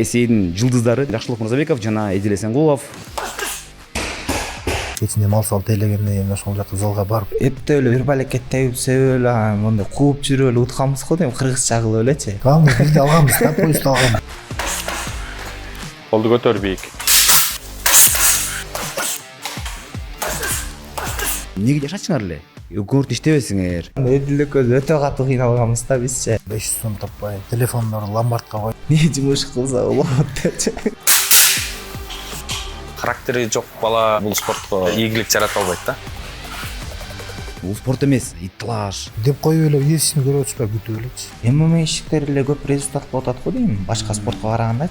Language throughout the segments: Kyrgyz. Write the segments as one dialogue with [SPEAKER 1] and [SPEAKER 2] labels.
[SPEAKER 1] эсейдин жылдыздары Жакшылык Мырзабеков жана Эдил Эсенгулов.
[SPEAKER 2] Кечинде мал салып тейлегенде эми ошол жакка залга барып
[SPEAKER 3] эптеп эле бир балекет теюп себеп эле мондай кууп жүрүп эле утканбыз го дейм, кыргызча кылып элечи.
[SPEAKER 2] калды бизде алганбыз да, поезд алганбыз.
[SPEAKER 4] Колду көтөр бийик.
[SPEAKER 1] Эмнеге жашачыңар эле? Өкмөрт иштебесиңер.
[SPEAKER 3] Эдил экөөбүз өтө катуу кыйналганбыз да бизчи.
[SPEAKER 2] 500 сом таппай, телефондорду ломбардка коюп.
[SPEAKER 3] Не жумуш кылса болот депчи.
[SPEAKER 4] Характери жок бала бул спортко ийгилик жарата албайт да.
[SPEAKER 1] Бул спорт эмес, иттилаш.
[SPEAKER 2] Деп коюп эле UFC-ни көрүп атышпай күтүп элечи.
[SPEAKER 3] ММА ишиктер эле көп результат кылып атат го дейм, башка спортко караганда.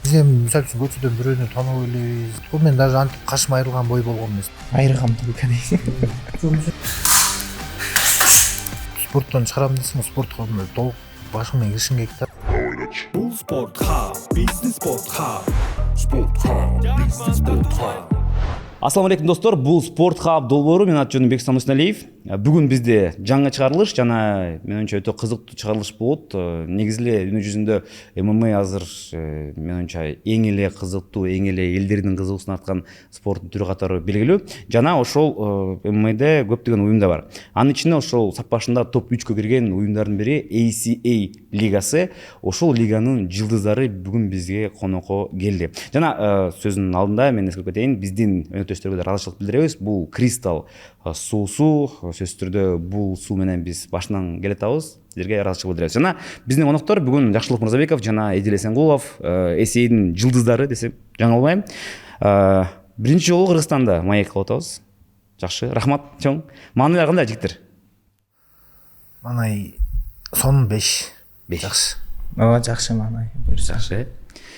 [SPEAKER 2] Биз эми мисалы үчүн көчөдөн бирөөнү таанып элебиз. Мен даже антип кашым айрылган бой болгон эмес.
[SPEAKER 3] Айрыгам только дейм.
[SPEAKER 2] Спорттон чыгарам десең, спортко толук башың менен киришиң керек да.
[SPEAKER 5] Бул спорт хаб, бизнес спорт хаб. Спорт хаб, бизнес спорт хаб.
[SPEAKER 1] Ассаламу алейкум достор, бул Спорт хаб долбоору. Мен аты жөнүм Бексан Мусналиев. Бүгүн бизде жаңы чыгарылыш жана менимче өтө кызыктуу чыгарылыш болот. Негизи эле дүнү жүзүндө ММА азыр менимче эң эле кызыктуу, эң эле элдердин кызыгуусун арткан спорт түрү катары белгилүү. Жана ошол ММАде көптөгөн уюмдар бар. Анын ичинде ошол сап башында топ 3кө кирген уюмдардын бири ACA лигасы. Ошол лиганын жылдыздары бүгүн бизге конокко келди. Жана сөздүн алдында мен эскертип кетейин, биздин өнөктөштөргө да ыраазычылык билдиребиз. Бул Кристал суусу, сөзсүз түрдө бул суу менен биз башынан келатабыз. Силерге ыраазычылык билдиребиз. Жана биздин коноктор бүгүн Жакшылык Мырзабеков жана Эдил Эсенгулов, эсейдин жылдыздары десем жаңы болбойм. Биринчи жолу Кыргызстанда маек кылып атабыз. Жакшы, рахмат чоң. Маанилер кандай жигиттер?
[SPEAKER 2] Манай сон 5.
[SPEAKER 1] Жакшы.
[SPEAKER 3] Ооба, жакшы маанай. Буюрса.
[SPEAKER 1] Жакшы.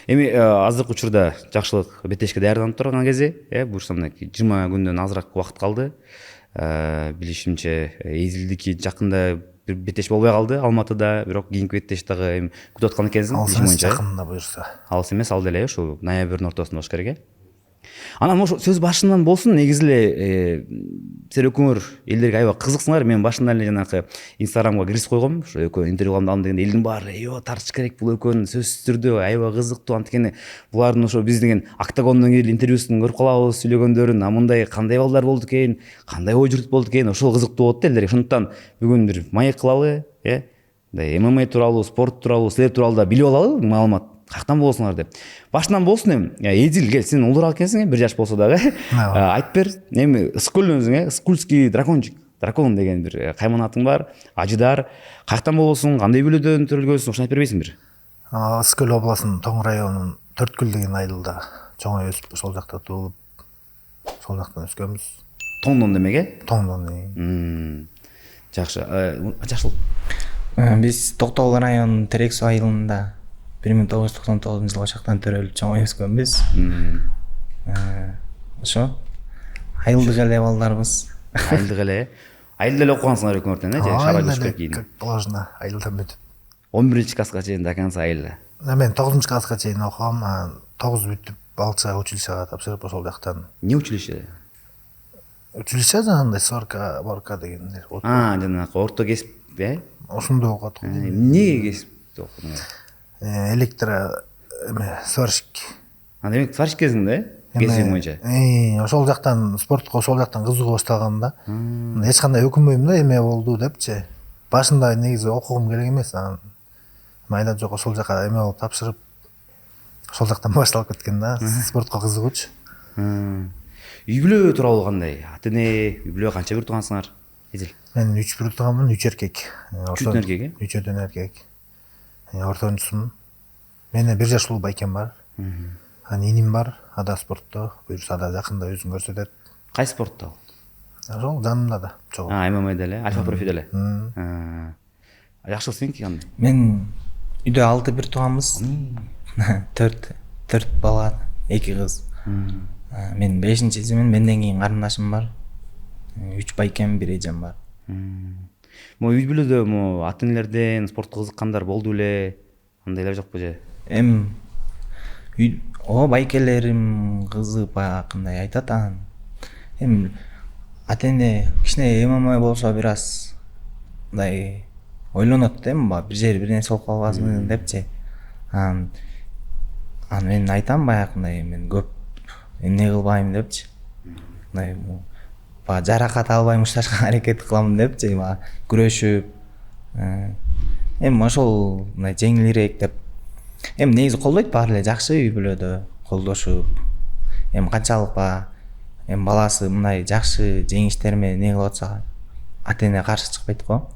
[SPEAKER 1] Эми азыркы учурда Жакшылык бетешке даярданып турган кези, буюрса мынакей 20 күндөн азыраак убакыт калды. Билишимче Эдилдики жакында бир бетеш болбой калды Алматыда, бирок кийинки бетеш дагы эми күтүп аткан экенсиң.
[SPEAKER 2] Алыс жакында буюрса.
[SPEAKER 1] Алыс эмес, ал деле ушу ноябрдын ортосунда болуш керек. Анан ошо сөз башынан болсун, негизи эле силер экөөңөр элдерге аябай кызыксыңар. Мен башында эле жанакы Инстаграмга киргизип койгом, ошо экөө интервьюламды алам дегенде элдин баары тартыш керек, бул экөөнүн сөзсүз түрдө аябай кызыктуу. Анткени булардын ошо биз деген октагондон кийин интервьюсун көрүп калабыз, сүйлөгөндөрүн, мындай кандай балдар болду экен, кандай ой жүрүп болду экен, ошол кызыктуу болот да элдерге. Ошондуктан бүгүн бир маек кылалы, ММА тууралуу, спорт тууралуу, силер тууралуу да билип алалы маалымат. Каяктан болосуңар деп. Башынан болсун эми. Эдил, кел, сен улураак экенсиң, 1 жаш болсо дагы. Айтып бер. Эми Скул өзүң, Скульский дракончик. Дракон деген бир кайманатың бар, ажыдар. Каяктан болосуң, кандай үйлөдөн төрөлгөнсүң, ошону айтып бербейсиң бир?
[SPEAKER 2] Скөл областынын Тоң районунун Төрткүл деген айылда чоң өсүп, ошол жакта туулуп, ошол жактан өскөнбүз.
[SPEAKER 1] Тоңдон демек,
[SPEAKER 2] Тоңдон.
[SPEAKER 1] Жакшы. Жакшылык.
[SPEAKER 3] Биз Токтогул районунун Терек суу айылында 1999 жылы ошактан төрөлүп чоңоюп өскөнбүз. Ошо айылдык эле балдарбыз.
[SPEAKER 1] Айылдык эле. Айылда эле окугансыңар экөөңөрдөн, же шаарга көчкөн кийин?
[SPEAKER 2] Как положено, айылдан бүтүп.
[SPEAKER 1] 11 класска чейин до конца айылда.
[SPEAKER 2] Мен 9 класска чейин окугам, 9 бүтүп балчыга училищага тапшырып ошол жактан.
[SPEAKER 1] Не училище?
[SPEAKER 2] Училище жанагындай Борка дегендер.
[SPEAKER 1] Жанакы орто кесип,
[SPEAKER 2] Ошондо окудук.
[SPEAKER 1] Эмнеге кесип окудуңар?
[SPEAKER 2] Сварщик.
[SPEAKER 1] Демек сварщиксиң да, кесип боюнча.
[SPEAKER 2] Ошол жактан спортко ошол жактан кызыгуу баштаган да. Эч кандай өкүнбөйм да, эме болду депчи. Башында негизи окугум керек эмес, анан майда жок ошол жака эме болуп тапшырып, ошол жактан башталып кеткен да, спортко кызыгуучу.
[SPEAKER 1] Үй бүлө тууралуу кандай? Ата-эне, үй бүлө канча бир туугансыңар? Эдил.
[SPEAKER 2] Мен 3 бир тууганмын, 3 эркек.
[SPEAKER 1] 3 эркек,
[SPEAKER 2] 3 эркек. Ортончусумун. Менен 1 жаш улуу байкем бар. Иним бар, ада спортто, буюрса ада жакында өзүн көрсөтөт.
[SPEAKER 1] Кайсы спортто?
[SPEAKER 2] Ошол жанымда да, чогуу.
[SPEAKER 1] ММАде эле, альфа профиде эле. Жакшы, сеники кандай?
[SPEAKER 3] Мен үйдө 6 бир тууганбыз. 4 бала, 2 кыз. Мен 5-чисимин, менден кийин карындашым бар. 3 байкем, 1 эжем бар.
[SPEAKER 1] Үй бүлөдө ата-энелерден спортко кызыккандар болду эле, андайлар жокпу же?
[SPEAKER 3] Байкелерим кызыгып кандай айтат анан. Ата-эне кичине ММА болсо бир аз мындай ойлонот да эми баягы бир жери бир нерсе болуп калбасмын депчи. Анан мен айтам баягындай мен көп эмне кылбайм депчи. Мындай баягы жаракат албай мушташка аракет кылам депчи, баягы күрөшүп. Эми ошол мындай жеңилирээк деп. Эми негизи колдойт баары эле жакшы үй бүлөдө колдошуп. Эми канчалык баягы эми баласы мындай жакшы жеңиштер менен не кылып атса ата эне каршы чыкпайт го.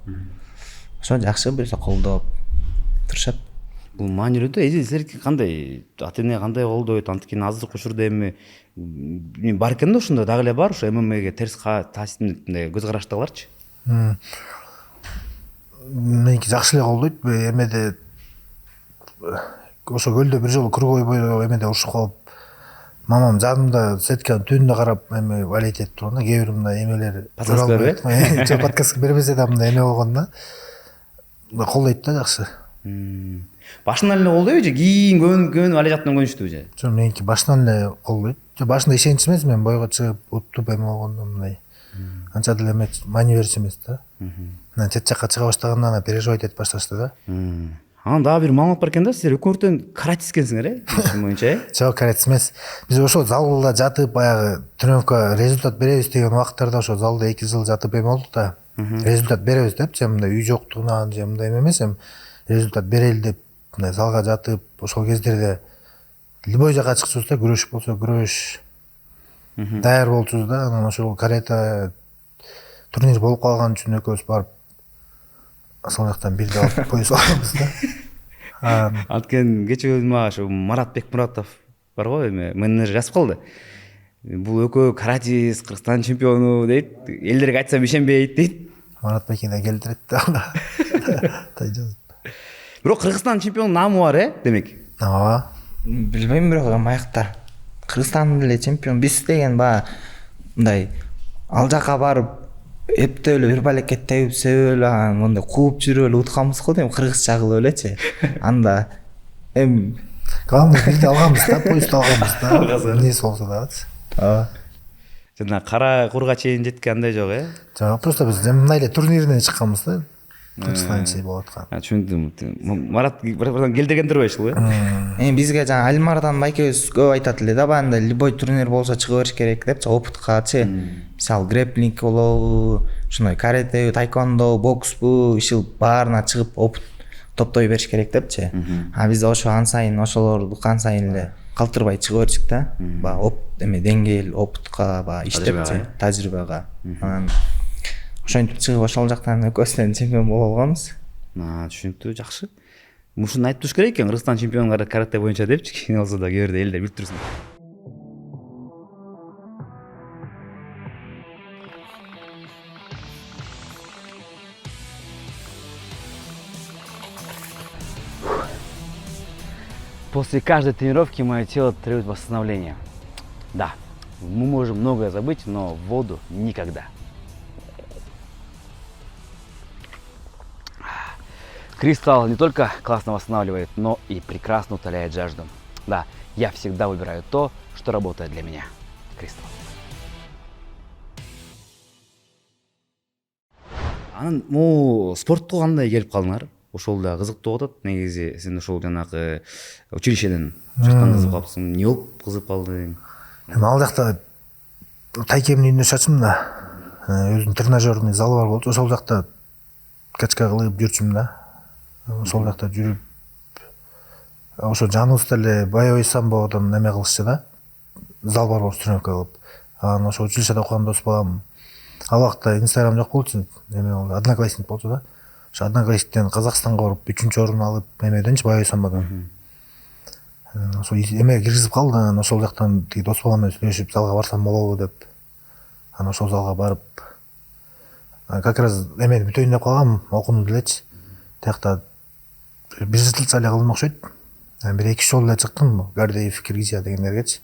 [SPEAKER 3] Ошо жакшы бирсе колдоп турушат.
[SPEAKER 1] Бул маанилүү да. Силер кандай ата эне кандай колдойт? Анткени азыркы учурда эми бар экен да, ошондой дагы эле бар, ошо ММАге терс таасиринде көз караштагыларчы.
[SPEAKER 2] Меники жакшы эле колдойт. Эмеде ошо көлдө бир жолу круговой бойдо эмеде урушуп калып, мамам жанымда сетканын түбүндө карап эме валить этип турганда, кээ бир мындай эмелер
[SPEAKER 1] подкаст бербей?
[SPEAKER 2] Жок, подкаст бербесе да мындай эме болгондо колдойт да жакшы.
[SPEAKER 1] Башынан эле колдойбу же кийин көнүп ала жактан көнүштүбү же?
[SPEAKER 2] Жок, меники башынан эле колдойт. Башында ишенич эмес, мен бойго чыгып уттуп эме болгондо мындай анча деле эме маани берчү эмес да. Анан чет жакка чыга баштаганда ана переживать этип башташты да.
[SPEAKER 1] Анан дагы бир маалымат бар экен да, силер өкмөртөн каратист экенсиңер, ишим боюнча,
[SPEAKER 2] Жок, каратист эмес. Биз ошо залда жатып баягы тренировка результат беребиз деген убакыттарда ошо залда 2 жыл жатып эме болдук да. Результат беребиз депчи, мындай үй жоктугунан же мындай эме эмес, результат берели деп мындай залга жатып, ошол кездерде любой жака чыкчубуз да, күрөш болсо күрөш даяр болчубуз да. Анан ошол карате турнир болуп калган үчүн экөөбүз барып ошол жактан бирди алып пояс алганбыз да.
[SPEAKER 1] Анткени кечээ мага ошо Марат Бекмуратов бар го, эми менеджер жазып калды. Бул экөө каратист, Кыргызстан чемпиону дейт. Элдерге айтсам ишенбейт дейт.
[SPEAKER 2] Марат Бекине келтирет да.
[SPEAKER 1] Бирок Кыргызстан чемпионунун наамы бар, демек.
[SPEAKER 2] Ооба.
[SPEAKER 3] Билбейм, бирок аякта Кыргызстан деле чемпион. Биз деген баягы мындай ал жака барып эптеп эле бир балекет тебип себеп эле анан мындай кууп жүрүп эле утканбыз го дейм, кыргызча кылып элечи. Анда эми
[SPEAKER 2] Главный бирди алганбыз да, поездду алганбыз да. Эмнеси болсо дагычы.
[SPEAKER 3] ооба.
[SPEAKER 1] Жана кара курга чейин жеткендей жок,
[SPEAKER 2] Жок, просто биз мындай эле турниринен чыкканбыз да. Кыргызстан болуп аткан.
[SPEAKER 1] Түшүндүм. Марат бирден келдиргендер ушул,
[SPEAKER 3] Эми бизге жаңа Алимардан байкебиз көп айтат эле да, баягындай любой турнир болсо чыга бериш керек депчи, опыткачы. Мисалы грэпплинг болобу, ушундай карате, тайквондо, боксбу, ишил баарына чыгып опыт топтой бериш керек депчи. А биз ошо ан сайын ошолорду кан сайын эле калтырбай чыга берчүк да. Баягы эме деңгээл, опытка, баягы иштепчи, тажрыйбага. Анан ошентип чыгып ошол жактан экөөбүздөн чемпион болуп алганбыз.
[SPEAKER 1] Түшүнүктүү, жакшы. Мушуну айтып туруш керек экен, Кыргызстан чемпиону карате боюнча депчи, кийин болсо да кээ бирде элдер билип турсун. После каждой тренировки мое тело требует восстановления. Да, мы можем многое забыть, но воду никогда. Кристалл не только классно восстанавливает, но и прекрасно утоляет жажду. Да, я всегда выбираю то, что работает для меня. Кристалл. Анан спортко кандай келип калдыңар? Ошол да кызыктуу болуп атат. Негизи сен ошол жанагы училищеден жактан кызыгып калыпсың. Эмне болуп кызыгып калдың?
[SPEAKER 2] Ал жакта тайкемдин үйүндө чачым да. Өзүнүн тренажерный залы бар болчу. Ошол жакта качка кылып жүрчүм да. Ошол жакта жүрүп, ошо жаныбызда эле боевой самбодон эме кылышчу да. Зал бар болчу, тренировка кылып. Анан ошо училищеде окуган дос балам, ал убакта Инстаграм жок болчу, эме болду, одноклассник болчу да. Ошо одноклассниктен Казакстанга барып 3-чү орун алып, эмеденчи боевой самбодон. Ошо эме киргизип калды, анан ошол жактан тиги дос балам менен сүйлөшүп, залга барсам болобу деп. Анан ошол залга барып, как раз эмени бүтөйүн деп калгам, окууну делечи. Тиякта бир жылча эле кылдым окшойт. Бир 2 жолу эле чыктым, Гардеев, Киргизия дегендергечи.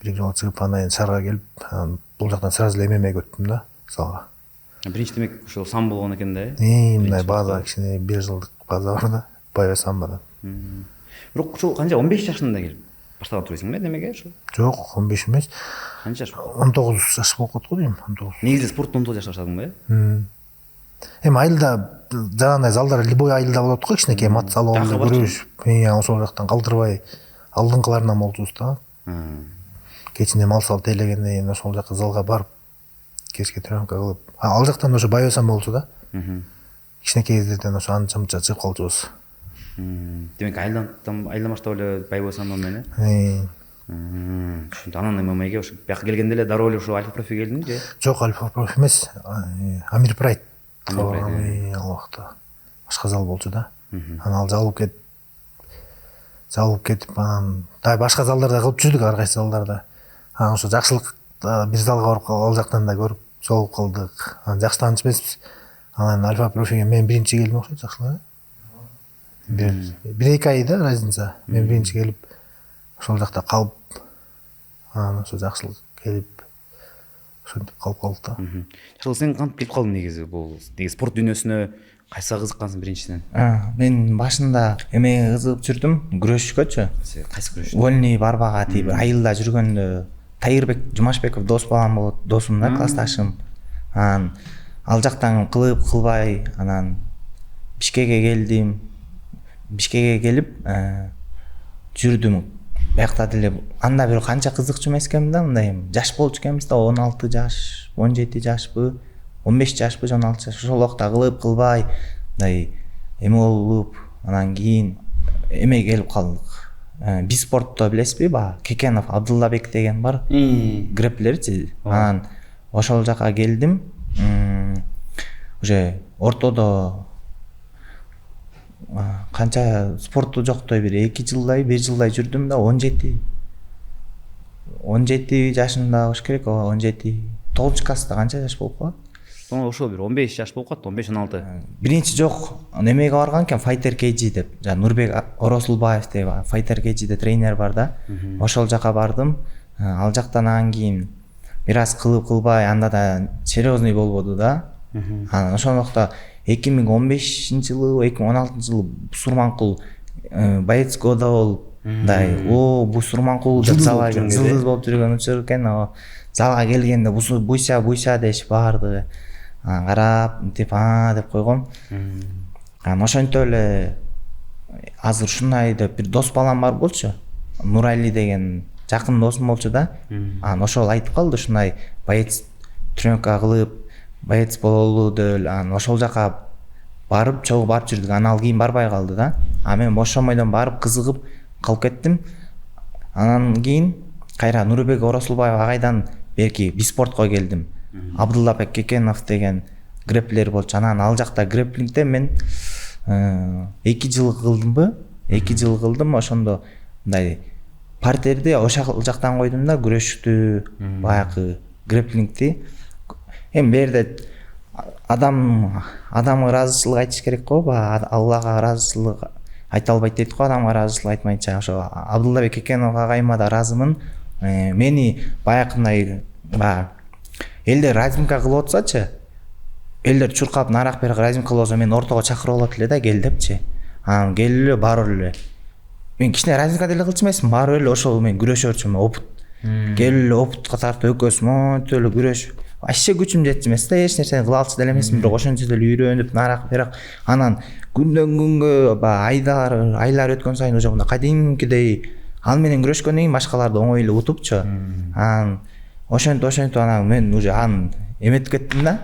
[SPEAKER 2] Бир жолу чыгып, анан шаарга келип, бул жактан сразу эле ММА өттүм да, залга.
[SPEAKER 1] Биринчи демек ошол самбо болгон экен да,
[SPEAKER 2] мындай база кичине 1 жылдык база бар да, боевой самбодан.
[SPEAKER 1] Бирок ошол канча 15 жашында келип баштаган турсуңбу демеге ошо?
[SPEAKER 2] Жок, 15 эмес.
[SPEAKER 1] Канча жаш?
[SPEAKER 2] 19 жаш болуп калды го дейм, 19.
[SPEAKER 1] Негизи спортту 19 жашта баштадың ба?
[SPEAKER 2] эми айылда жанагындай залдар любой айылда болот го, кичинекей мат салып алып көрүш, ошол жактан калтырбай алдыңкыларынан болчубуз да. Кечинде мал салып тейлегенде кийин ошол жака залга барып кечке тренировка кылып, ал жактан ошо байбасам болчу да. Кичинекей кездерден ошо анча мынча чыгып калчубуз.
[SPEAKER 1] Демек айылдан баштап эле байбосам менен ушинтип анан ММАге ошо бияка келгенде эле дароо эле ушул альфа профи келдиңби же?
[SPEAKER 2] Жок, альфа профи эмес, Амир Прайд.
[SPEAKER 1] Амир Прайд,
[SPEAKER 2] Ал убакта башка зал болчу да. Анан ал жабылып кетип, анан дагы башка залдарда кылып жүрдүк, ар кайсы залдарда. Анан ошо жакшылык бир залга барып ал жактан да көрүп жолугуп калдык. Анан жакшы тааныш эмеспиз. Анан альфа профиге мен биринчи келдим окшойт, жакшылык. Бир-эки айда разница. Мен биринчи келип ошол жакта калып, анан ошо жакшылык келип ошентип калып калдык да.
[SPEAKER 1] Жакшылык, сен кантип келип калдың негизи бул спорт дүйнөсүнө? Кайсыга кызыккансың биринчиден?
[SPEAKER 3] Мен башында эмеге кызыгып жүрдүм, күрөшкөчү.
[SPEAKER 1] Кайсы күрөш?
[SPEAKER 3] Вольный барбага тип айылда жүргөндө Тайырбек Жумашбеков дос балам болот, досум да, классташым. Анан ал жактан кылып кылбай, анан Бишкекке келдим. Бишкекке келип жүрдүм. Биякта деле анда бир канча кызыкчу эмес экенмин да, мындай жаш болчу экенбиз да, 16 жаш, 17 жашпы, 15 жашпы, 16 жаш. Ошол убакта кылып кылбай, мындай эме болуп, анан кийин эмеге келип калдык. Биспортто билесизби, баягы Кекенов Абдуллабек деген бар, грэплерчи. Анан ошол жака келдим. Уже ортодо канча спортту жоктой бир 2 жылдай, 1 жылдай жүрдүм да, 17 жашында болуш керек, 17. 9-класста канча жаш болуп калат?
[SPEAKER 1] Ошол бир 15 жаш болуп калат, 15-16.
[SPEAKER 3] Биринчи жок, немеге барган экен, Fighter KG деп. Жана Нурбек Оросулбаев деп Fighter KGде тренер бар да. Ошол жака бардым. Ал жактан анан кийин бир аз кылып кылбай, анда да серьезный болбоду да. Анан ошол убакта 2015-жылы, 2016-жылы Сурманкул боец года болуп, мындай, бу Сурманкул деп жылдыз болуп жүргөн учур экен. Залга келгенде буйса дешип баардыгы. Карап, мынтип деп койгом. Анан ошентип эле азыр ушундай деп бир дос балам бар болчу. Нурали деген жакын досум болчу да. Анан ошол айтып калды, ушундай боец тренировка кылып, боец бололу деп. Анан ошол жака барып, чогуу барып жүрдүк. Анан кийин барбай калды да. Мен бошомойдон барып кызыгып калып кеттим. Анан кийин кайра Нурбек Оросулбаев агайдан берки биспортко келдим. Абдуллабек Кекенов деген грэплер болчу. Анан ал жакта грэплингде мен 2 жыл кылдымбы? 2 жыл кылдым. Ошондо мындай партерди ошол жактан койдум да, күрөштү, баягы грэплингди. Эми берде адамга ыраазычылык айтыш керек го, Аллага ыраазычылык айта албайт дейт го, адамга ыраазычылык айтмайынча. Ошо Абдуллабек Кекенов агайыма да ыраазымын. Мени баягындай элдер разимка кылып атсачы, элдер чуркап нарак берип разимка кылып атса, мен ортого чакырып алат эле да, кел депчи. Анан келип эле барып эле. Мен кичине разимка деле кылчу эмесмин, барып эле ошол мен күрөшөрчүмүн, опыт. Келип эле опытка тартып экөөбүз монтип эле күрөшүп. Вообще күчүм жетчү эмес да, эч нерсени кыла алчу деле эмесмин, бирок ошентип эле үйрөнүп, нарак берип, анан күндөн күнгө айлар өткөн сайын уже мына кадимкидей ал менен күрөшкөндөн кийин башкаларды оңой эле утупчу. Анан ошентип анан мен уже эметип кеттим да.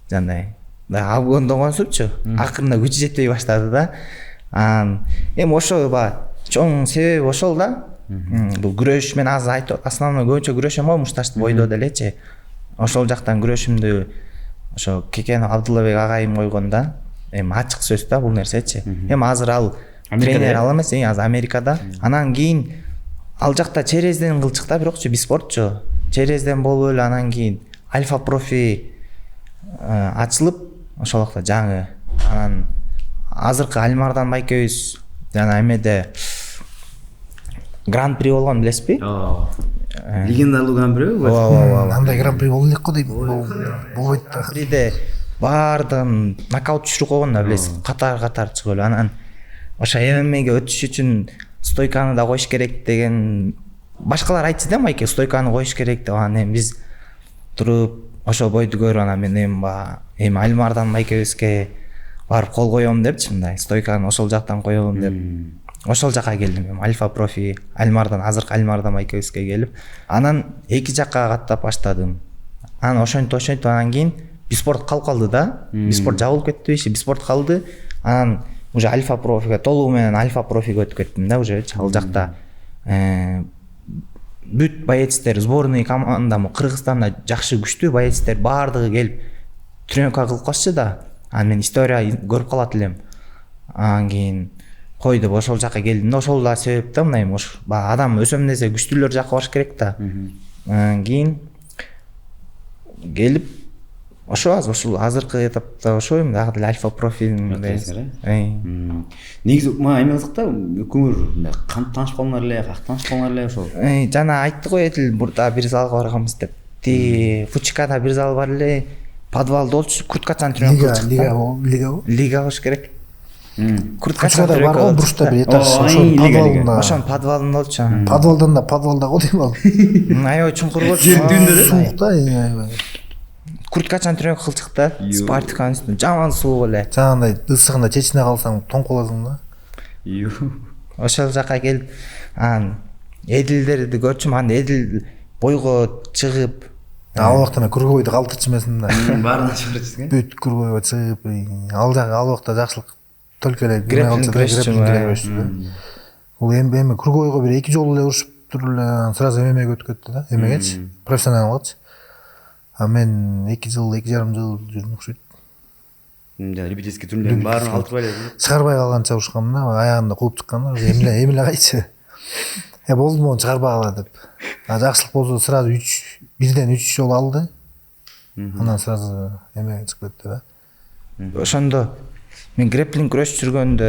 [SPEAKER 3] Жандай обгондогонсупчу. Акырында күчү жетпей баштады да. Анан эми ошо чоң себеби ошол да. Бул күрөш мен азыр айтып, основной көбүнчө күрөшөм го, мушташты бойдо делечи. Ошол жактан күрөшүмдү ошо Кекенов Абдуллабек агайым койгон да. Эми ачык сөз да бул нерсечи. Эми азыр ал тренер ал эмес, азыр Америкада. Анан кийин ал жакта черезден кылчык да, бирокчу биспортчу. Черезден болуп эле анан кийин альфа профи ачылып, ошол вакытта жаңы. Анан азыркы Альмардан байкебиз жана эмеде гран-при болгон, билесизби?
[SPEAKER 1] Легендалуу гран-при.
[SPEAKER 2] Андай гран-при боло элек го дейт. Болбойт да.
[SPEAKER 3] Гран-приде баардыгын нокаут түшүрүп койгон да, билесиз, катар чыгып эле. Анан ошо ММАге өтүш үчүн стойканы да коюш керек деген башкалар айтчу да, майке стойканы коюш керек деп. Анан биз туруп ошол бойду көрүп анан мен эми Альмардан майкебизге барып кол коем депчи, мындай стойканы ошол жактан коелу деп ошол жака келдим. Эми Альфа профи Альмардан, азыркы Альмардан майкебизге келип, анан эки жакка каттап баштадым. Анан ошентип анан кийин Биспорт калып калды да. Биспорт жабылып кетти иши, Биспорт калды. Анан уже Альфа профиге толугу менен Альфа профиге өтүп кеттим да уже. Ал жакта бүт боецтер, сборный командамы Кыргызстанда жакшы күчтүү боецтер баардыгы келип тренировка кылып калышчу да. Анан мен история көрүп калат элем. Анан кийин кой деп ошол жака келдим да, ошол да себеп да, мындай адам өсөм десе күчтүүлөр жака барыш керек да. Анан кийин келип ошол азыркы этапта ошо эми дагы деле Альфа профилин
[SPEAKER 1] негизи мага эме кызык да, экөөңөр кантип таанышып калдыңар эле, как таанышып калдыңар эле ошол?
[SPEAKER 3] Жана айтты го Эдил, бурда бир залга барганбыз деп. Тиги Фучикада бир зал бар эле, подвалда болчу, курткачан тренировка кылчу. Лига болуш керек.
[SPEAKER 2] Курткачада бар го бурчта бир этаж, ошол подвалында.
[SPEAKER 3] Ошонун подвалында болчу.
[SPEAKER 2] Подвалда го дейм ал.
[SPEAKER 3] Аябай чуңкур болчу.
[SPEAKER 1] Жер түбүндө да.
[SPEAKER 2] Суук да, аябай.
[SPEAKER 3] Курткачан тренировка кылчык да. Спартиканын үстүндө жаман суук эле.
[SPEAKER 2] Жанагындай ысыгында чечине калсаң тоң каласың да.
[SPEAKER 3] Ошол жака келип, анан Эдилдерди көрчүм, анан Эдил бойго чыгып,
[SPEAKER 2] Ал убакта мен Кургойду калтырчу эмесмин да.
[SPEAKER 1] Баарына чыгырчысың,
[SPEAKER 2] Бүт Кургойго чыгып, ал убакта жакшылык только эле
[SPEAKER 3] грэпплинг
[SPEAKER 2] күрөшчү. Бул эми Кургойго бир 2 жолу эле урушуп туруп эле сразу ММАге өтүп кетти да. ММАгечи, профессионалгачы. А мен 2 жарым жыл жүрдүм окшойт.
[SPEAKER 1] Любительский турнирлердин баарын калтырбай эле.
[SPEAKER 2] Чыгарбай калганча урушкам да, аягында кууп чыккан да. Эмиле кайчы. Болду мону чыгарбагыла деп. Жакшылык болсо сразу 3 жол алды. Анан сразу эмеге чыгып кетти да.
[SPEAKER 3] Ошондо мен грэпплинг күрөшүп жүргөндө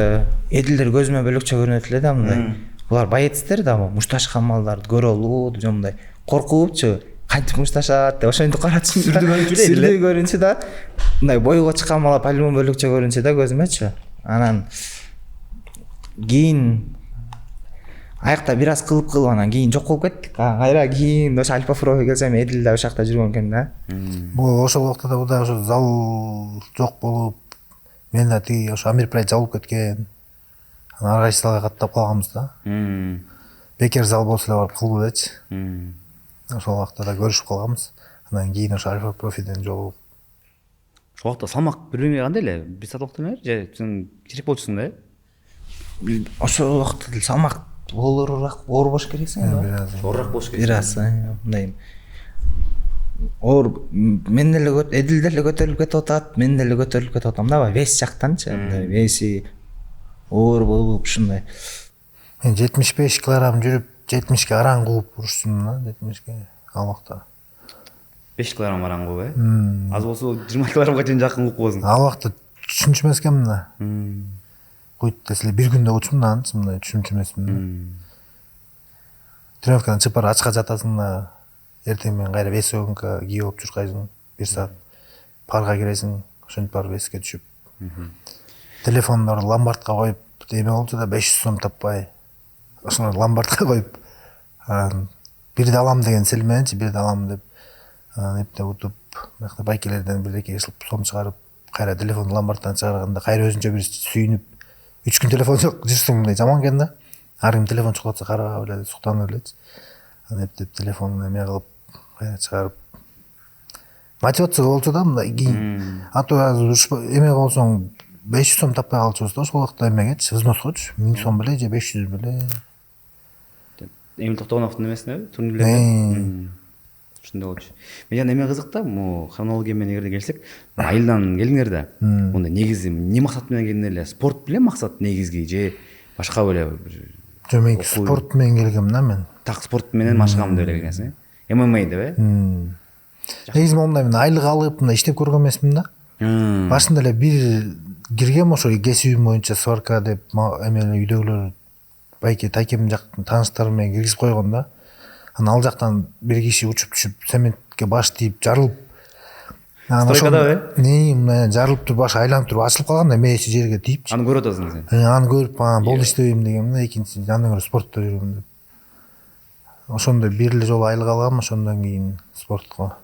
[SPEAKER 3] Эдилдер көзүмө бөлөкчө көрүнөт эле да, мындай. Булар боецтер да, мушташкан малдарды көрө алуу, мындай коркупчу, кантип мушташат деп ошентип карачым. Сүрдүү көрүнчү да. Мындай бойго чыккан мала по-любому бөлөкчө көрүнчү да көзүмөчү. Анан кийин аякта бир аз кылып анан кийин жок болуп кеттик. Кайра кийин ошо Альфа профи келсем Эдил да ошол жакта жүргөн экен да.
[SPEAKER 2] Бул ошол убакта да ошо зал жок болуп, мен да тиги ошо Амир Прайд жабылып кеткен. Анан ар кайсы залга каттап калганбыз да. Бекер зал болсо эле барып кылып элечи. Ошол убакта да көрүшүп калганбыз. Анан кийин ошо Альфа профиден жолугуп.
[SPEAKER 1] Ошол убакта салмак бири кандай эле? Бир саат убакта эле же сен кичирээк болчусуң да?
[SPEAKER 3] Ошол убакта деле салмак оор болуш керексиң да.
[SPEAKER 1] Оорураак болуш керек.
[SPEAKER 3] Бир аз мындай оор мен деле Эдил деле көтөрүлүп кетип атат, мен деле көтөрүлүп кетип атам да, вес жактанчы, мындай веси оор болуп ушундай.
[SPEAKER 2] Мен 75 килограмм жүрүп, 70ке араң кууп урушсум да, 70ке ал убакта.
[SPEAKER 1] 5 килограмм араң кууп, Аз болсо 20 килограммга чейин жакын кууп коесуң.
[SPEAKER 2] Ал убакта түшүнчү эмес экенмин да. Куйт десе бир күндө учум да, мындай түшүнчү эмесмин да. Тренировкадан чыгып барып ачка жатасың да, эртең менен кайра вес огонка кийип алып чуркайсың, 1 саат парга киресиң, ошентип барып веске түшүп. Телефондорду ломбардка коюп, эме болчу да 500 сом таппай. Ошону ломбардка коюп, бирди алам деген сел мененчи, бирди алам деп эптеп утуп, мынакта байкелерден бир-эки сом чыгарып, кайра телефонду ломбардтан чыгарганда кайра өзүнчө бир сүйүнүп, 3 күн телефон жок жүрсөң мындай жаман экен да. Ар ким телефон чукулатса карабап эле, суктанып элечи. Анан эптеп телефонду эме кылып, кайра чыгарып. Мотивация болчу да мындай кийин. А то эме болсоң 500 сом таппай калчубуз да ошол убакта эмегечи, взносгочу 1000 сом беле же 500 беле.
[SPEAKER 1] Эмил Токтогоновдун эмесине, турнирлерде. Ушундай болчу. Мен жана эме кызык да, могу хронология менен эгерде келсек, айылдан келдиңер да. Онда негизи эмне максат менен келдиңер эле? Спорт беле максат негизги же башка беле?
[SPEAKER 2] Жок, мен спорт менен келгем да мен.
[SPEAKER 1] Так спорт менен машыгам деп эле келгенсиң, ММА деп,
[SPEAKER 2] Негизи мондай мен айлык алып мындай иштеп көргөн эмесмин да. Башында эле бир киргем ошо кесибим боюнча сварка деп эме үйдөгүлөр байке тайкем жактын тааныштарым менен киргизип койгон да. Анан ал жактан бир киши учуп түшүп цементке баш тийип жарылып.
[SPEAKER 1] Стройкада
[SPEAKER 2] мындай жарылып туруп баш айланып туруп ачылып калганда эмеси жерге тийипчи.
[SPEAKER 1] Аны көрүп атасың сен.
[SPEAKER 2] Аны көрүп болду иштебейм дегем да, экинчи андан көрө спортто жүргөм деп. Ошондой бир эле жолу айлык алгам, ошондон кийин спортко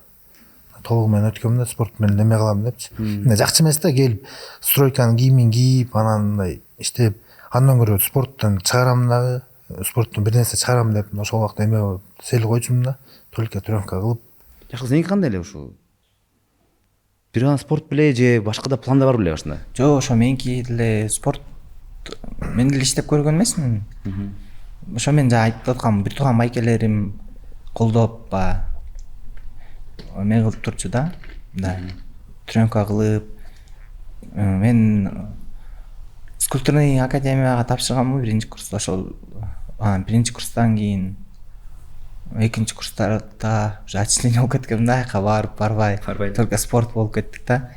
[SPEAKER 2] толугу менен өткөм да спорт менен эме кылам депчи. Мына жакшы эмес да келип стройканын кийимин кийип анан мындай иштеп андан көрө спорттон чыгарам дагы, спорттон бир нерсе чыгарам деп ошол убакта эме сел койчумун да только тренировка кылып.
[SPEAKER 1] Жакшы, сеники кандай эле ушул? Бир гана спорт беле же башка да планда бар беле башында?
[SPEAKER 3] Жок, ошо меники деле спорт мен деле иштеп көргөн эмесмин. Ошо мен жана айтып аткам бир тууган байкелерим колдоп баягы эме кылып турчу да. Мындай тренировка кылып мен скульптурный академияга тапшырганмын биринчи курста. Ошол биринчи курстан кийин экинчи курстарда уже отчисление болуп кеткем да, аяка барбай только спорт болуп кеттик да.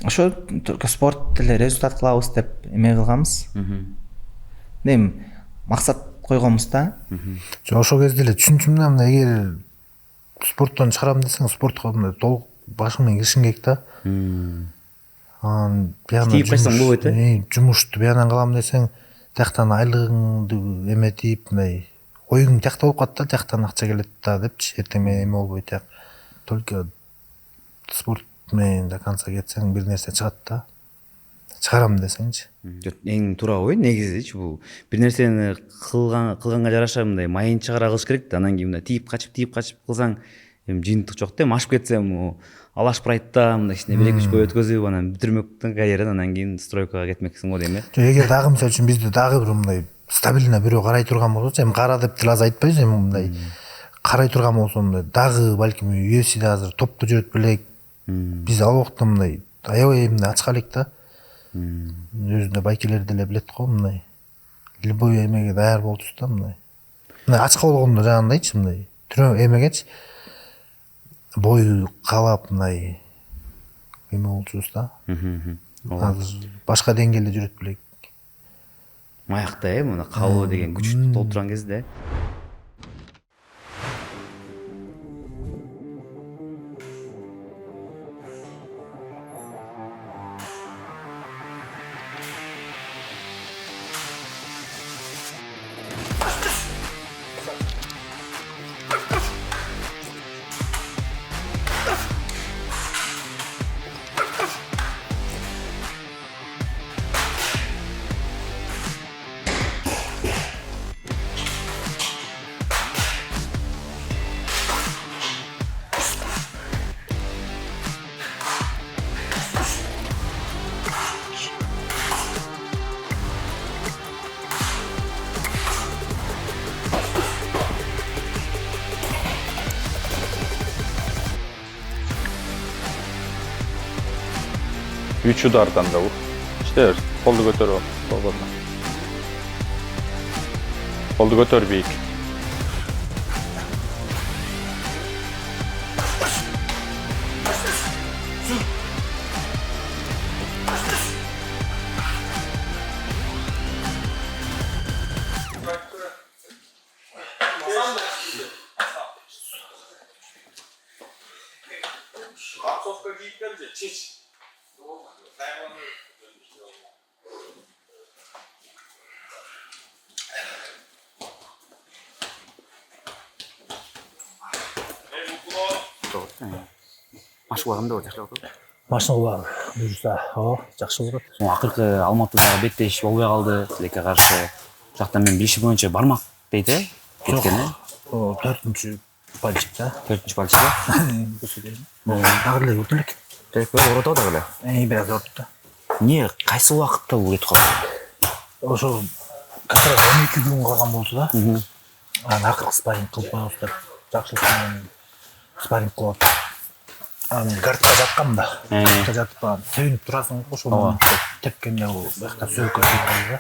[SPEAKER 3] Ошо только спорт деле результат кылабыз деп эме кылганбыз. Эми максат койгонбуз да.
[SPEAKER 2] Ошол кезде эле түшүнчүм да, мына эгер спорттон чыгарам десең спортко мындай толук башың менен киришиң керек да. Анан
[SPEAKER 1] Тийип качсаң болбойт э?
[SPEAKER 2] Жумушту биядан кылам десең, тияктан айлыгыңды эметип, мындай оюң тиякта болуп калат да, тияктан акча келет да депчи, эртең менен эме болбойт тияк. Только спорт менен до конца кетсең бир нерсе чыгат да. Чыгарам десеңчи.
[SPEAKER 1] Эң туура ой негизичи бул. Бир нерсени кылганга жараша мындай майын чыгара кылыш керек да. Анан кийин мындай тийип качып кылсаң эми жыйынтык жок да. Ашып кетсем алаш прайтта мындай кичине бир эки үч бой өткөзүп анан бүтүрмөктүн карьераны анан кийин стройкага кетмексиң го дейм э.
[SPEAKER 2] Эгер дагы мисалы үчүн бизде дагы бир мындай стабильно бирөө карай турган болсо, эми кара деп деле аз айтпайбыз, эми мындай карай турган болсо мындай дагы балким UFC'де азыр топто жүрөт белек. Биз ал убакта мындай аябай мындай ачка элек да. Өзүндө байкелер деле билет го мындай. Любой эмеге даяр болчубуз да мындай. Мындай ачка болгондо жанагындайчы мындай. Эмегечи бою калап мындай эме болчубуз да. Азыр башка деңгээлде жүрөт белек.
[SPEAKER 1] Маякта мына кабы деген күчтүү толтурган кезде.
[SPEAKER 4] Üç udardan da vur. İşte koldu götür o. Koldu götür büyük.
[SPEAKER 1] Машыгуу кандай болот, жакшы болот?
[SPEAKER 2] Машыгуу буюрса, жакшы болот.
[SPEAKER 1] Акыркы Алматыдагы беттеш болбой калды, тилекке каршы. Жакта мен билишим боюнча бармак дейт э? Кеткен э?
[SPEAKER 2] 4-чү пальчик да.
[SPEAKER 1] 4-чү пальчик да?
[SPEAKER 2] Дагы эле урду элек.
[SPEAKER 1] Орото дагы эле.
[SPEAKER 2] Бир аз урду да.
[SPEAKER 1] Эмне, кайсы убакытта бул кетип калды?
[SPEAKER 2] Ошо как раз 12 күн калган болду да. Анан акыркы спарринг кылып коебуз деп жакшы спарринг кылып. Анан гардка жаткам да. Гардка жатып тебинип турасың го, ошол тепкенде бuyakта сөйкө тийип калды да.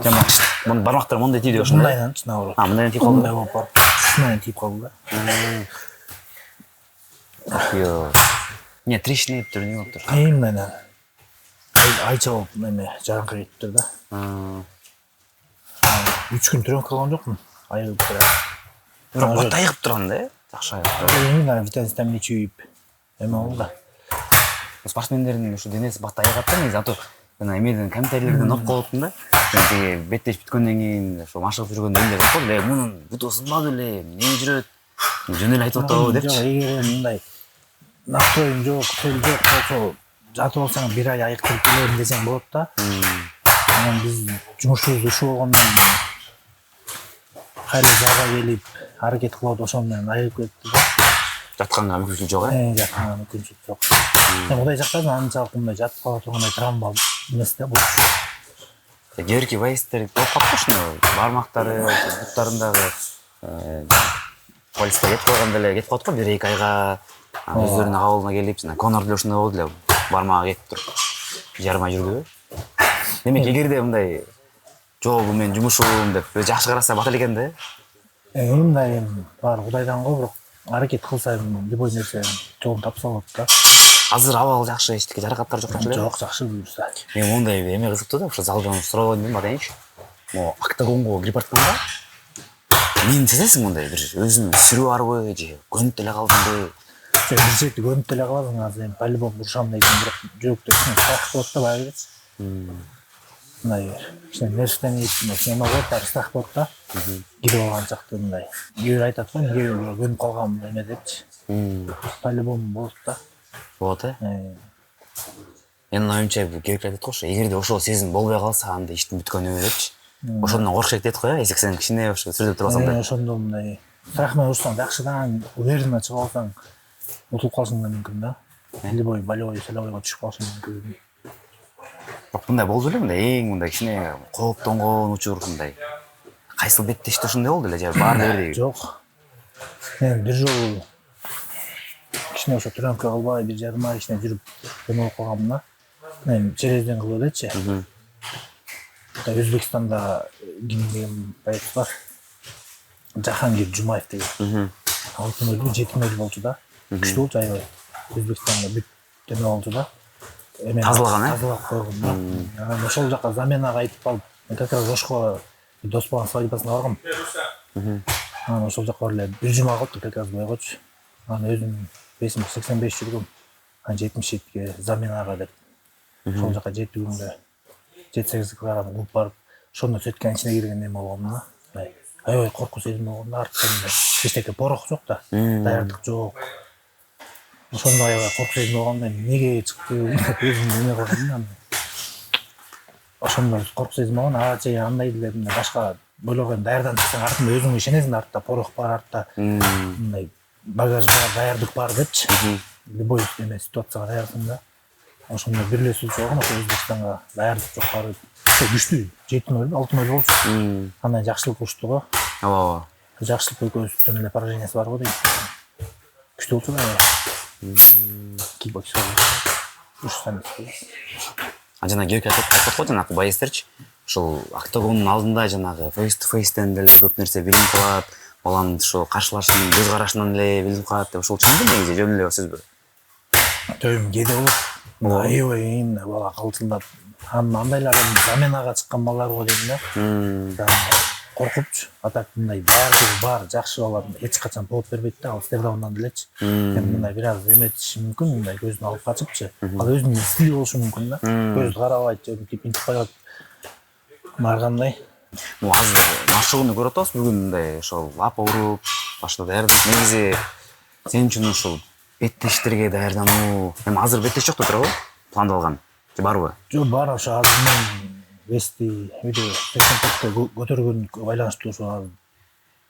[SPEAKER 1] Жама, мунун бармактары мондай тийди ошондой.
[SPEAKER 2] Мындайдан наоборот.
[SPEAKER 1] Мындай тийип калды.
[SPEAKER 2] Мындай болуп барып, мындай тийип калды
[SPEAKER 1] да. Не, трещина эптир, не болуптур?
[SPEAKER 2] Мындай айча болуп эме жараңкы кетиптир да. 3 күн тренировка кылган жокмун. Айыгып тура.
[SPEAKER 1] Бирок бат айыгып турган да, э? Жакшы айыгып.
[SPEAKER 2] Эми витамин ичип эме болду да.
[SPEAKER 1] Спортсмендердин ушу денеси бат айыгат да, негизи. Ато жана эмеден комментарийлерден окуп калыптым да. Беттеш бүткөндөн кийин ошо машыгып жүргөндө эмне деп коду эле, мунун буту сынбады эле, эмне жүрөт? жөн эле айтып атабы
[SPEAKER 2] жок,
[SPEAKER 1] депчи.
[SPEAKER 2] эгер мындай нақты оюн жок, тил жок болсо жатып алсаң бир ай айыктырып келем десең болот да. Анан биз жумушубуз ушул болгондон кайра залга келип аракет кылып ошол менен айыгып кетти да.
[SPEAKER 1] Жатканга мүмкүнчүлүк жок э?
[SPEAKER 2] Жатканга мүмкүнчүлүк жок. Кудай жактасын анчалык мындай жатып кала тургандай травма эмес да бул.
[SPEAKER 1] Кээ бирки боецтер болуп калат ушуну бармактары, буттарындагы полиске кетип койгон деле кетип калат го 1-2 айга өздөрүнүн кабылына келип, жана Конор деле ошондой болду эле. Бармагы кетип туруп жармай жүрдүбү. Демек эгерде мындай жок мен жумушум деп жакшы караса бата экен да.
[SPEAKER 2] Мындай баары Кудайдан го, бирок аракет кылса любой нерсе жолун тапса болот да.
[SPEAKER 1] Азыр абал жакшы, эчтеке жаракаттар жок эле.
[SPEAKER 2] Жок, жакшы буюрса.
[SPEAKER 1] Мен мондай эме кызыктуу да, ошо залдан сурап элем атайынчы. Могу октагонго кирип баратканда мен сезесиң мондай бир өзүнүн сүрү барбы же көнүп деле калдымбы?
[SPEAKER 2] Бир чети көнүп деле каласың, азыр эми по-любому урушам дейсиң, бирок жүрөктө страх болот да баягы. Мындай кичине нервтен эме болот да, страх болот да. Кирип алган чакта мындай. Кээ бир айтат го, эмне көнүп калгам эме депчи. По-любому болот да.
[SPEAKER 1] Болот э? Менин оюмча бул керек айтат го, ошо эгерде ошол сезим болбой калса анда иштин бүткөнү депчи. Ошондон коркуш керек дейт го, эсек сен кичине ошо сүрүп турасың да.
[SPEAKER 2] Ошондо мындай страх менен урушсаң жакшыдан уверенно чыгып алсаң утулуп калышың да мүмкүн да. Любой болевой силовойго түшүп калышың мүмкүн.
[SPEAKER 1] Бирок мындай болду эле, мындай эң мындай кичине кооптонгон учур мындай. Кайсыл беттеште ошондой болду эле же баары бирдей?
[SPEAKER 2] Жок. Мен бир жолу кичине ошо тренировка кылбай, 1,5 ай кичине жүрүп эме болуп калгам да. Мен челезден кылып элечи. Өзбекстанда ким деген боец бар. Жахангир Жумаев деген. Алтын медаль, жети медаль болчу да. Күчтүү болчу аябай. Өзбекстанда бүт эме болчу да.
[SPEAKER 1] Тазалаган э?
[SPEAKER 2] Тазалап койгон да. Анан ошол жака заменага айтып калып, как раз Ошко дос баланын свадьбасына баргам. Анан ошол жака бар эле бир жума калыптыр как раз бойгочу. Анан өзүм весим 85 жүргөм. Анан 77ге заменага деп. Ошол жака 7 күндө 7-8 килограмм кууп барып, ошондо сөткөн ичине кирген эме болгом да. Аябай коркуу сезим болгон да, арттан эчтеке порох жок да, даярдык жок. Ошондо аябай коркуу сезим болгон да, эмнеге чыкты, өзүм эме кылдым да. Ошондо коркуу сезим болгон, ага чейин андай деле башка бойлорго даярданып чыксаң артында өзүңө ишенесиң да, артта порох бар, артта мындай багаж бар, даярдык бар депчи. Любой эме ситуацияга даярсың да. Ошондо бир эле случай болгон, ошо Өзбекстанга даярдык жок барып. Күчтүү, 7 медаль, 6 медаль болчу. Андан жакшылык урушту го.
[SPEAKER 1] Ооба.
[SPEAKER 2] Жакшылык экөөбүздүн эле поражениясы бар го дейт. Күчтүү болчу да. Кикбоксер. Урушсан.
[SPEAKER 1] Жана керек айтат го, жанагы боецтерчи. Ошол октагондун алдында жанагы фейс-то-фейстен деле көп нерсе билинип калат. Баланын ошо каршылашынын көз карашынан эле билинип калат деп ошол чынбы негизи жөн эле сөзбү?
[SPEAKER 2] Төйм кээде болот. Аябай эмне бала калтылдап, андайлардан заменага чыккан балдар го дейм да. Коркупчу, а так мындай даярдыгы бар, жакшы бала эч качан повод бербейт да, ал стебравдан делечи. Мындай бир аз эметиши мүмкүн, мындай көзүн алып качыпчы. Ал өзүнүн стили болушу мүмкүн да. Көздү карабайт, өтүп интип коет. Баргандай.
[SPEAKER 1] Азыр машыгууну көрүп атабыз бүгүн мындай ошол лапа уруп, башта даярдык. Негизи сен үчүн ошол беттештерге даярдануу, эми азыр беттеш жок деп турабы? Пландалган. Же барбы?
[SPEAKER 2] Жок, бар ошо азыр мен вести видео 84 көтөргөнгө байланыштуу ошо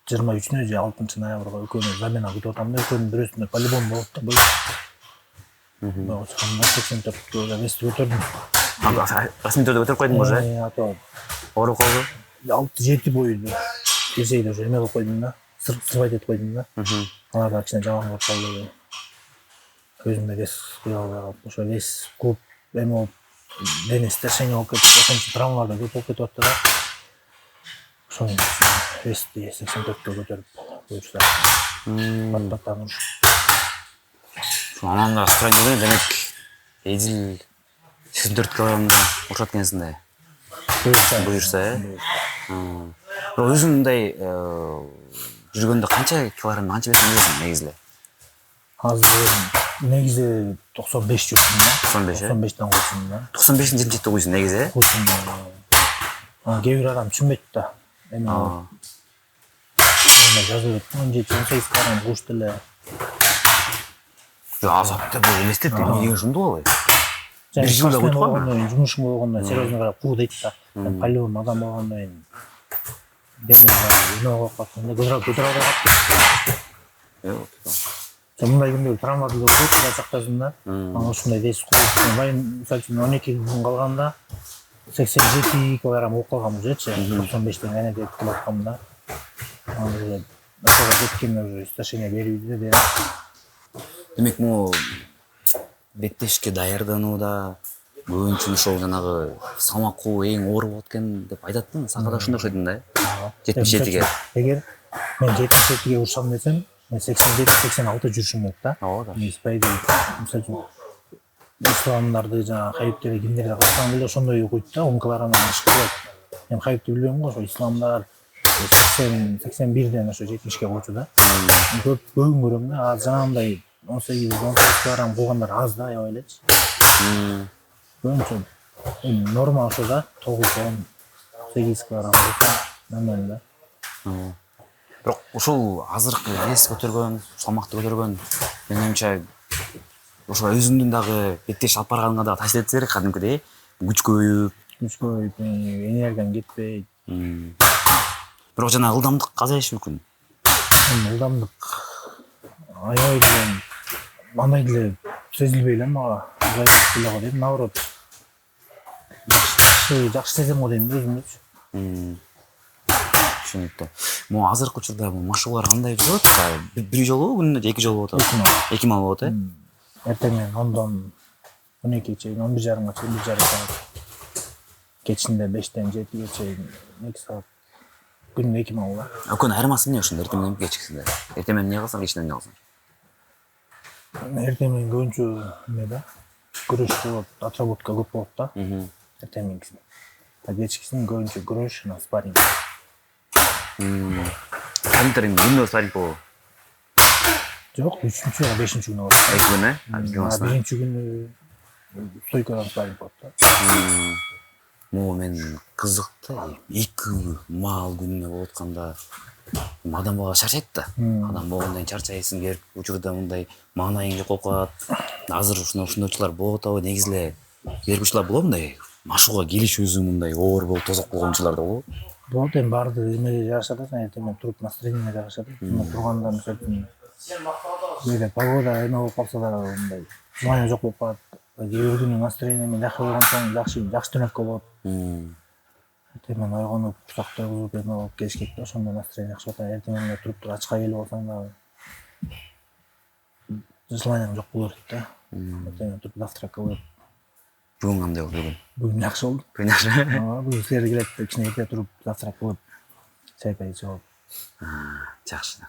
[SPEAKER 2] 23-нө же 6 ноябрга экөөнү замена күтүп атам да, экөөнүн бирөөсүндө по-любому болот да. Бул 84 вести көтөрдүм.
[SPEAKER 1] Расмий түрдө көтөрүп койдуң уже?
[SPEAKER 2] Ата
[SPEAKER 1] Ооруп калды?
[SPEAKER 2] 6-7 бойду. Кирсейде уже эме кылып койдум да. Сырбайт этип койдум да. Аларда кичине жаман болуп калды. Өзүмдө вес куялап, ошо вес көп эме болуп, дене стяжение болуп кетип, ошон үчүн травмалар да көп болуп кетип атты да. Ошон үчүн вести 84-кө көтөрүп буюрса. Баттан уруш.
[SPEAKER 1] Анан да стройный демек эжил 84 килограммда урушат экенсиң да. Буюрса өзүң мындай жүргөндө канча килограмм канча вес жүрөсүң негизи?
[SPEAKER 2] Азыр негизи 95 жүрсүм да. 95тен койсум да.
[SPEAKER 1] 95-тен 77 койсуң негизи?
[SPEAKER 2] Койсум. Кээ бир адам түшүнбөйт да. Эми телефонума жазып берип 17-18 килограмм кушту эле.
[SPEAKER 1] Азапты бул элестет эмне деген ушунду албай. Бир жылда
[SPEAKER 2] спортсмен
[SPEAKER 1] кутпадым.
[SPEAKER 2] болгондон кийин, жумушуң болгондон кийин серьезно карап куу дейт да. Полюбум адам болгондон кийин дени эмне болуп калат, көтөрө албай калат. Мындай күндө травма деле болот, Кудай сактасын да. Ана ушундай дес коюп, байым мисалы үчүн 12 күн калганда 87 килограмм болуп калгам ужечи. 95тен эне деп келип аткам да. Аны ошого жеткенде уже истощение берүүдө деп.
[SPEAKER 1] Демек, могу беттешке даярданууда көбүнчө ошол жанагы салмак куу эң оор болот экен деп айтат да. Сага да ошондой окшойт да. 77-ге.
[SPEAKER 2] Эгер мен 77-ге урушам десем, мен 87-86 жүрүшүм керек да.
[SPEAKER 1] Ооба.
[SPEAKER 2] Мисалы үчүн исламдарды жана Хайиптерди кимдерди карасаң деле ошондой окуйт да, 10 килограммдан ашып кетет. Мен Хайипти билбейм го, ошо исламдар 81ден ошо 70ке койчу да. Көбүн көрөм да, жанагындай 18-19 килограмм куугандар аз да, аябай элечи. Көбүнчө норма ошо да, 9-8 килограмм нормально да.
[SPEAKER 1] Бирок ушул азыркы вес көтөргөн, салмакты көтөргөн менин оюмча ошо өзүңдүн дагы беттеш алып барганыңа дагы таасир этсе керек кадимкидей. Күч көбөйүп,
[SPEAKER 2] энергиям кетпейт.
[SPEAKER 1] Бирок жана ылдамдык азайышы мүмкүн.
[SPEAKER 2] Ылдамдык аябай деле андай деле сезилбей эле мага. Азайып эле го дейм, наоборот. Жакшы сезем го дейм өзүмдү.
[SPEAKER 1] Түшүнүктүү. Могу азыркы учурда бул машыгуулар кандай жүрөт? Бир жолу күнүнө же 2 жолу болот? 2 мал болот, э?
[SPEAKER 2] Эртең менен 10дон 12 чейин, 11:30 чейин 1,5 саат. Кечинде 5тен 7ге чейин 2 саат. Күнүнө 2 мал да.
[SPEAKER 1] Өкөнүн айырмасы эмне ошондо эртең менен кечкисинде? Эртең менен эмне кылсаң, кечинде эмне кылсаң?
[SPEAKER 2] Эртең менен көбүнчө эме да, күрөш болот, отработка көп болот да. Эртең менен. Кечкисин көбүнчө күрөш, спарринг.
[SPEAKER 1] Компьютерин күнөө спарринг болобу?
[SPEAKER 2] Жок, 3-чү же 5-чү күнү болот.
[SPEAKER 1] Эки күн, э?
[SPEAKER 2] Биринчи күнү стойкадан спарринг болот да.
[SPEAKER 1] Могу мен кызыкты. 2 мал күнүнө болуп атканда адам бала чарчайт да. Адам болгондон кийин чарчайсың, керек учурда мындай маанайың жок болуп калат. Азыр ушундойлчулар болуп атабы? Негизи эле берик учурлар болобу мындай? Машыгууга келиш өзү мындай оор болуп тозок болгон учурлар да болобу?
[SPEAKER 2] Болот, эми баардыгы эмеге жараша да, эртең менен туруп настроениеге жараша да. Турганда мисалы үчүн кээде погода эме болуп калса да мындай желание жок болуп калат. Кээ бир күнү настроением жакшы болгон соң жакшы түнөккө болот. Эртең менен ойгонуп, курсак тойгузуп эме болуп келиш керек да, ошондо настроение жакшы болот. Эртең менен туруп ачка келип алсаң дагы желаниең жок боло берет да. Эртең менен туруп завтракка коюп.
[SPEAKER 1] Бүгүн кандай болду бүгүн?
[SPEAKER 2] Бүгүн жакшы болду.
[SPEAKER 1] Бүгүн жакшы.
[SPEAKER 2] Бүгүн силер келет деп кичине эрте туруп завтрак кылып, чайпай ичип алып.
[SPEAKER 1] Жакшы.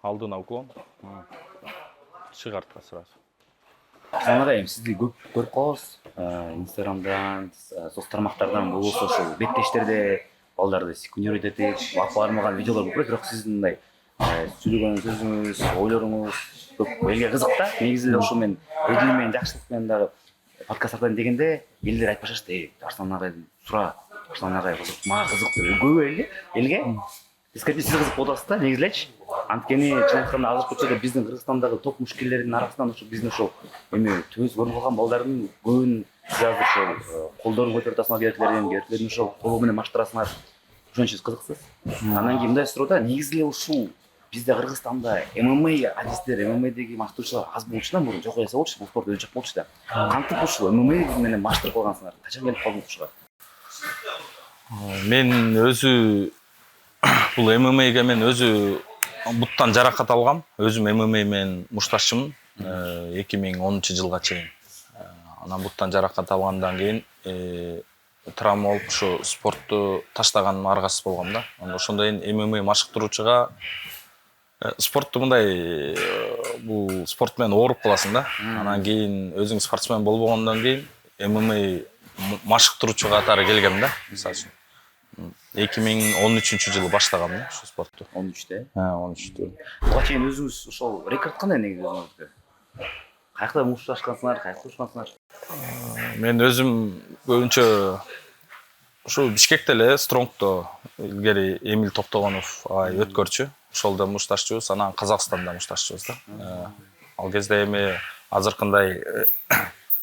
[SPEAKER 4] Алдына уклон. Чыгартка сразу.
[SPEAKER 1] Санагайым, сизди көп көрүп калабыз. Инстаграмдан, соц тармактардан болсо ошол беттештерде балдарды секундировать этип, ак бармаган видеолор көп, бирок сиздин мындай сүйлөгөн сөзүңүз, ойлоруңуз көп элге кызык да. Негизи эле ошо мен элдин менен жакшылык менен дагы подкасттардан дегенде элдер айтпашат, Арслан агай сура, Арслан агай кызык, мага кызык деп көп элге. Сиз кызык болуп атасыз да, негизи элечи. Анткени чын айтканда азыркы учурда биздин Кыргызстандагы топ мушкиллердин арасынан ошо биздин ошол эми төбөс көрүнүп калган балдардын көбүн сиз азыр ошол колдорун көтөрүп атасыңар, керектерин ошол колу менен маштырасыңар. Ошон үчүн кызыксыз. Анан кийин мындай суроо да, негизи эле ушул бизде Кыргызстанда ММА адистер, ММАдеги маштыруучулар аз болчудан мурун жок эсе болчу, бул спорт өзү жок болчу да. Кантип ушул ММА менен маштырып калгансыңар? Качан келип калдыңыз ушуга?
[SPEAKER 4] Мен өзү бул ММАга мен өзү буттан жаракат алгам. Өзүм ММА менен мушташчымын 2010 жылга чейин. Анан буттан жаракат алгандан кийин травма болуп ушу спортту таштаганым аргасыз болгом да. Ошондон кийин ММА машыктыруучуга спортту мындай бул спорт менен ооруп каласың да. Анан кийин өзүң спортсмен болбогондон кийин ММА машыктыруучу катары келгем да. Мисалы үчүн 2013 жылы баштагам да ушу спортту.
[SPEAKER 1] 13-те?
[SPEAKER 4] 13-тө.
[SPEAKER 1] Буга чейин өзүңүз ошол рекорд кандай негизи өзүңүздө? Каякта мушташкансыңар, каякта урушкансыңар?
[SPEAKER 4] Мен өзүм көбүнчө ушу Бишкекте эле Стронгдо илгери Эмиль Токтогонов агай өткөрчү. Ошолдо мушташчыбыз, анан Казакстанда мушташчыбыз да. Ал кезде эми азыркындай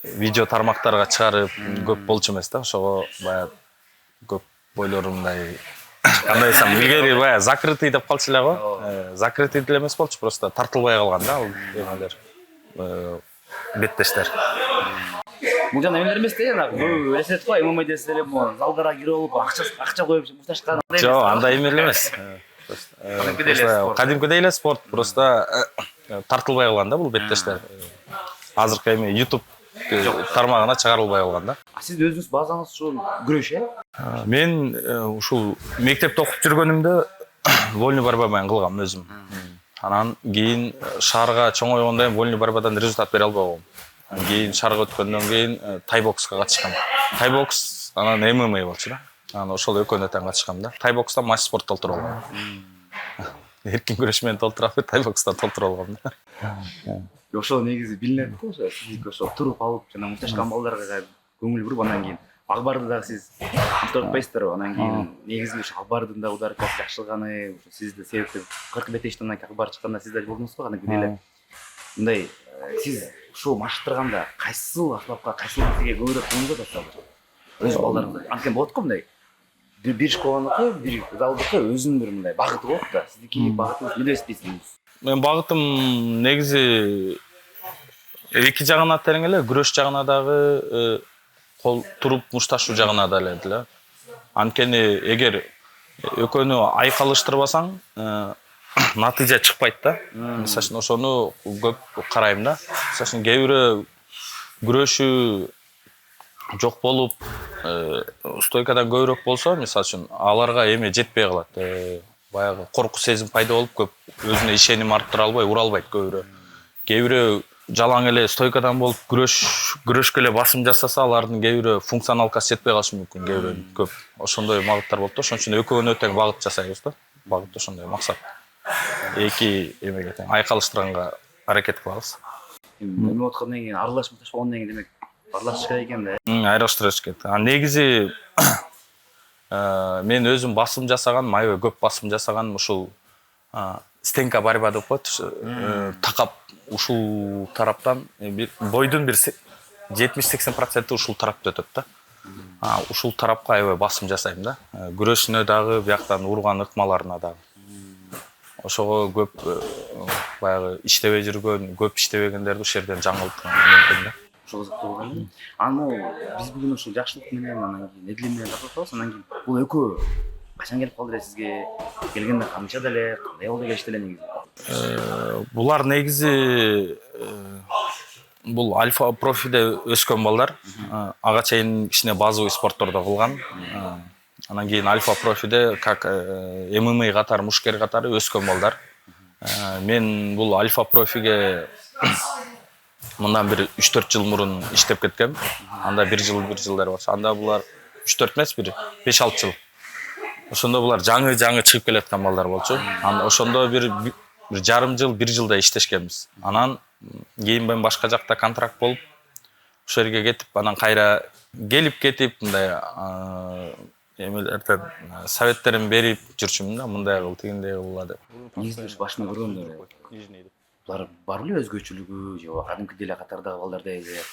[SPEAKER 4] видео тармактарга чыгарып көп болчу эмес да. Ошого баягы көп бойлорумдай кандай десем, илгери баягы закрытый деп калчу эле го. Закрытый деле эмес болчу, просто тартылбай калган да ал эмелер. Беттештер.
[SPEAKER 1] Бул жана эмелер эмес да, жанагы көбү элестетип го, ММА десе эле залдарга кирип алып, акча коюп мушташкан.
[SPEAKER 4] Жок, андай эмел эмес. Кадимкидей эле спорт, просто тартылбай калган да бул беттештер. Азыркы эми YouTube тармагына чыгарылбай калган да.
[SPEAKER 1] Сиздин өзүңүз базаңыз ушул күрөш,
[SPEAKER 4] Мен ушул мектепте окуп жүргөнүмдө вольный борьба менен кылгам өзүм. Анан кийин шаарга чоңойгондо вольный борьбадан результат бере албай калдым. Кийин шаарга өткөндөн кийин тайбокска катышкам. Тайбокс анан ММА болчу да. Анан ошол экөөнө тең катышкам да. Тайбокста матч спорт толтуруп алгам. Эркин күрөш менен толтуруп алып, тайбокста толтуруп алгам да.
[SPEAKER 1] Ошол негизи билинет да, ошо сиздики ошо туруп алып жана мушташкан балдарга көңүл буруп, анан кийин акбарды дагы сиз уктатпайсыздарбы? Анан кийин негизи ошо акбардын да ударкасы жакшылганы, ошо сизди себептеп 40 беттештен кийин акбар чыкканда сиз да болдуңуз го, кадимкидей эле. Мындай сиз ушул машыктырганда кайсыл аспапка, кайсыл бетиге көбүрөөк көңүл бурасыздар? Өз балдарыңызга. Анткени болот го мындай. Бир школаныкы, бир залдыкы өзүнүн бир мындай багыты болот да. Сиздики багытыңыз эмне эстейсиз?
[SPEAKER 4] Мен багытым негизи эки жагына терең эле, күрөш жагына дагы, кол туруп мушташуу жагына да эле. Анткени эгер экөөнү айкалыштырбасаң, натыйжа чыкпайт да. Мисалы үчүн ошону көп карайм да. Мисалы үчүн кээ бирөө күрөшү жок болуп, стойкадан көбүрөөк болсо, мисалы үчүн аларга эме жетпей калат. Баягы корку сезим пайда болуп, көп өзүнө ишеним арттыра албай, ура албайт көбүрөө. Кээ бирөө жалаң эле стойкадан болуп күрөшкө эле басым жасаса, алардын кээ бирөө функционалкасы жетпей калышы мүмкүн, кээ бирөө көп. Ошондой багыттар болот да. Ошон үчүн экөөнө тең багыт жасайбыз да. Багыт ошондой максат. Эки эмеге тең айкалыштырганга аракет кылабыз.
[SPEAKER 1] Эми откандан кийин аралаш мушташ болгондон кийин демек аралашыш керек экен да.
[SPEAKER 4] Айырылыштырыш керек. Негизи мен өзүм басым жасаганым, аябай көп басым жасаганым ушул стенка борьба деп коет. Такап ушул тараптан бойдун бир 70-80% ушул тарапта өтөт да. Ушул тарапка аябай басым жасайм да. Күрөшүнө дагы, бияктан урган ыкмаларына дагы. Ошого көп баягы иштебей жүргөн, көп иштебегендерди ушул жерден жаңылтырган мүмкүн да.
[SPEAKER 1] Ошол кызыктуу болгон. Анан биз бүгүн ушул жакшылык менен, анан кийин эдил менен тартабыз. Анан кийин бул экөө качан келип калды эле сизге? Келгенде канча деле, кандай болду келишти эле негизи?
[SPEAKER 4] Булар негизи бул альфа профиде өскөн балдар. Ага чейин кичине базовый спорттордо кылган. Анан кийин альфа профиде как ММА катары, мушкер катары өскөн балдар. Мен бул альфа профиге мындан бир 3-4 жыл мурун иштеп кеткем. Анда 1 жылдар болчу. Анда булар 3-4 эмес, бир 5-6 жыл. Ошондо булар жаңы чыгып келаткан балдар болчу. Анда ошондо бир жарым жыл, 1 жылда иштешкенбиз. Анан кийин мен башка жакта контракт болуп, ошол жерге кетип, анан кайра келип кетип, мындай эмелерден советтерин берип жүрчүмүн да, мындай кыл, тигиндей кыл деп.
[SPEAKER 1] Негизи башына көргөндө булар бар беле өзгөчөлүгү, же кадимкидей эле катардагы балдардай эле?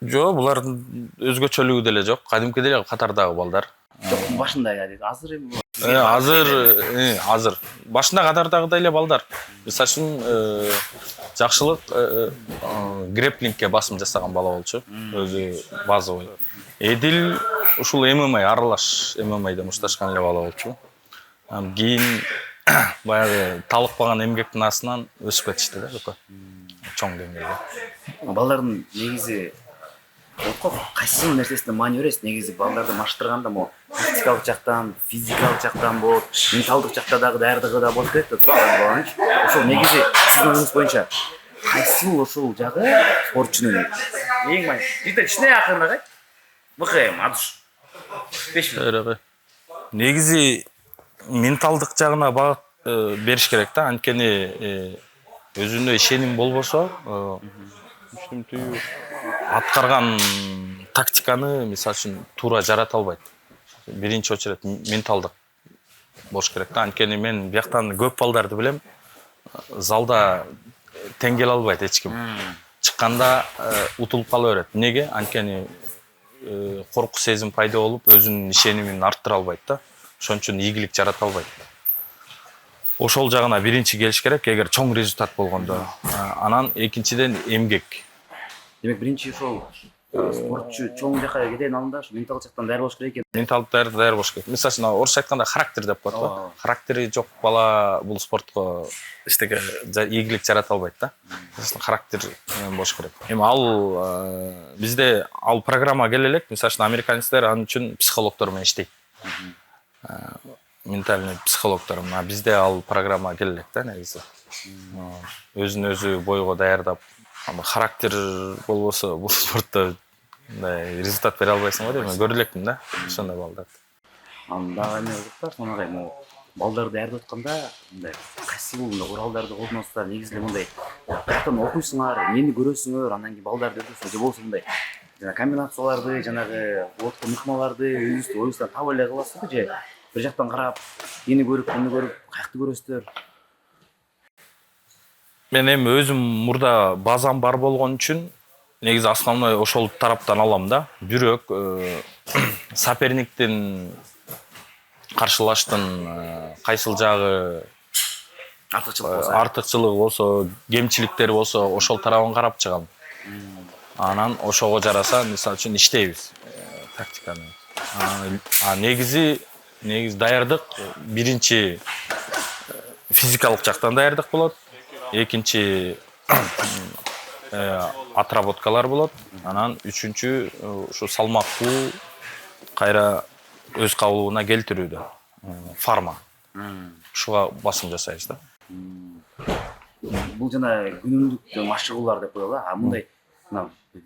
[SPEAKER 4] Жок, булардын өзгөчөлүгү деле жок, кадимкидей эле катардагы балдар.
[SPEAKER 1] Жок, башында азыр эми
[SPEAKER 4] азыр башында катардагыдай эле балдар. Мисалы үчүн жакшылык грэплингке басым жасаган бала болчу, өзү базовый. Эдил ушул ММА аралаш ММАда мушташкан эле бала болчу. Кийин баягы талыкпаган эмгектин астынан өсүп кетишти да экөө. Чоң деңгээлде.
[SPEAKER 1] Балдардын негизи кайсы нерсесине маани бересиз? Негизи балдарды маштырганда могу тактикалык жактан, физикалык жактан болот, менталдык жакта дагы даярдыгы да болуп кетет да баланын. Ошол негизи сиздин оюңуз боюнча кайсыл ошол жагы спортчунун эң маани? Жетекчине акырына кайт. БКМ, адыш. 5 минут.
[SPEAKER 4] Негизи менталдык жагына багыт бериш керек да. Анткени өзүнө ишеним болбосо, аткарган тактиканы, мисалы үчүн, туура жарата албайт. Биринчи очередь менталдык болуш керек да. Анткени мен бияктан көп балдарды билем. Залда тең келе албайт эч ким. Чыкканда утулуп кала берет. Неге? Анткени корку сезим пайда болуп, өзүнүн ишенимин арттыра албайт да. Ошон үчүн ийгилик жарата албайт. Ошол жагына биринчи келиш керек, эгер чоң результат болгондо. Анан экинчиден эмгек.
[SPEAKER 6] Демек биринчи ошол спортчу чоң жака кеткен алдында ушу менталдык жактан даяр болуш керек экен.
[SPEAKER 4] Менталдык даяр болуш керек. Мисалы үчүн орусча айтканда характер деп коет го. Характери жок бала бул спортко эчтеке ийгилик жарата албайт да. Характер болуш керек. Эми ал бизде ал программа келе элек. Мисалы үчүн американецтер анын үчүн психологдор менен иштейт. Ментальный психологдор. Бизде ал программа келе элек да негизи. Өзүн өзү бойго даярдап, характер болбосо бул спортто мындай результат бере албайсың го деп мен көрүп элекмин да. Ошондой балдарды.
[SPEAKER 6] Анда эме кызыктар, сонагай балдарды даярдап атканда мындай кайсы мындай уралдарды колдоносуздар, негизи мындай каяктан окуйсуңар, эмнени көрөсүңөр, андан кийин балдарды өтөсүңөр, же болбосо мындай жана комбинацияларды, жанагы отко мыкмаларды өзүңүздүн оюңуздан таап эле каласызбы, же бир жактан карап, эни көрүп, каякты көрөсүздөр?
[SPEAKER 4] Мен эми өзүм мурда базам бар болгон үчүн негизи основной ошол тараптан алам да. Бирок соперниктин каршылаштын кайсыл жагы артыкчылыгы болсо, кемчиликтери болсо, ошол тарабын карап чыгам. Анан ошого жараса, мисалы үчүн иштейбиз тактиканы. Негизи даярдык биринчи физикалык жактан даярдык болот. Экинчи отработкалар болот. Анан үчүнчү ушу салмактуу кайра өз кабылыбына келтирүүдө форма. Ушуга басым жасайбыз да.
[SPEAKER 6] Бул жана күнүмдүк машыгуулар деп коелу. Мындай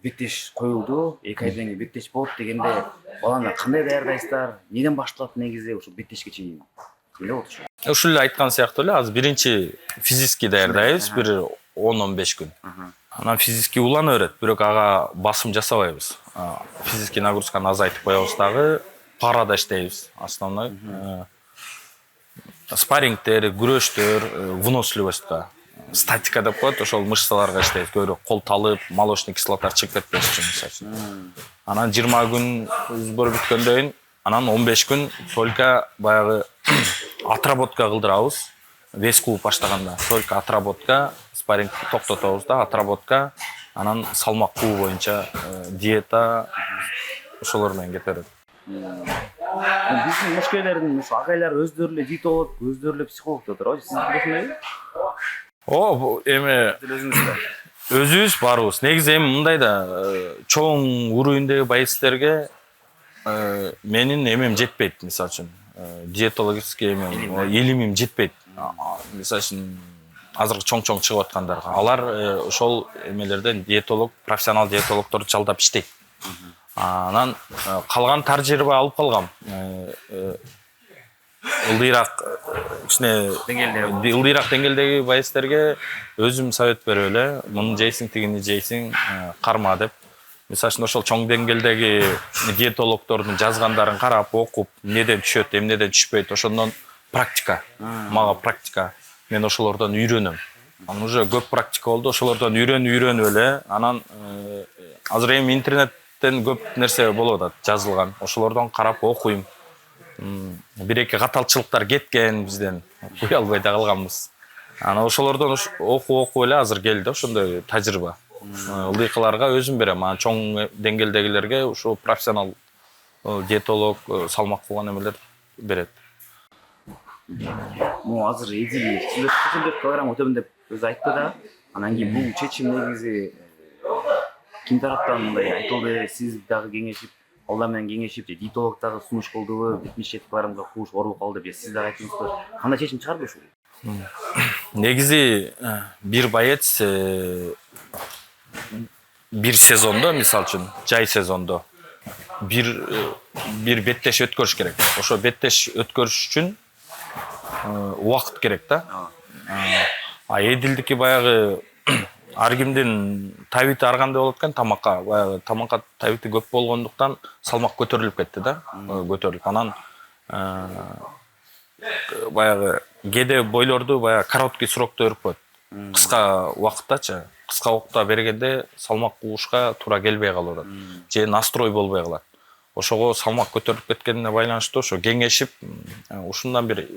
[SPEAKER 6] беттеш коюлду, 2 айдан кийин беттеш болот дегенде баланы кандай даярдайсыздар? Неден башталат негизи ушул беттешке чейин? Эмне болот ушу?
[SPEAKER 4] Ушул эле айткан сыяктуу эле, азыр биринчи физически даярдайбыз, бир 10-15 күн. Анан физически улана берет, бирок ага басым жасабайбыз. Физический нагрузканы азайтып коебуз дагы, парада иштейбиз основной. Спаррингтер, күрөштөр, выносливостька, статика деп коет, ошол мышцаларга иштейбиз. Көбүрөөк кол талып, молочный кислота чыгып кетпеш үчүн мисалы. Анан 20 күн сбор бүткөндөн кийин, анан 15 күн только баягы отработка кылдырабыз. Вес клуб баштаганда только отработка, спарринг токтотобуз да, отработка, анан салмак кубу боюнча диета ошолор менен кетерет.
[SPEAKER 6] Биздин мушкелердин агайлар өздөрү эле диетолог, өздөрү эле психолог деп турабы. Сиз ошондойбу?
[SPEAKER 4] Эми өзүбүз барыбыз. Негизи эми мындай да чоң уровеньдеги боецтерге менин эмем жетпейт, мисалы үчүн. Диетологический илимим жетпейт. Мисалы үчүн азыркы чоң чыгып аткандарга. Алар ошол эмелерден диетолог, профессионал диетологдорду жалдап иштейт. Анан калган тажрыйба алып калгам. Ылдыйраак деңгээлдеги боецтерге өзүм совет берип эле, муну жейсиң, тигини жейсиң, карма деп. Мисалы үчүн ошол чоң деңгээлдеги диетологдордун жазгандарын карап, окуп, эмнеден түшөт, эмнеден түшпөйт, ошондон практика. Мага практика. Мен ошолордон үйрөнөм. Анан уже көп практика болду, ошолордон үйрөнүп эле, анан азыр эми интернеттен көп нерсе болуп атат, жазылган. Ошолордон карап окуйм. Бир-эки каталчылыктар кеткен бизден, окуй албай да калганбыз. Анан ошолордон окуп эле азыр келди ошондой тажрыйба. Ылдыйкаларга өзүм берем, анан чоң деңгээлдегилерге ушу профессионал диетолог, салмак кылган эмелер берет.
[SPEAKER 6] Азыр эди 84 килограмм өтөмүн деп өзү айтты да. Анан кийин бул чечим негизи ким тараптан мындай айтылды, сиз дагы кеңешип, алар менен кеңешип, же диетолог дагы сунуш кылдыбы, 77 килограммга кууш ооруп калды, же сиз дагы айттыңызбы? Кандай чечим чыгарды ушул?
[SPEAKER 4] Негизи бир боец бир сезондо, мисалы үчүн, жай сезондо бир беттеш өткөрүш керек. Ошо беттеш өткөрүш үчүн убакыт керек да. Эдилдики баягы ар кимдин табити ар кандай болот экен, тамакка табити көп болгондуктан салмак көтөрүлүп кетти да, көтөрүлүп. Анан баягы кээде бойлорду баягы короткий срокто өрүп коет. Кыска убакыттачы. Кыска убакытта бергенде салмак куушка туура келбей калып атат. Же настрой болбой калат. Ошого салмак көтөрүлүп кеткенине байланыштуу ошо кеңешип, ушундан бир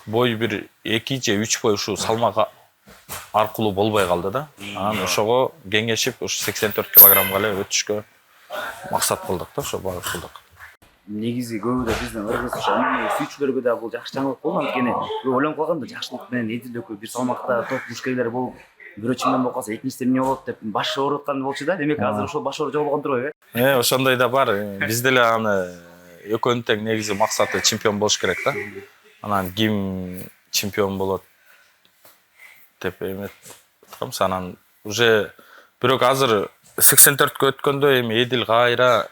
[SPEAKER 4] бой бир 2 же 3 бой ушу салмак аркылуу болбой калды да. Анан ошого кеңешип, ушу 84 килограммга эле өтүшкө максат кылдык да, ошо багыт кылдык.
[SPEAKER 6] Негизи көбү да биздин ыргызча сүйүүчүлөргө да бул жакшы жаңылык болду. Анткени ойлонуп калгам да жакшылык менен эдил экөө бир салмакта топ мушкелер болуп, бирөө чемпион болуп калса экинчиде эмне болот деп баш ооруп аткан болчу да. Демек азыр ошол баш ооруп жогоболгон турбайбы?
[SPEAKER 4] Ошондой да бар. Биз деле аны экөөнүн тең негизи максаты чемпион болуш керек да. Анан ким чемпион болот деп эметип атканбыз. Анан уже бирок азыр 84кө өткөндө эми эдил кайра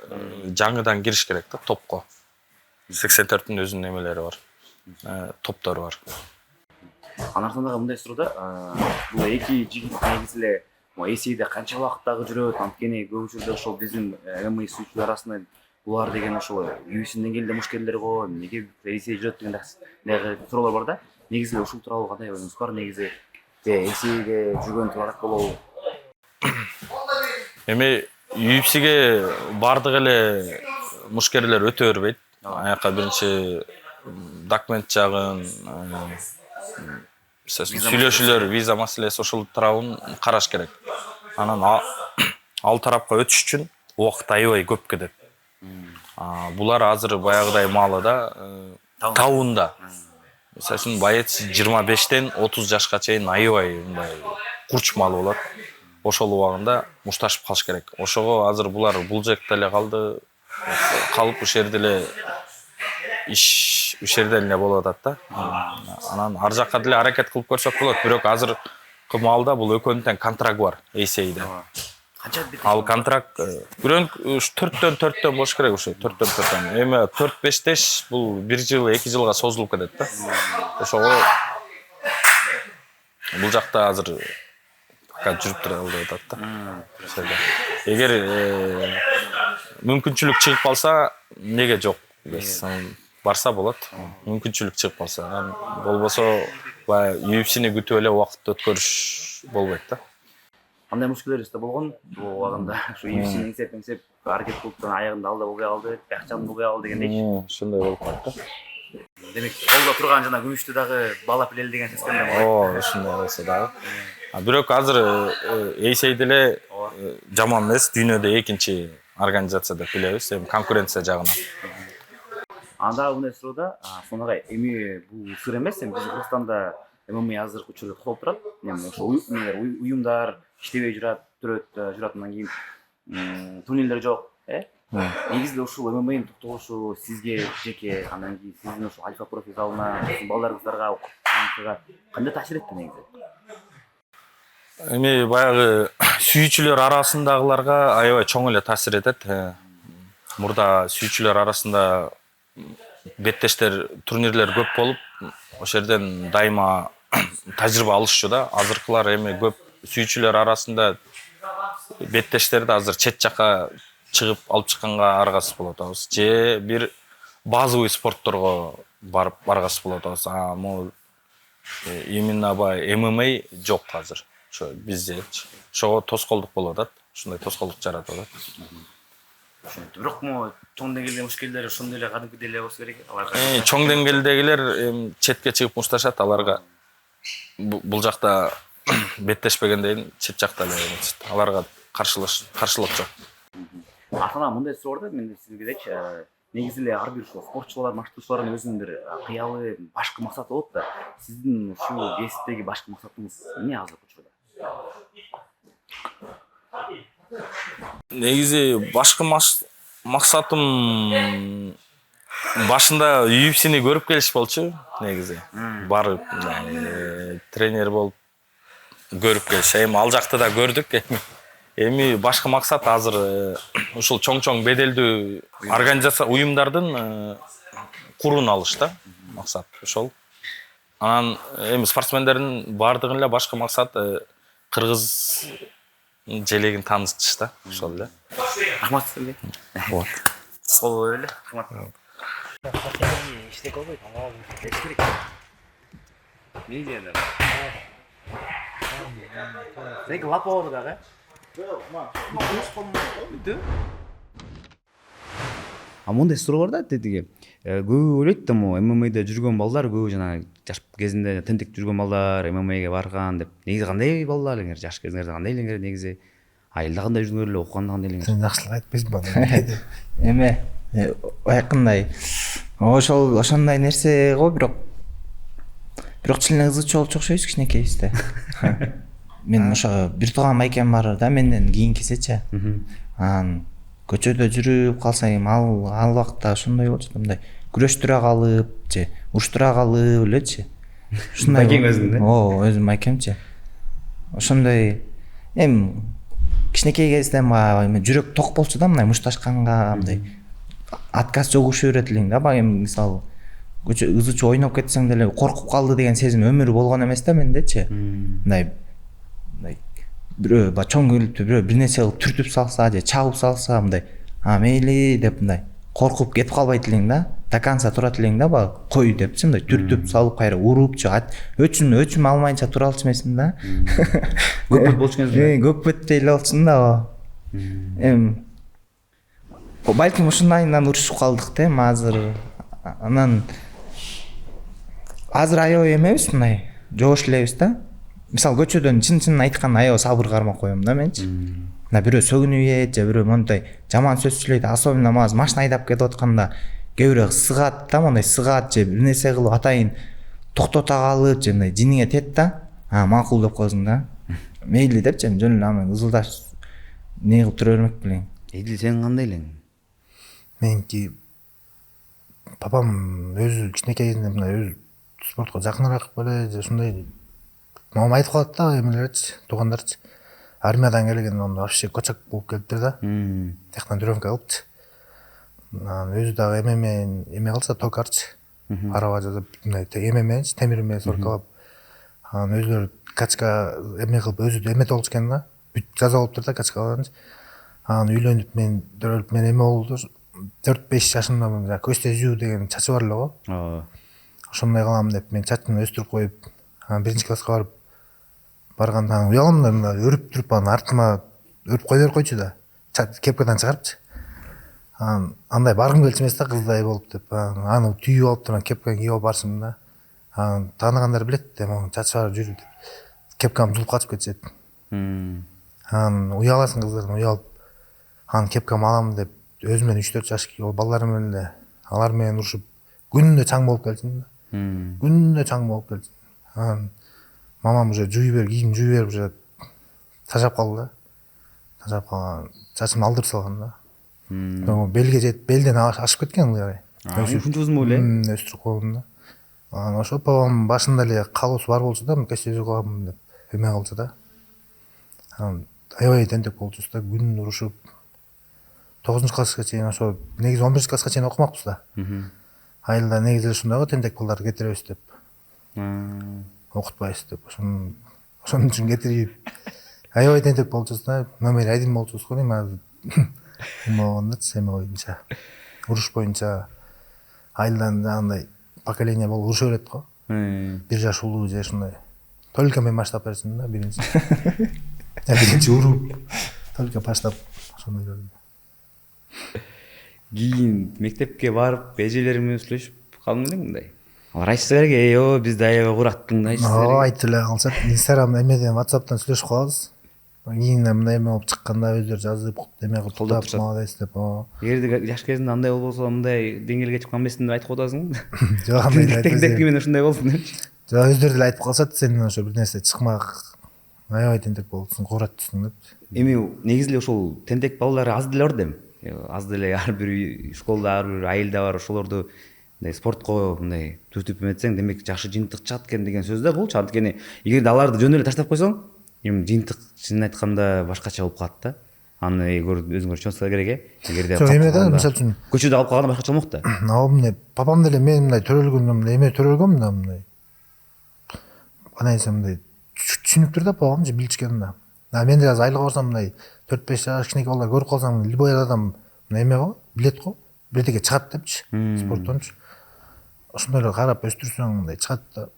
[SPEAKER 4] жаңыдан кириш керек да топко. 84-тün өзүнүн эмелери бар. Топтору бар.
[SPEAKER 6] Анартан дагы мындай суроо да. Бул эки жигит негизи эле эсейде канча убакыттагы жүрөт? Анткени көп учурда ошол биздин ММА сүйүүчүлөр арасында булар деген ошол UFC деңгээлде мушкелдер го, эмнеге эсей жүрөт деген дагы суроолор бар да. Негизи ушул тууралуу кандай ойлоңуз бар? Негизи эсейде жүргөн тууралуу болобу?
[SPEAKER 4] Эми UFC'ге бардык эле мушкерлер өтө бербейт. Аяка биринчи документ жагын, сүйлөшүүлөр, виза маселеси ошол тарабын караш керек. Анан ал тарапка өтүш үчүн убакыт аябай көп кетет. Булар азыр баягыдай маалы да, табында. Мисалы үчүн боец 25-тен 30 жашка чейин аябай мындай курч маалы болот. Ошол убагында мушташып калыш керек. Ошого азыр булар бул жакта эле калып ушул жерде эле ушул жерде эле болуп атат да. Анан ар жакка деле аракет кылып көрсөк болот. Бирок азыркы маалда бул экөөнүн тең контракт бар эсейде. Ал контракт бирок уш 4-4 болуш керек ушу 4-4. Эми 4-5 бул 1 жыл, 2 жылга созулуп кетет да. Ошого бул жакта азыр жүрүп тура деп атат да. Эгер мүмкүнчүлүк чыгып калса, неге жок? Барса болот. Мүмкүнчүлүк чыгып калса, болбосо баягы UFC'ни күтүп эле убакыт өткөрүш болбойт да.
[SPEAKER 6] Кандай мушкелерибизде болгон бул убагында ушу UFC'ни эңсеп аракет кылып аягында алда болбой калды, бакчаны болбой калды дегендейчи.
[SPEAKER 4] Ошондой болуп калат да.
[SPEAKER 6] Демек, колдо турган жана күмүштү дагы баалап билели деген сөз кандай болот?
[SPEAKER 4] Ошондой болсо дагы. Бирок азыр эсей деле жаман эмес, дүйнөдө экинчи организация деп билебиз, эми конкуренция жагынан.
[SPEAKER 6] Анда мындай суроо да, сонагай эми бул сыр эмес, эми биздин Кыргызстанда ММА азыркы учурда токтолуп турат. Эми ошо уюмдар иштебей жүрөт, андан кийин турнирлер жок, негизи ушул ММАнын токтолушу сизге жеке, андан кийин сиздин ушул Альфа профи залына, балдар кыздарга, кандай таасир этти негизи?
[SPEAKER 4] Эми баягы сүйүүчүлөр арасындагыларга аябай чоң эле таасир этет. Мурда сүйүүчүлөр арасында беттештер, турнирлер көп болуп, ошол жерден дайыма тажрыйба алышчу да. Азыркылар эми көп сүйүүчүлөр арасында беттештерди азыр чет жакка чыгып алып чыкканга аргасыз болуп атабыз. Же бир базовый спортторго баргасыз болуп атабыз. Могу именно баягы ММА жок азыр. Ошо бизде ошого тоскоолдук болуп атат. Ушундай тоскоолдук жаратып атат.
[SPEAKER 6] Бирок чоң деңгээлде мушкелдер ошондой эле кадимкидей эле болсо керек.
[SPEAKER 4] Чоң деңгээлдегилер четке чыгып мушташат, аларга бул жакта беттешпегенден чет жакта эле аларга каршылык жок.
[SPEAKER 6] Атана мындай суроо бар да, мен сизге дечи, негизи эле ар бир ушул спортчулар, машыктоочулардын өзүнүн бир кыялы, башкы максаты болот да. Сиздин ушул кесиптеги башкы максатыңыз эмне азыркы учурда?
[SPEAKER 4] Негизи башкы максатым башында UFC'ни көрүп келиш болчу, негизи. Барып тренер болуп көрүп келиш. Эми ал жакты да көрдүк. Эми башкы максат азыр ушул чоң беделдүү организация уюмдардын куруун алыш да, максат ошол. Анан эми спортсмендердин бардыгын эле башкы максат кыргыз желегин таанытыш да, ошол эле.
[SPEAKER 6] Рахмат сизге. Вот. Кол эле. Рахмат. иштек болбойт. Беш керек. Не дегенде? Сенікі лап ауыр дағы?
[SPEAKER 1] А мондай суроо бар да тетиги. Көбү ойлойт да могу ММА'да жүргөн балдар көбү жана жаш кезинде тентек жүргөн балдар ММА'га барган деп. Негизи кандай балдар элеңер? Жаш кезиңерде кандай элеңер негизи? Айылда кандай жүргөн эле, окуганда кандай элеңер?
[SPEAKER 2] Сен жакшылык айтпайсың ба?
[SPEAKER 3] эме аякындай ошондой нерсе го, бирок чилине ызычуу болчу окшойбуз кичинекейибизде. Мен ошо бир тууган майкем бар да, менден кийинкисечи. Анан көчөдө жүрүп калсам ал убакта ошондой болчу да, мындай күрөштүрө калып же уруштура калып элечи. Ушундай
[SPEAKER 1] Майкең өзүң да?
[SPEAKER 3] О, өзүм майкемчи. Ошондой кичинекей кезден баягы жүрөк ток болчу да, мындай мушташканга, мындай отказ жогушу берет элең да. Баягы мисалы көчө ызычуу ойноп кетсең деле коркуп калды деген сезим өмүрү болгон эмес да мендечи. Мындай бирөө баягы чоң көлүптү бирөө бир нерсе кылып түртүп салса же чабып салса, мындай мейли деп мындай коркуп кетип калбайт элең да. До конца турат элең да, баягы кой депчи, мындай түртүп салып кайра урупчу, өчүм алмайынча тура алчу эмесмин да.
[SPEAKER 1] Көпөт болчу кезде.
[SPEAKER 3] Көпөттөй эле болчумун да. Балким ушундайынан урушуп калдык да азыр. Анан азыр аябай эмебиз, мындай жоош элебиз да. Мисалы көчөдөн чын айтканда аябай сабыр кармап коем да менчи. Мына бирөө сөгүнүп ийет же бирөө мондай жаман сөз сүйлөйт, особенно машина айдап кетип атканда кээ бирөө сыгат да, мондай сыгат же бир нерсе кылып атайын токтото калып же мындай жиниңе тет да. Макул деп коесуң да. Мейли депчи, жөн эле аны ызылдаш не кылып тура бермек белең.
[SPEAKER 1] Эдил сен кандай элең?
[SPEAKER 2] Меники папам өзү кичинекей кезинде мындай өзү спортко жакыныраак беле же ушундай мамам айтып калат да, эмелерчи, туугандарчы. Армиядан келген онда вообще кочак болуп келиптир да. Тияктан дөрөңкө кылыпчы. Анан өзү дагы эме кылса токарчы. Арaba жазып, мындай эмеменчи, темир эме соркалап. Анан өзүлөрү качка эме кылып өзү эметип алчу экен да. Бүт жаза болуптур да качкаларынчы. Анан үйлөнүп мен дөөлүп мен эме болду. 4-5 жашымда көчтө жүзүү деген чачы бар эле го. Ошондой кылам деп мен чачымды өстүрүп коюп, анан 1-класска барганда уялам да, мына өрүп туруп анан артыма өрүп кое берип койчу да. Кепкадан чыгарыпчы. Анан андай баргым келчү эмес да, кыздай болуп деп. Аны түйүп алып турам, кепканы кийип алып барсам да. Анан тааныгандар билет да, мону чачы бар жүрү деп. Кепкам жулуп качып кетишет. Анан уяласың кыздардан уялып. Анан кепкамды алам деп өзүмөн 3-4 жаш балдар менен эле алар менен урушуп күнүнө чаң болуп келчүмүн да. Күнүнө чаң болуп келчүмүн. Анан мамам уже кийим жууй берип уже тажап калды да. Тажап калган, чачымды алдырып салган да. Белге жетип, белден ашып кеткен ылгай.
[SPEAKER 1] Ушунча узун болу эле.
[SPEAKER 2] Өстүрүп койдум да. Анан ошо папам башында эле калоосу бар болчу да, көчтө калам деп эме кылчу да. Анан аябай тентек болчубуз да, күн урушуп 9-класска чейин ошо негизи 11-класска чейин окумакпыз да. Айылда негизи ушундай го, тентек балдарды кетиребиз деп. Окутпайбыз деп. Ошон үчүн кетирип аябай тентек болчубуз да. Номер 1 болчубуз го дейм азыр. Эме болгондочу, эме боюнча. Уруш боюнча айылдан андай поколение болуп уруша берет го. 1 жаш улуу же ушундай. Только мен баштап берсин да, биринчи. Биринчи уруп. Только баштап ошондой көрдүм.
[SPEAKER 1] Кийин мектепке барып эжелер менен сүйлөшүп калдың элең мындай. Алар айтышса керек, бизди аябай кураттың айтышса.
[SPEAKER 2] Айтып эле калышат. Инстаграм эмеден, WhatsApp'тан сүйлөшүп калабыз. Кийин мындай эме болуп чыкканда өздөрү жазып, эме кылып
[SPEAKER 1] колдоп
[SPEAKER 2] турушат, молодец деп.
[SPEAKER 1] Эгерде жаш кезинде андай болбосо, мындай деңгээлге чыккан эмесмин деп айтып атасың.
[SPEAKER 2] Жок, андай
[SPEAKER 1] Теңдек менен ушундай болдун депчи.
[SPEAKER 2] Жок, өздөрү деле айтып калышат, сен ошо бир нерсе чыкмак, аябай тентек болупсуң, кууратчысың деп.
[SPEAKER 1] Эми негизи эле ошол тентек балдар аз деле бар дем. Аз деле ар бир школда, ар бир айылда бар, ошолорду мындай спортко мындай түртүп эметсең, демек жакшы жыйынтык чыгат экен деген сөз да бул. Анткени эгерде аларды жөн эле таштап койсоң, эми жыйынтык чынын айтканда башкача болуп калат да. Аны өзүңөр түшүнсөңөр керек, Эгерде
[SPEAKER 2] эме да, мисалы үчүн
[SPEAKER 1] көчөдө алып калганда башкача болмок да.
[SPEAKER 2] Мындай папам деле мен мындай төрөлгөндө эме төрөлгөм да, мындай. Кандай десем, мындай түшүнүптүр да папамчы, билишкен да. Мен азыр айылга барсам мындай 4-5 жаш кичинекей балдар көрүп калсам, любой адам эме го, билет го. бирдеге чыгат депчи, спорттончу. Ошондой эле карап өстүрсөң мындай чыгат да.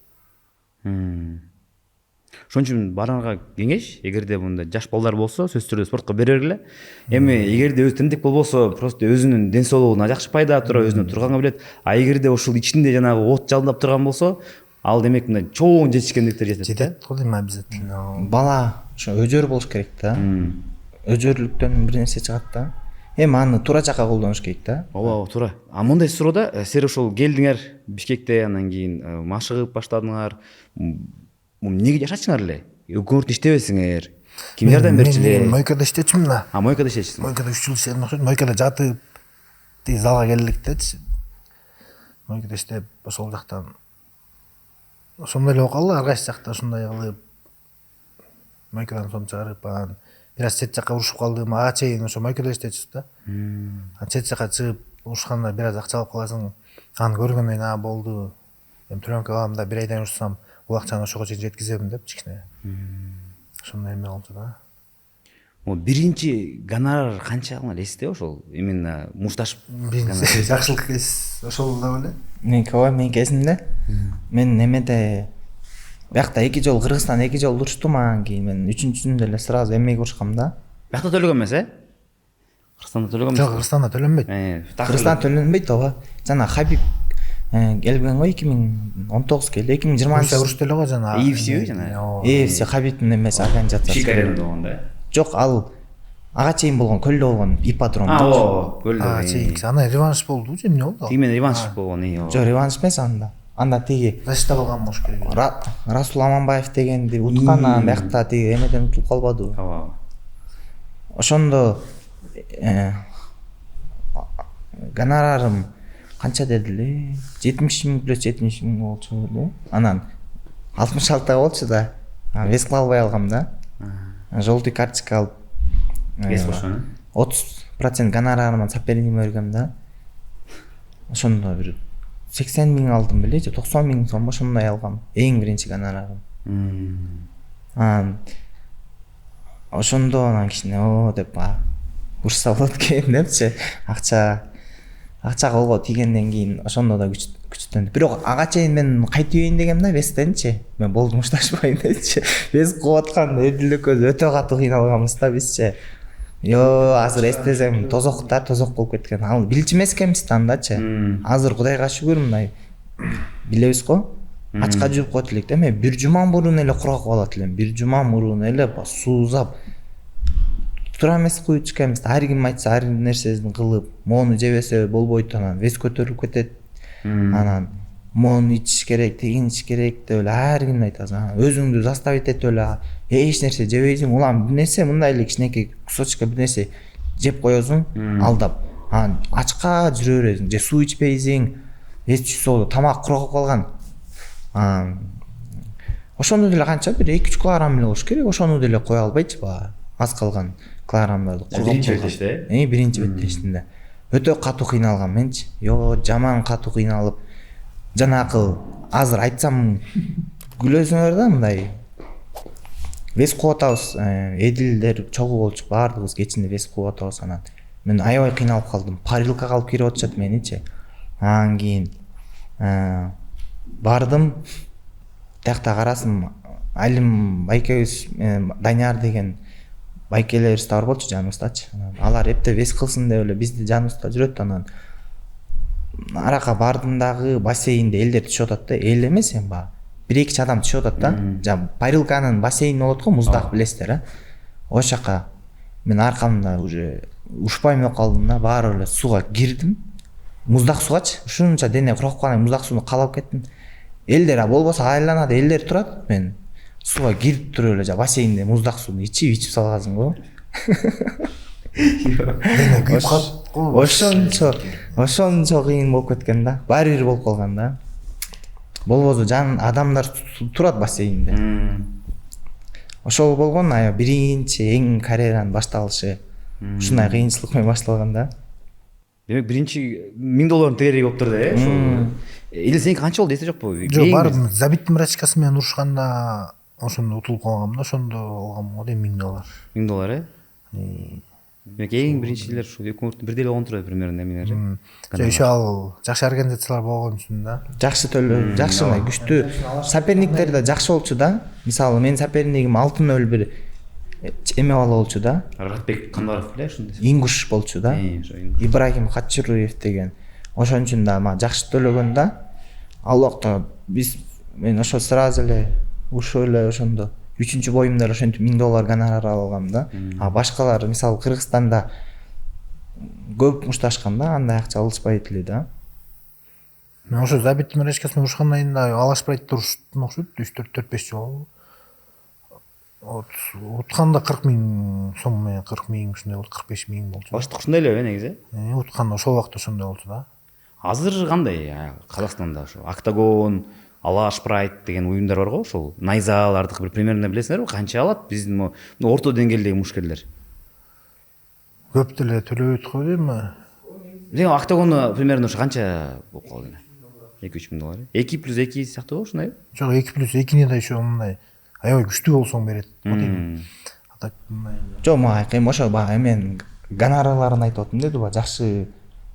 [SPEAKER 1] Ошон үчүн баарыңарга кеңеш, эгерде мындай жаш балдар болсо, сөзсүз түрдө спортко бере бергиле. Эми эгерде өзү тендик болбосо, просто өзүнүн ден соолугуна жакшы пайда тура, өзүнө турганга билет. А эгерде ушул ичинде жанагы от жалындап турган болсо, ал демек мындай чоң жетишкендиктер жетет.
[SPEAKER 2] Жетет го дейм обязательно.
[SPEAKER 3] Бала ошо өжөр болуш керек да. Өжөрлүктөн бир нерсе чыгат да. Эми аны туура жакка колдонуш керек да.
[SPEAKER 1] Ооба, туура. А мындай суроодо силер ошол келдиңер Бишкекте, андан кийин машыгып баштадыңар. Эмнеге жашачыңар эле? Өкмөрт иштебесиңер. Ким жардам берчү эле?
[SPEAKER 2] Мен мойкада иштечүмүн да.
[SPEAKER 1] А мойкада иштечсиң.
[SPEAKER 2] Мойкада 3 жыл иштедим окшойт. Мойкада жатып тиги залга келдик дечи. Мойкада иштеп ошол жактан ошондой эле болуп калды, ар кайсы жакта ошондой кылып мойкадан сон чыгарып, анан бир аз чет жакка урушуп калдым. Ага чейин ошо мойкада иштечүбүз да. Анан чет жакка чыгып урушканда бир аз акча алып каласың. Аны көргөндөн болду. Эми тренировка кылам да, бир айдан урушсам, бул акчаны ошого чейин жеткиземин деп кичине. Ошондой эме болчу да.
[SPEAKER 1] Биринчи гонорар канча алган эсте ошол? Именно мушташ
[SPEAKER 2] Биринчи жакшылык эс ошол да беле.
[SPEAKER 3] Мен кезинде мен немеде биякта 2 жолу Кыргызстан 2 жолу уруштум, анан кийин мен 3-сүндө эле сразу эмеге урушкам да.
[SPEAKER 1] Биякта төлөгөн эмес, Кыргызстанда төлөгөн эмес.
[SPEAKER 2] Жок, Кыргызстанда төленбейт.
[SPEAKER 3] Кыргызстан төленбейт ооба. Жана Хабиб келген го 2019 келди, 2020
[SPEAKER 2] урушты эле го жана.
[SPEAKER 1] UFC жана.
[SPEAKER 3] UFC Хабибтин эмеси организациясы.
[SPEAKER 1] Шикарен болгондо.
[SPEAKER 3] Жок, ал ага чейин болгон, көлдө болгон ипподром.
[SPEAKER 1] Ооба, көлдө.
[SPEAKER 2] Чейин ана реванш болду же, эмне болду?
[SPEAKER 1] Тиги менен реванш болгон,
[SPEAKER 3] Жок, реванш эмес анда. Анда тиги
[SPEAKER 2] Защита болгон болуш керек.
[SPEAKER 3] Расул Аманбаев дегенди уткан, анан биякта тиги эмеден утулуп калбадыбы.
[SPEAKER 1] Ооба.
[SPEAKER 3] Ошондо гонорарым канча дедиле? 70 000 плюс 70 000 болчу эле. Анан 66 болчу да. Вес кыла албай алгам да. Желтый карточка алып
[SPEAKER 1] Вес бошон.
[SPEAKER 3] 30% гонорарыман соперник бергем да. Ошондо бир 80 000 алдым беле, же 90 000 сом ошондой алгам. Эң биринчи гонорарым. Ошондо анан кичине деп урса болот экен депчи. Акча колго тийгенден кийин ошондо да күчтөндү. Бирок ага чейин мен кайтыбейин дегем да вестенчи. Мен болду мушташпайын депчи. Вес кылып аткан эдилдиккө өтө катуу кыйналганбыз да бизчи. Азыр эстесем тозок болуп кеткен. Ал билчү эмес экенбиз да андачы. Азыр Кудайга шүгүр мындай билебиз го. Ачка жууп коет элек да. Мен бир жума мурун эле кургак алат элем. Бир жума мурун эле суузап туура эмес куюп чыкканбыз. Ар ким айтса ар нерсесин кылып, мону жебесе болбойт, анан вес көтөрүп кетет. Анан мону ичиш керек, тигин ичиш керек деп эле ар ким айтат. Өзүңдү заставить этип эле эч нерсе жебейсиң, улам бир нерсе мындай эле кичинекей кусочка бир нерсе жеп коесуң, алдап. Анан ачка жүрө бересиң, же суу ичпейсиң, эч болду, тамак кургап калган. Ошону деле канча бир 2-3 килограмм эле болуш керек, ошону деле кое албайчы ба. Аз калган килограммдарды
[SPEAKER 1] Биринчи беттеште,
[SPEAKER 3] биринчи беттештинде. Өтө катуу кыйналгам менчи. Жаман катуу кыйналып. Жанакы азыр айтсам күлөсүңөр да, мындай. Вес кууп атабыз, эдилдер чогуу болчу, баардыгыбыз кечинде вес кууп атабыз. Анан мен аябай кыйналып калдым. Парилкага алып кирип атышат меничи. Анан кийин бардым. Тиякта карасым, Алим байкебиз, Данияр деген байкелерибиз бар болчу жаныбыздачы. Алар эпте вес кылсын деп эле бизди жаныбызда жүрөт. Анан арака бардым дагы, бассейнде элдер түшүп атат да, эл эмес эми баягы 1-2 адам түшүп атат да. Жана парилканын бассейни болот го, муздак билесиздер, Ошол жака мен аркамда уже ушпайм болуп калдым да, баары эле сууга кирдим. Муздак сугачы, ушунча дене курап калган, муздак сууну каалап кеттим. Элдер болбосо айланат, элдер турат. Мен сууга кирип туруп эле бассейнде муздак сууну ичип салгансың го. Ошончо кыйын болуп кеткен да. Баары бир болуп калган да. Болбосо жан адамдар турат бассейнде. Ошол болгон биринчи эң карьеранын башталышы. Ушундай кыйынчылык менен башталган да.
[SPEAKER 1] Демек биринчи $1000 тегерек болуптур да, ошол. Или сеники канча болду, эсте жокпу?
[SPEAKER 2] Жок, барып забиттин рачкасы менен урушканда ошондо утулуп калгам да, ошондо алгам го дейм $1000.
[SPEAKER 1] $1000, демек эң биринчилер ушу экөө мурдун бир деле болгон турат примерно эмелери.
[SPEAKER 2] еще ал жакшы организациялар болгон үчүн да.
[SPEAKER 3] жакшы төлөө, жакшы күчтүү соперниктер да жакшы болчу да. Мисалы менин сопернигим Алтын бир эме бала болчу да.
[SPEAKER 1] Аратбек Канбаров беле ошондой.
[SPEAKER 3] Ингуш болчу да. Ибрагим Хачируев деген. Ошон үчүн да мага жакшы төлөгөн да. Ал убакта мен ошо сразу эле ушул эле ошондо 3-чү боюмда ошентип $1000 гонорар алгам да. А башкалар мисалы Кыргызстанда көп мушташкан да, андай акча алышпайт эле да.
[SPEAKER 2] Мен ошо Забит Мерешкесин урушкандан кийин да алышпайт туруштум окшойт. 3-4-5 жол. Утканда 40.000 сом менен 40.000 ушундай болду, 45.000 болчу.
[SPEAKER 1] Баштык ушундай эле негизи.
[SPEAKER 2] Утканда ошол убакта ошондой болчу да.
[SPEAKER 1] Азыр кандай Казакстанда ошо Октагон, Алаш Прайд деген уюмдар бар го, ошол Найзалардыкы бир примерно билесиңерби, канча алат биздин орто деңгээлдеги мушкерлер?
[SPEAKER 2] Көп деле төлөбөйт го дейм.
[SPEAKER 1] Деген Октагону примерно ошо канча болуп калды эне? $2-3 миң. 2+2 сыяктуу го ушундай?
[SPEAKER 2] Жок, 2+2 да еще мындай аябай күчтүү болсоң берет.
[SPEAKER 3] Жок, мага кайым ошо баягы эмен гонорарларын айтып атам деди ба, жакшы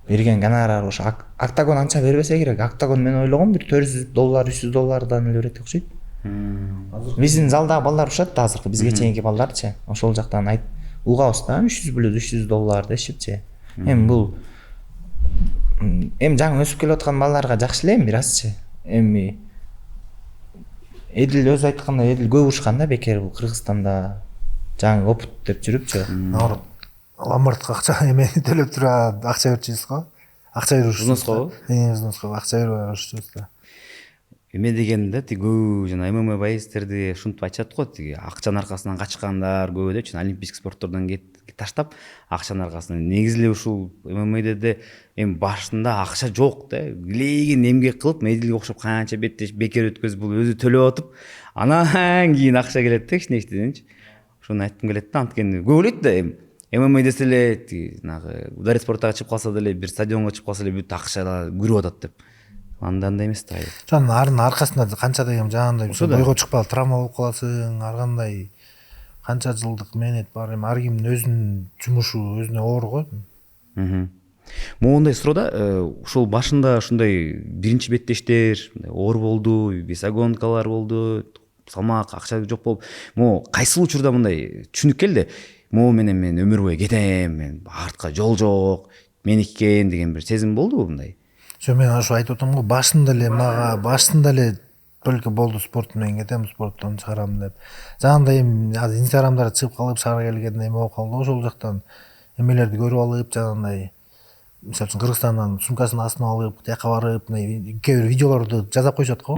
[SPEAKER 3] берген гонорар ошо Октагон анча бербесе керек. Октагон мен ойлогом бир $400, $300 эле берет окшойт. Биздин залдагы балдар ушат да азыркы бизге чейинки балдарчы. Ошол жактан угабыз да $300 дешипчи. Эми бул жаңы өсүп келип аткан балдарга жакшы эле бир азчы. Эми Эдил өзү айткандай, Эдил көп урушкан да бекер бул Кыргызстанда жаңы опыт деп жүрүпчү.
[SPEAKER 2] Наоборот, Ламбардка акча эме төлөп туруп акча берчүбүз го. Акча берүүбүз.
[SPEAKER 1] Взноско?
[SPEAKER 2] Взноско акча берип урушчубуз да.
[SPEAKER 1] Эме дегенде тигүү жана ММА боецтерди ушинтип айтышат го, тиги акчанын аркасынан качкандар көбү депчи, олимпийский спорттордон таштап акчанын аркасынан. Негизи эле ушул ММАде эми башында акча жок да. Илегин эмгек кылып, Медилге окшоп канча бекер өткөзүп бул өзү төлөп атып, анан кийин акча келет да кичинекчеденчи. Ошону айткым келет да, анткени көп элет да эми ММА десе эле тиги ударить спортко чыгып калса деле бир стадионго чыгып калса эле бүт акча көрүп атат деп. Андай эмес да.
[SPEAKER 2] Жанын аркасында канча деген жанагындай бойго чыкпай травма болуп каласың, ар кандай канча жылдык мээнет бар. Эми ар кимдин өзүнүн жумушу өзүнө оор го.
[SPEAKER 1] Моундай суроо да, ушул башында ушундай биринчи беттештер, оор болду, весогонкалар болду, салмак, акча жок болуп, кайсыл учурда мындай түшүнүк келди. Менен мен өмүр бою кетем, мен артка жол жок, меники экен деген бир сезим болдубу мындай?
[SPEAKER 2] Мен ошо айтып атам го, башында эле только болду спорт менен кетем, спорттон чыгарам деп. Жанагындай эми азыр инстаграмдарда чыгып калып шаар келгенде эме болуп калды. Ошол жактан эмелерди көрүп алып, жанагындай мисалы үчүн Кыргызстандан сумкасын астына алып, тияка барып, кээ бир видеолорду жазап коюшат го.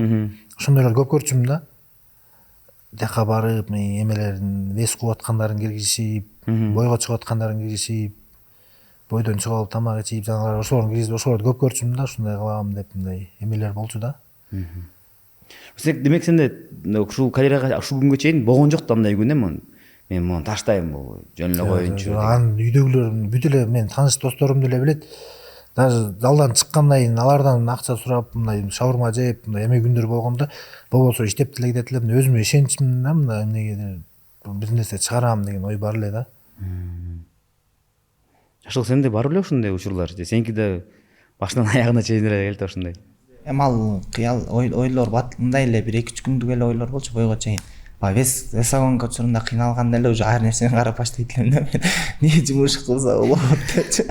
[SPEAKER 2] Ошондойлор көп көрчүм да. Тияка барып, эмелерин вес кууп аткандарын киргизишип, бойго чыгып аткандарын киргизишип, бойдон чыгып алып тамак ичип, жанагылар ошолорду киргизип, ошолорду көп көрчүм да, ушундай кылам деп мындай эмелер болчу да.
[SPEAKER 1] Демек сенде ушул карьерага ушул күнгө чейин болгон жок да андай күн эми мен муну таштайм, бул жөн эле коеюнчу.
[SPEAKER 2] Анын үйдөгүлөр бүт эле мен тааныш досторум деле билет. Даже залдан чыккандан кийин алардан акча сурап, мындай шаурма жеп, мындай эме күндөр болгондо болбосо иштеп деле кетет элем, өзүмө ишеничмин да, мындай эмнеге бир нерсе чыгарам деген ой бар эле да.
[SPEAKER 1] Жашыл, сенде бар беле ушундай учурлар? Сеники да башынан аягына чейин эле келди ушундай.
[SPEAKER 3] Эми ал кыял ойлор мындай эле бир 2-3 күндүк эле ойлор болчу бойго чейин. Весогонка учурунда кыйналганда эле уже ар нерсени карап баштайт элем да. Эмне жумуш кылса болот депчи.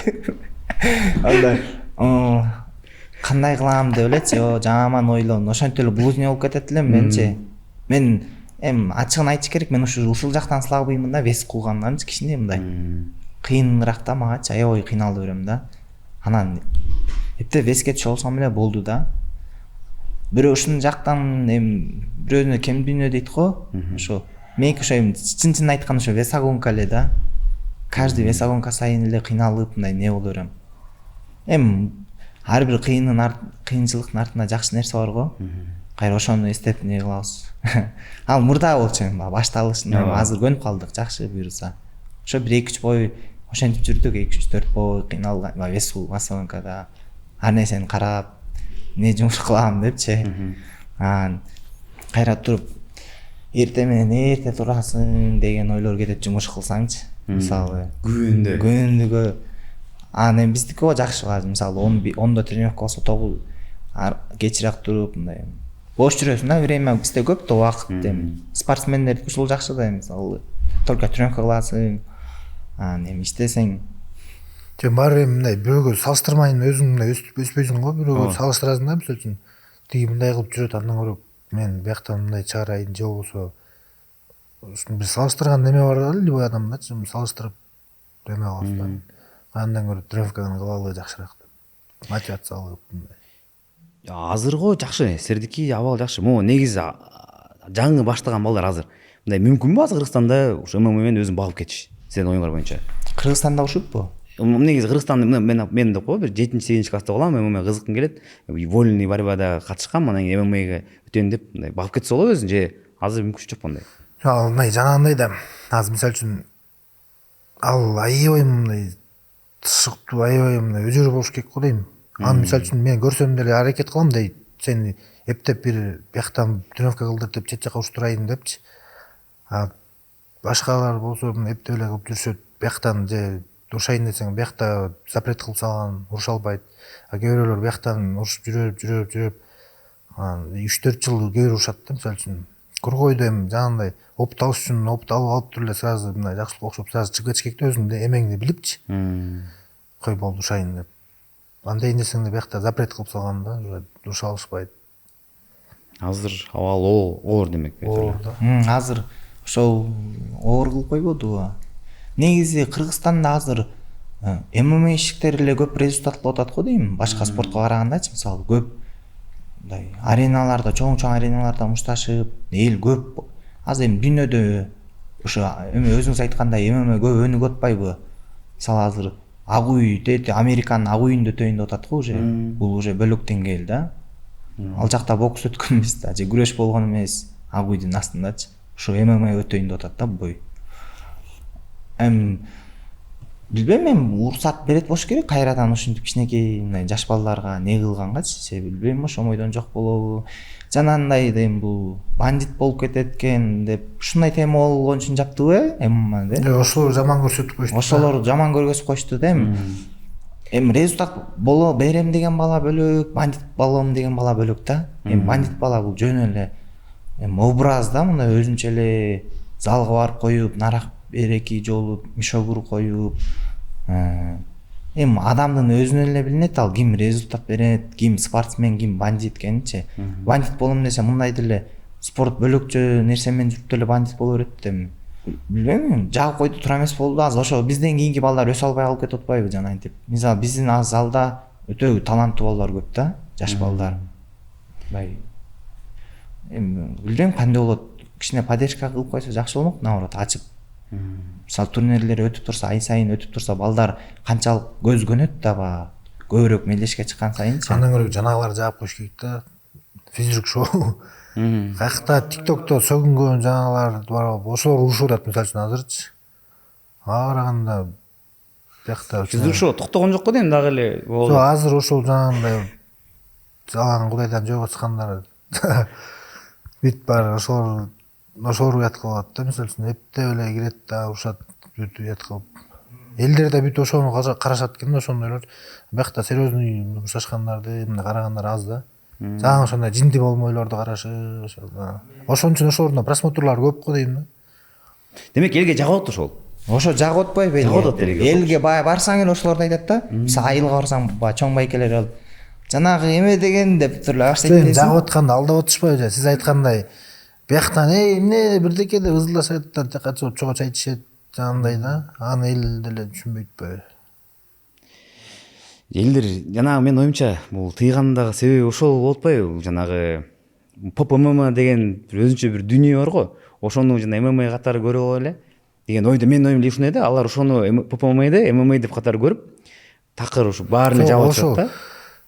[SPEAKER 3] Андай кандай кылам деп элечи, жаман ойлон. Ошентип эле блудня болуп кетет элем менчи. Мен эми ачыгын айтыш керек, мен ушул жактан слабыймын да, вес кууганданчы кичине мындай. Кыйыныраак да магачы, аябай кыйналып берем да. Анан эпте веске түшө алсам эле болду да. Бирөө ушун жактан эми бирөөнө кем дүйнө дейт го. Ошо меники ошо эми чын айтканда ошо весогонка эле да. Каждый весогонка сайын эле кыйналып мындай не боло берем. Эми ар бир кыйынчылыктын артында жакшы нерсе бар го. Кайра ошону эстеп не кылабыз. Ал мурда болчу эми башталышында, азыр көнүп калдык, жакшы буюрса. Ошо бир 2-3 бой ошентип жүрдүк, 2-3-4 бой кыйналган, весогонкада ар нерсени карап, не жумуш кылам депчи. Кайра туруп эрте менен эрте турасың деген ойлор кетет жумуш кылсаңчы. мисалы
[SPEAKER 1] күбөндө
[SPEAKER 3] анан эми биздики жакшы азыр мисалы 10до тренировка болсо 9 кечирээк туруп мындай бош жүрөсүң да, время бизде көп да убакыт. Эми спортсмендердики ушул жакшы да, мисалы только тренировка кыласың, анан эми иштесең.
[SPEAKER 2] Сен баары эми мындай бирөөгө салыштырмайын, өзүң мындай өспөйсүң го, бирөөгө салыштырасың да, мисалы үчүн тиги мындай кылып жүрөт, андан көрө мен бияктан мындай чыгарайын же болбосо бир салыштырган неме бар да, любой адамдачы салыштырып эме кылабыз да. Андан көрө тренировканы кылалы жакшыраак деп. Мотивациялуу мындай.
[SPEAKER 1] азырго жакшы, силердики абал жакшы. Могу негизи жаңы баштаган балдар азыр мындай мүмкүнбү азыр Кыргызстанда ушу ММА менен өзүн багып кетиш? Сенин оюңар боюнча.
[SPEAKER 3] Кыргызстанда ушутпу?
[SPEAKER 1] Негизи Кыргызстанда мен деп кой, бир 7-8 класста болам, ММА кызыккым келет. Вольный борьбада катышкам, анан кийин ММАга өтөйүн деп мындай багып кетсе болобу өзүн, же азыр мүмкүнчүлүк жок мындай.
[SPEAKER 2] Мындай жанагындай да азыр мисалы үчүн ал аябай мындай тышыктуу, аябай мындай өжөр болуш керек го дейм. Аны мисалы үчүн мен көрсөм деле аракет кылам да, сени эптеп бир бияктан тренировка кылдыр деп чет жака уштурайын депчи. Башкалар болсо эптеп эле кылып жүрүшөт, бияктан же урушайын десең биякта запрет кылып салган, уруша албайт. Кээ бирөөлөр бияктан урушуп жүрүп 3-4 жыл кээ бир урушат да, мисалы үчүн. Кургойдо эми жанагындай опыт алыш үчүн опыт алып туруп эле сразу мындай жакшылыкка окшоп сразу чыгып кетиш керек да, өзүңдү эмеңди билипчи. Кой болду урушайын деп. Андай нерсең да биякта запрет кылып салган да, уруша алышпайт.
[SPEAKER 1] Азыр абал оор демек.
[SPEAKER 3] Азыр ошол оор кылып койбодубу? Негизи Кыргызстанда азыр ММА ишиктер эле көп результатлуу атат го дейм, башка спортко карагандачы. Мисалы көп мындай ареналарда, чоң ареналарда мушташып, эл көп. Азыр эми дүйнөдө ошо эми өзүңүз айткандай ММА көп өнүгүп атпайбы? Мисалы азыр Агуй Американын Агуйүндө өтөйүн деп атат го уже. Бул уже бөлөк деңгээл да. Ал жакта бокс өткөн эмес да, же күрөш болгон эмес, Агуйдун астындачы. Ошо ММА өтөйүн деп атат да бой. Билбейм, эми уруксат берет болуш керек, кайрадан ушинтип кичинекей мындай жаш балдарга не кылгангачы, же билбейм, ошо ойдон жок болобу. Жанагындай дейм, бул бандит болуп кетет экен деп ушундай тема болгон үчүн жаптыбы ММА де?
[SPEAKER 2] Ошолор жаман көрсөтүп коюшту.
[SPEAKER 3] Ошолор жаман көргөзүп коюшту да. Эми результат боло берем деген бала бөлөк, бандит болом деген бала бөлөк да. Эми бандит бала бул жөн эле образ да, мындай өзүнчө эле залга барып коюп, нарак береки жолуп, мишогур коюп, эми адамдын өзүнө эле билинет ал ким результат берет, ким спортсмен, ким бандит экенинчи. Бандит болом десе мындай деле спорт бөлөкчө нерсе менен жүрүп деле бандит боло берет эми. Билбейм, жагып койду тура эмес болду. Азыр ошо бизден кийинки балдар өсө албай калып кетип атпайбы жанагынтип. Мисалы биздин залда өтө таланттуу балдар көп да, жаш балдар. Эми билбейм кандай болот. Кичине поддержка кылып койсо жакшы болмок, наоборот, ачып. Мисалы турнирлер өтүп турса, ай сайын өтүп турса, балдар канчалык көз көнөт да, көбүрөөк мелдешке чыккан сайынчы.
[SPEAKER 2] Андан көрө жанагылар жаап коюш керек да. Физрук шоу. Каякта ТикТокто сөгүнгөн жанагылар бар, ошолор урушуп атат мисалы үчүн азырчы. Ага караганда биякта
[SPEAKER 1] Физрук шоу токтогон жок го дейм дагы эле.
[SPEAKER 2] Жок, азыр ошол жанагындай жалаң кудайдан жойго чыккандар бүт бар, ошолор уят кылат да, мисалы үчүн эптеп эле кирет да, урушат, бүт уят кылып. Элдер да бүт ошону карашат экен да, ошондойлор. Биякта серьезный мушташкандарды мындай карагандар аз да. Жаңы ошондой жинди болмойлорду карашы, ошон үчүн ошолордун просмотрлары көп го дейм да.
[SPEAKER 1] Демек элге жагат ошол.
[SPEAKER 3] Ошо жагып атпайбы элге?
[SPEAKER 1] Жагып атат элге.
[SPEAKER 3] Элге бая барсаң эле ошолорду айтат да. Мисалы айылга барсаң, чоң байкелер алып жанагы эме деген деп туруп баштайт.
[SPEAKER 2] Жагып атканда алдап атышпайбы? Сиз айткандай бияктан эмне бирдеке деп ызылдашат, жака чыгып чогуу чай ичишет, жанагындай да. Аны эл деле түшүнбөйтпү.
[SPEAKER 1] Элдер жанагы менин оюмча бул тыйгандагы себеби ошол болуп атпайбы? Жанагы поп ММА деген өзүнчө бир дүйнө бар го. Ошону жана ММА катары көрүп эле деген ойдо, менин оюм эле ушундай да. Алар ошону поп ММА деп катары көрүп, такыр ушу баарын жабып атышат да.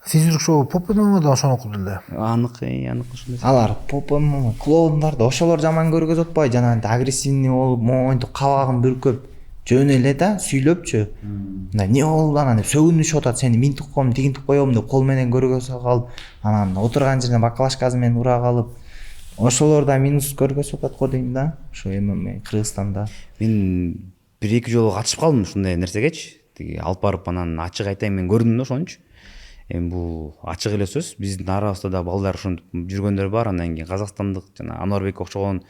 [SPEAKER 2] Физрук шоу поп ММАда ошону окуду эле.
[SPEAKER 1] Анык ушундай.
[SPEAKER 3] Алар поп ММА клоундар да ошолор жаман көргөзүп атпайбы? Жанагындай агрессивный болуп, моонтип кабагын бүркөп, жөн эле да, сүйлөпчү. Мындай не болду анан деп сөгүнүшүп атат, сени минтип коем, тигинтип коем деп кол менен көргөзүп калып, анан отурган жеринен бакалашкасы менен ура калып, ошолор да минус көргөзүп атат го дейм да, ошо ММА Кыргызстанда.
[SPEAKER 1] Мен бир эки жолу катышып калдым ушундай нерсегечи. Тиги алып барып анан ачык айтайын мен көрдүм да ошончу. Эми бул ачык эле сөз. Биздин арабызда да балдар ушинтип жүргөндөр бар. Андан кийин казакстандык жана Анварбек окшогон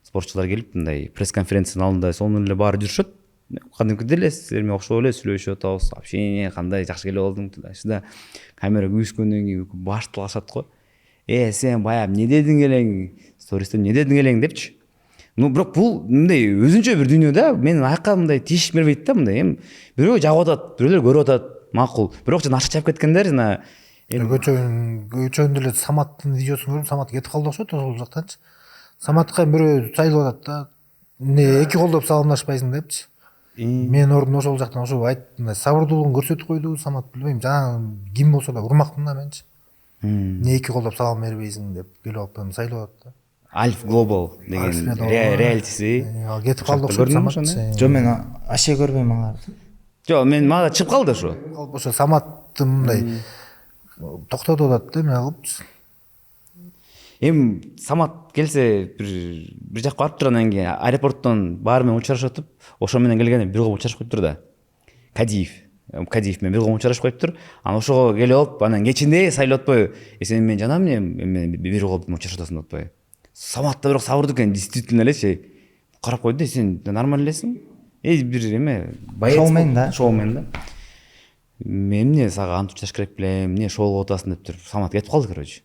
[SPEAKER 1] спортчулар келип мындай пресс-конференциянын алдында сонун эле баары жүрүшөт. Кадимкидей эле силер менен окшоп эле сүйлөшүп атабыз. Общение кандай жакшы келип алдың туда. Камера күйүскөндөн кийин баш талашат го. Сен баягы эмне дедиң элең? Стористе эмне дедиң элең депчи. Бирок бул мындай өзүнчө бир дүйнө да. Мен аяка мындай тийиш бербейт да мындай. Эми бирөө жагып атат, бирөөлөр көрүп атат. Макул. Бирок жана ашык чап кеткендер жана
[SPEAKER 2] көчөндө эле Саматтын видеосун көрдүм. Самат кетип калды окшойт ошол жактанчы. Саматка бирөө сайлап атат да. Эмне эки колдоп салымдашпайсың депчи. Мен ордун ошол жактан ошо айтып, мындай сабырдуулугун көрсөтүп койду Самат, билбейм, жана ким болсо да урмактын да менчи. Эмне эки колдоп салам бербейсиң деп келип алып сайлап атат да.
[SPEAKER 1] Альф Глобал деген реалитиси.
[SPEAKER 2] Ал кетип калды окшойт Самат.
[SPEAKER 3] Жок, мен аше көрбөйм аларды.
[SPEAKER 1] Жок, мен мага чыгып калды ошо.
[SPEAKER 2] Ошо Саматтын мындай токтотуп атат да, эмне кылыпчы.
[SPEAKER 1] Эми Самат келсе бир жакка барыптыр, анан кийин аэропорттон баары менен учурашып атып, ошо менен келгенде бир кол учурашып коюптур да. Кадиев менен бир кол учурашып коюптур. Анан ошого келип алып, анан кечинде сайлап атпайбы? Сен мен жанам эмне бир кол учурашып атасың деп атпайбы? Самат да бирок сабырдуу экен, действительно элечи. Карап койду, сен нормально элесиң? Бир эме
[SPEAKER 3] Шоумен да.
[SPEAKER 1] Шоумен да. Эмне сага антип чаш керек белем, эмне шоу кылып атасың деп туруп Самат кетип калды, короче.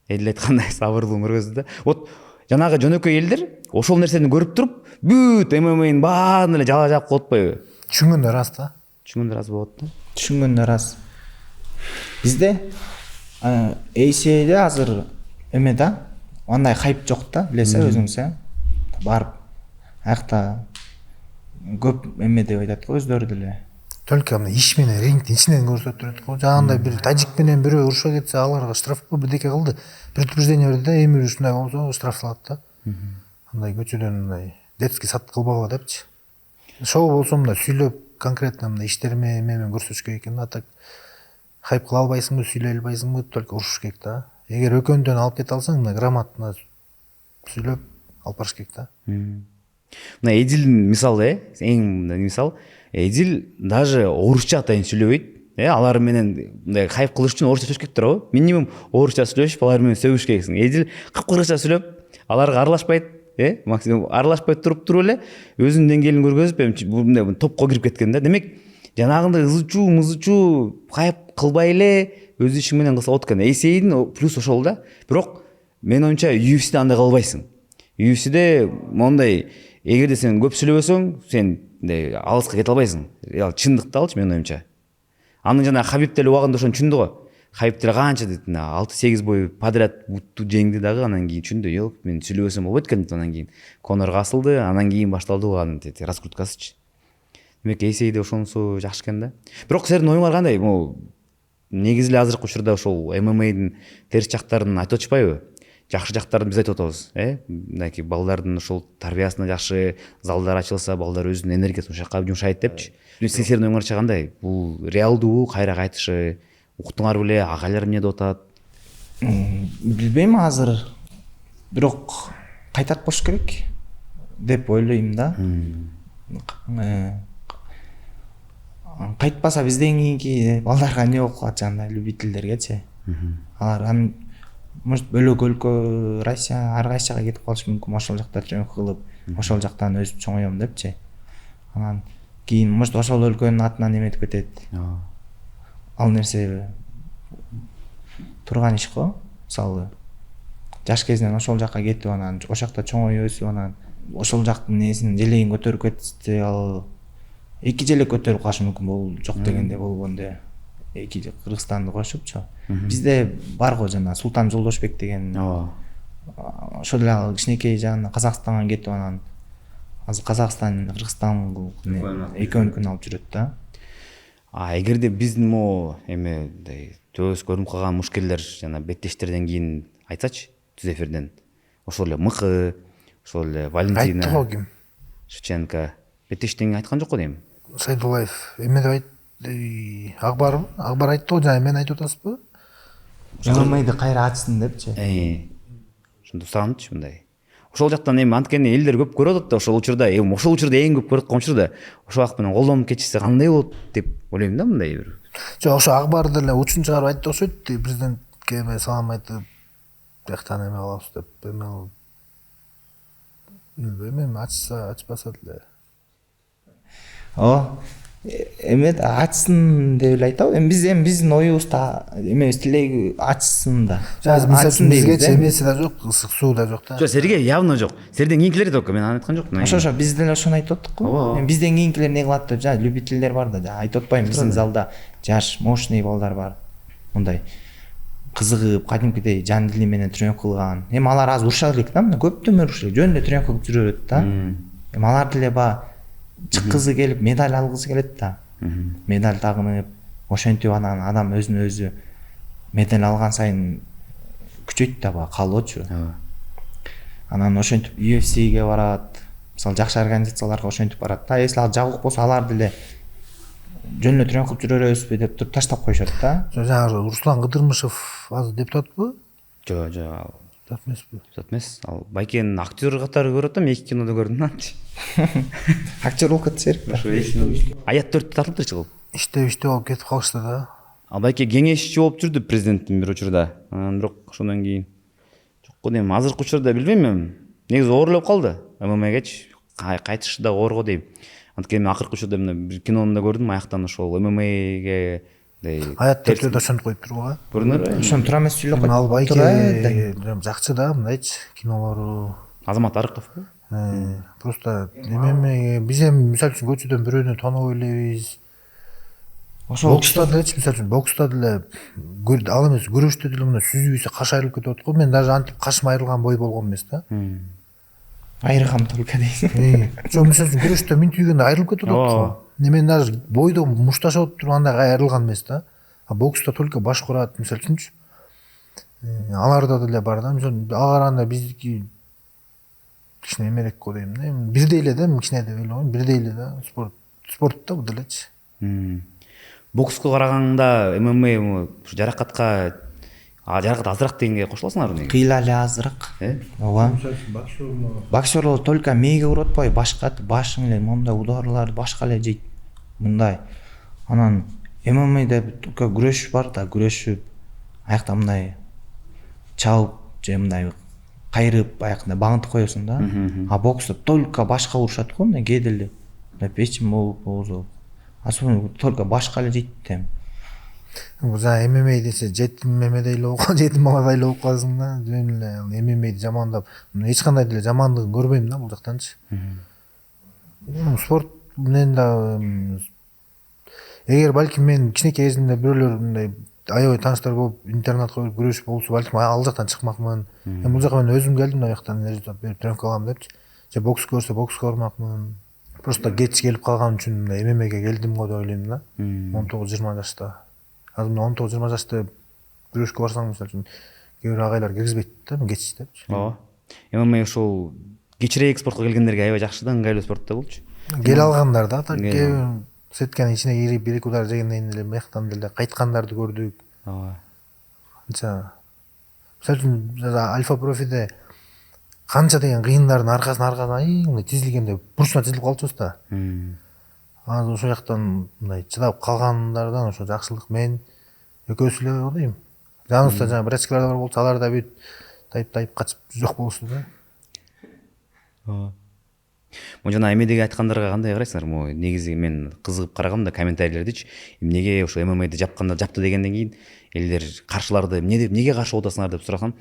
[SPEAKER 1] Эле айткандай сабырдуулугун көргөздү да. Вот жанагы жөнөкөй элдер ошол нерсени көрүп туруп, бүт ММАнын баарын эле жала жаап коюп атпайбы?
[SPEAKER 2] Түшүнгөндө рас да.
[SPEAKER 1] Түшүнгөндө рас болот да.
[SPEAKER 3] Түшүнгөндө рас. Бизде ACA'де азыр эме да, андай хайп жок да, билесиз өзүңүз, барып аякта көп эме деп айтат го өздөрү деле.
[SPEAKER 2] Только мына иш менен рингдин ичинен көрсөтүрөт го. Жагандай бир тажик менен бирөө урушуп кетсе, аларга штраф бирдеке кылды. Предупреждение берди да, эми ушундай болсо штраф салат да. Андай көчөдөн мындай детский сад кылбагыла депчи. Шоу болсо мындай сүйлөп конкретно мындай иштерме эме менен көрсөтүш керек экен да. Так хайп кыла албайсыңбы, сүйлөй албайсыңбы, только урушуш керек да. Эгер өкөндөн алып кете алсаң, мына грамотно сүйлөп алып барыш керек да.
[SPEAKER 1] Мына Эдилдин мисалы, эң мындай мисал, Эдил даже орусча атайын сүйлөбөйт. Алар менен мындай хайп кылыш үчүн орусча сүйлөш керек туурабы? Минимум орусча сүйлөшүп, алар менен сөгүш керексиң. Эдил кыпкыргыча сүйлөп, аларга аралашпайт, максимум аралашпай туруп эле өзүнүн деңгээлин көргөзүп, бул мындай топко кирип кеткен да. Демек, жанагындай ызычуу, хайп кылбай эле өз ишиң менен кылса болот экен. ACA'дин плюс ошол да. Бирок мен оюмча UFC'де андай кыла албайсың. UFC'де мондай эгерде сен көп сүйлөбөсөң, сен алыска кете албайсың. Чындыкты алчы менин оюмча. Анын жана Хабиб деле убагында ошону түшүндү го. Хабиб деле канча дейт, 6-8 бой подряд бутту жеңди дагы, анан кийин түшүндү, жок, мен сүйлөбөсөм болбойт экен дейт. Анан кийин Конорго асылды, анан кийин башталды анын раскруткасычы. Демек ACA'де ошонусу жакшы экен да. Бирок силердин оюңар кандай? Негизи эле азыркы учурда ошол ММАдын терс жактарын айтып атышпайбы? Жакшы жактарын биз айтып атабыз, мындай балдардын ошол тарбиясына жакшы залдар ачылса, балдар өзүнүн энергиясын ошол жака жумшайт депчи. Силердин оюңарча кандай? Бул реалдуу, кайра кайтышы, уктуңар беле, агайлар эмне деп атат?
[SPEAKER 3] Билбейм азыр. Бирок кайтат болуш керек деп ойлойм да. Кайтпаса бизден кийинки балдарга эмне болуп калат, жана любительдергечи. Алар может бөлөк өлкө, Россия ар кайсыга кетип калышы мүмкүн, ошол жакта жөнөкөй кылып, ошол жактан өсүп чоңоём депчи. Анан кийин может ошол өлкөнүн атынан эметип кетет. Ал нерсе турган иш го. Мисалы жаш кезинен ошол жакка кетип, анан ошол жакта чоңоюп өсүп, анан ошол жактын несин желегин көтөрүп кетсе, ал эки желек көтөрүп калышы мүмкүн. Бул жок дегенде болгондо эки Кыргызстанды кошупчу. Бизде бар го жана Султан Жолдошбек деген. Ошол эле ал кичинекей жана Казакстанга кетип, анан азыр Казакстан, Кыргызстан экөөнүкүн алып жүрөт да.
[SPEAKER 1] Эгерде биздин могу эме төбөбүз көрүнүп калган мушкелдер жана беттештерден кийин айтсачы, түз эфирден. Ошол эле Мыкы, ошол эле Валентина.
[SPEAKER 2] Айтты го ким?
[SPEAKER 1] Шевченко. Беттештен айткан жок го дейм.
[SPEAKER 2] Сайдуллаев эме деп Акбар айтты го, жана мен айтып атасызбы?
[SPEAKER 3] ММА'ды кайра ачсын депчи.
[SPEAKER 1] Ошондо суранычы мындай. ошол жактан эми анткени элдер көп көрүп атат да ошол учурда ошол учурда эң көп көрүп аткан учурда ошол акты менен колдонуп кетишсе кандай болот деп ойлойм да мындай бир.
[SPEAKER 2] жок ошо акбар деле учун чыгарып айтты окшойт президентке эме салам айтып бияктан эме кылабыз деп эме билбейм эми ачса ачпаса деле
[SPEAKER 3] ооба эме да ачсын деп эле айтабы эми биздин оюбузда эмебиз тилеги ачсын да
[SPEAKER 2] азыр мисалы
[SPEAKER 3] ачсын
[SPEAKER 2] үчүн
[SPEAKER 3] дейбиз
[SPEAKER 2] бизгечи
[SPEAKER 3] да.
[SPEAKER 2] эмеси да жок ысык суу да жок да
[SPEAKER 1] Жок, серге явно жок. Серден кийинкилерде только мен аны айткан жокмун.
[SPEAKER 3] Ошо биз деле ошону айтып аттык го.
[SPEAKER 1] Ооба.
[SPEAKER 3] Эми бизден кийинкилер не кылат деп жана любительдер бар да. Жана айтып атпайбы биздин залда жаш мощный балдар бар. Мындай кызыгып, кадимкидей жан дили менен тренировка кылган. Эми алар азыр урушат элек да, көптөн урушат элек. Жөнүндө тренировка кылып жүрө берет да. Эми алар деле баягы чыккызы келип, медаль алгысы келет да. Медаль тагынып, ошентип анан адам өзүнө өзү медаль алган сайын күчөйт да баягы калоочу. Анан ошентип UFC'ге барат. Мисалы жакшы организацияларга ошентип барат да. Если ал жабык болсо алар деле жөн эле тренировка кылып жүрө беребизби деп туруп таштап коюшат да.
[SPEAKER 2] жаңағы Руслан Кыдырмышев азыр депутатпы?
[SPEAKER 1] Жок, жок.
[SPEAKER 2] Депутат эмеспи?
[SPEAKER 1] Депутат эмес. Ал байкен актер катары көрүп атам, 2 кинодо көрдүм анчы.
[SPEAKER 3] Актер болуп кетсе керек.
[SPEAKER 1] Аят 4 тартылыптыр чыгып.
[SPEAKER 2] Иштеп болуп кетип калышты да.
[SPEAKER 1] Ал байке кеңешчи болуп жүрдү президенттин бир учурда. Бирок ошондон кийин жок, эми азыркы учурда билбейм эми. Негизи оорулап калды. ММАгечи кайтышы да оор го дейм. Анткени акыркы учурда мына бир кинону да көрдүм, аяктан ошол ММАге
[SPEAKER 2] Аят төртөдө ошентип коюп тургула.
[SPEAKER 1] көрүнөр.
[SPEAKER 3] Ошону тура эмес сүйлөп
[SPEAKER 2] Ал байке
[SPEAKER 3] койду.
[SPEAKER 2] жакчы да мындайчы кинолору.
[SPEAKER 1] Азамат Арыковбу?
[SPEAKER 2] Просто эме биз эми мисалы үчүн көчөдөн бирөөнү тааныбай элебиз.
[SPEAKER 3] Ошол
[SPEAKER 2] Бокста делечи мисалы үчүн бокста деле ал эмес күрөштө деле мына сүзүүсү каш айрылып кетип атат го. Мен даже антип кашым айрылган бой болгон эмес да.
[SPEAKER 3] айрыгам только дейсиң.
[SPEAKER 2] Жок мисалы үчүн күрөштө мин түйгөндө айрылып кетип атат го. Мен даже бойдо мушташып турганда айрылган эмес да. А бокста только баш курат мисалы үчүнчү. Аларда деле бар да. Мисалы ага караганда биздики кичине эмерек го дейм да. Бирдей эле да, кичине деп эле бирдей эле да. Спортта бул делечи.
[SPEAKER 1] Бокско караганда ММА жаракатка жаракат азыраак дегенге кошуласыңарбы неге?
[SPEAKER 3] Кыйла эле азыраак. Ооба. Боксерлор только мээге уруп атпайбы, башка башың эле мондай ударлар башка эле жейт. Мындай. Анан ММАда только күрөш бар да, күрөшүп аякта мындай чабып же мындай кайрып аякында багынтып коесуң да. А бокста только башка урушат го, мындай кээде эле. Печим болуп, особенно только башка эле жейт да.
[SPEAKER 2] Бул жана ММА десе жетим эмедей эле болуп жетим баладай эле болуп каласың да. Жөн эле ММАды жамандап, эч кандай деле жамандыгын көрбөйм да бул жактанчы. Спорт менен да эгер балким мен кичинекей кезимде бирөөлөр мындай аябай тааныштар болуп интернатка барып күрөшүп болсо балким ал жактан чыкмакмын. Эми бул жака мен өзүм келдим да жактан результат берип тренировка кылам депчи. Же бокс көрсө бокска бармакмын. Просто кеч келип калган үчүн мындай ММАге келдим го деп ойлойм да. 19-20 жашта. Азыр 19-20 жашта күрөшкө барсаң мисалы үчүн кээ бир агайлар киргизбейт да, кеч депчи.
[SPEAKER 1] Ооба. ММА ошол кечирээк спортко келгендерге аябай жакшы да, ыңгайлуу спорт да болчу.
[SPEAKER 2] Келе алгандар да, кээ бир сетканын ичине кирип бир эки удар жегенден кийин эле мыяктан деле кайткандарды көрдүк.
[SPEAKER 1] Ооба.
[SPEAKER 2] Анча мисалы үчүн Альфа профиде канча деген кыйындардын аркасынан тизилгенде бурчуна тизилип калчубуз да. Азыр ошол жактан мындай чыдап калгандардан ошо жакшылык мен экөөсү эле го дейм. Жаныбызда жана врачкалар бар болчу, алар да бүт тайып качып жок болушту да.
[SPEAKER 1] Ооба. Могу жана эмедеги айткандарга кандай карайсыңар? Могу негизи мен кызыгып карагам да комментарийлердичи. Эмнеге ошо ММАды жапканда жапты дегенден кийин элдер каршыларды эмнеге каршы болуп атасыңар деп сурасам,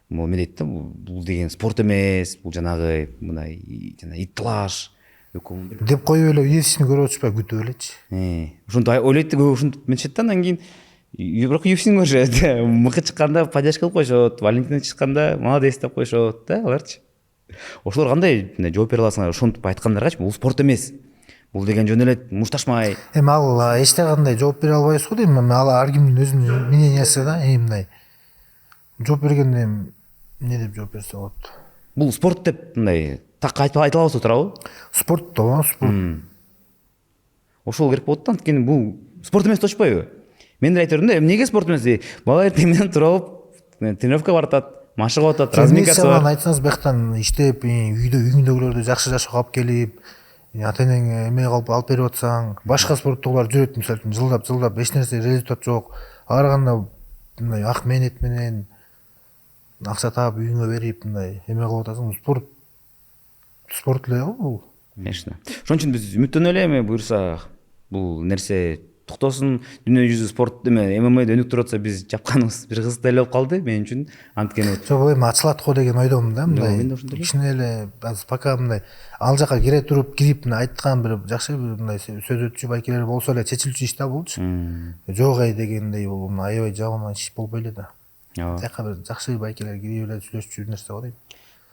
[SPEAKER 1] могу эме дейт да, бул деген спорт эмес, бул жанагы мындай жана иттилаш
[SPEAKER 2] деп коюп эле UFC'ни көрүп атышпайбы, күтүп элечи.
[SPEAKER 1] Ушинтип ойлойт да, көп ушинтип менчет да, андан кийин бирок UFC'ни көрүшөт. Мыкы чыкканда поддержка кылып коюшот, Валентина чыкканда молодец деп коюшот да аларчы. Ошолор кандай жооп бере аласыңар? Ошентип айткандаргачы бул спорт эмес. Бул деген жөн эле мушташмай.
[SPEAKER 2] Эми ал эч кандай жооп бере албайбыз го дейм. Ал ар кимдин өзүнүн мнениясы да. Мындай жооп бергенде эмне деп жооп берсе болот?
[SPEAKER 1] Бул спорт деп мындай так айта алабызбы, туурабы?
[SPEAKER 2] Спорт да, спорт.
[SPEAKER 1] Ошол керек болот да, анткени бул спорт эмес деп атпайбы? Мен деле айта бердим да, эмнеге спорт эмес? Бала эртең менен туруп тренировка баратат, машыгып атат, разминкасы бар.
[SPEAKER 2] айтсаңыз бияктан иштеп үйүңдөгүлөрдү жакшы жашоого алып келип ата энең эме алып берип атсаң, башка спорттогулар жүрөт мисалы үчүн жылдап эч нерсе результат жок, ага караганда мындай ак мээнет менен акча таап үйүңө берип мындай эме кылып атасың, спорт эле го бул.
[SPEAKER 1] Конечно. Ошон үчүн биз үмүттөнөлү эми буюрса бул нерсе токтосун, дүйнө жүзү спорт ММА'ды өнүктүрүп атса биз жапканыбыз бир кызык эле болуп калды мен үчүн. Анткени
[SPEAKER 2] Жок, эми ачылат го деген ойдомун да,
[SPEAKER 1] мен
[SPEAKER 2] мындай
[SPEAKER 1] да ошондой эле.
[SPEAKER 2] кичине эле азыр пока мындай ал жака кирип мындай айткан бир жакшы бир мындай сөз өтчү байкелер болсо эле чечилчү иш да булчу. Жок дегендей бул аябай жаман иш болбой эле да. Тияка бир жакшы байкелер кирип эле сүйлөшчү нерсе го дейм.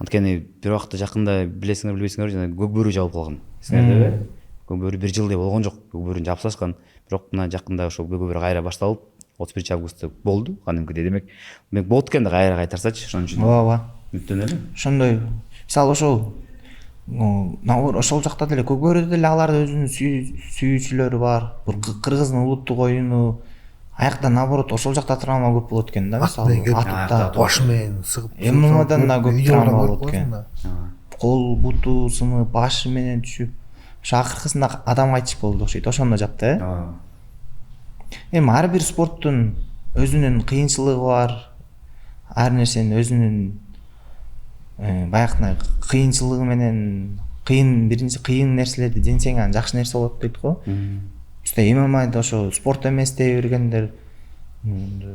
[SPEAKER 1] Анткени бир убакта жакында билесиңер билбейсиңер жана көк бөрү жабылып калган. Эсиңердеби? Көк бөрү бир жылдай болгон жок. Көк бөрүн жаап ташкан. Бирок мына жакында ошол көк бөрү кайра башталып 31 августта болду. Кадимкидей демек болот экен да кайра кайтарсачы, ошон үчүн.
[SPEAKER 3] ооба
[SPEAKER 1] Үмүттөнөлү.
[SPEAKER 3] ошондой мисалы ошол наоборот ошол жакта деле көк бөрүдө деле алардын өзүнүн сүйүүчүлөрү бар. Бир кыргыздын улуттук оюну аяқта наоборот ошол жакта травма көп болот экен да, мисалы атта
[SPEAKER 2] баш менен сыгып
[SPEAKER 3] ММАдан да көп травма болот экен. Кол буту сынып, башы менен түшүп, ошо акыркысында адам кайтыш болду окшойт, ошондо жапты. Эми ар бир спорттун өзүнүн кыйынчылыгы бар, ар нерсенин өзүнүн баягындай кыйынчылыгы менен кыйын нерселерди жеңсең анан жакшы нерсе болот дейт го. ММА'да ошо спорт эмес дей бергендер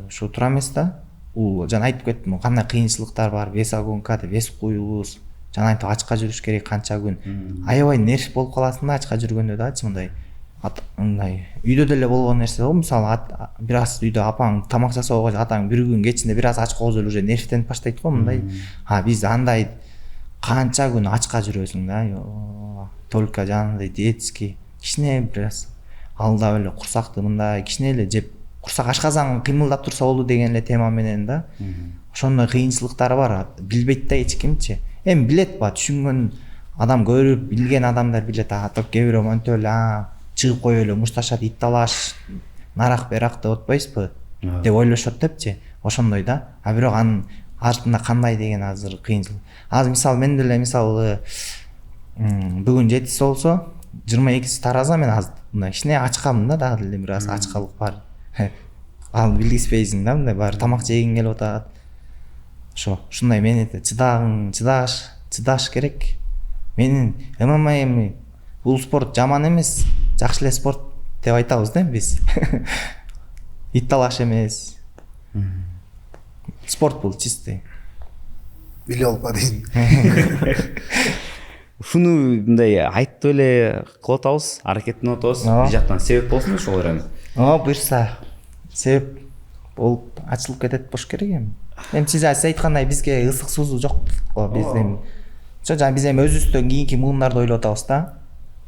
[SPEAKER 3] ошо туура эмес да. Бул жана айтып кеттим, кандай кыйынчылыктар бар, вес огонкада вес куюбуз, жана айтып ачка жүрүш керек канча күн. Аябай нерв болуп каласың да ачка жүргөндө дачы мындай үйдө деле болгон нерсе го. Мисалы бир аз үйдө апаң тамак жасоого атаң бир күн кечинде бир аз ач калса уже нервтенип баштайт го мындай. Биз андай канча күн ачка жүрөсүң да. Только жанагындай диетский кичине бир аз алдап эле курсакты мындай кичине эле жеп курсак ашказан кыймылдап турса болду деген эле тема менен да. Ошондой кыйынчылыктары бар, билбейт да эч кимчи. Эми билет ба, түшүнгөн адам көрүп, билген адамдар билет. Топ кээ бирөө монтип эле чыгып коюп эле мушташат, ит талаш, нарак берак деп атпайсызбы деп ойлошот депчи. Ошондой да. Бирок анын артында кандай деген азыр кыйынчылык. Азыр мисалы мен деле мисалы бүгүн 7 болсо 22 тараза мен азыр мындай кичине ачкамын да, дагы деле бир аз ачкалык бар. Ал билгизбейсиң да, мындай баары тамак жегиң келип атат. Ушундай мени чыдаш керек. Менин ММА бул спорт жаман эмес, жакшы эле спорт деп айтабыз да биз. Ит талаш эмес. Спорт бул чистый.
[SPEAKER 2] Биле алба дейм.
[SPEAKER 1] Ушуну мындай айтып эле кылып атабыз, аракеттенип атабыз. Бир жактан себеп болсун ошол эми.
[SPEAKER 3] Буюрса себеп болуп ачылып кетет болуш керек эми. Эми сиз айткандай бизге ысык суусу жок го. Биз эми жана биз эми өзүбүздөн кийинки муундарды ойлоп атабыз да.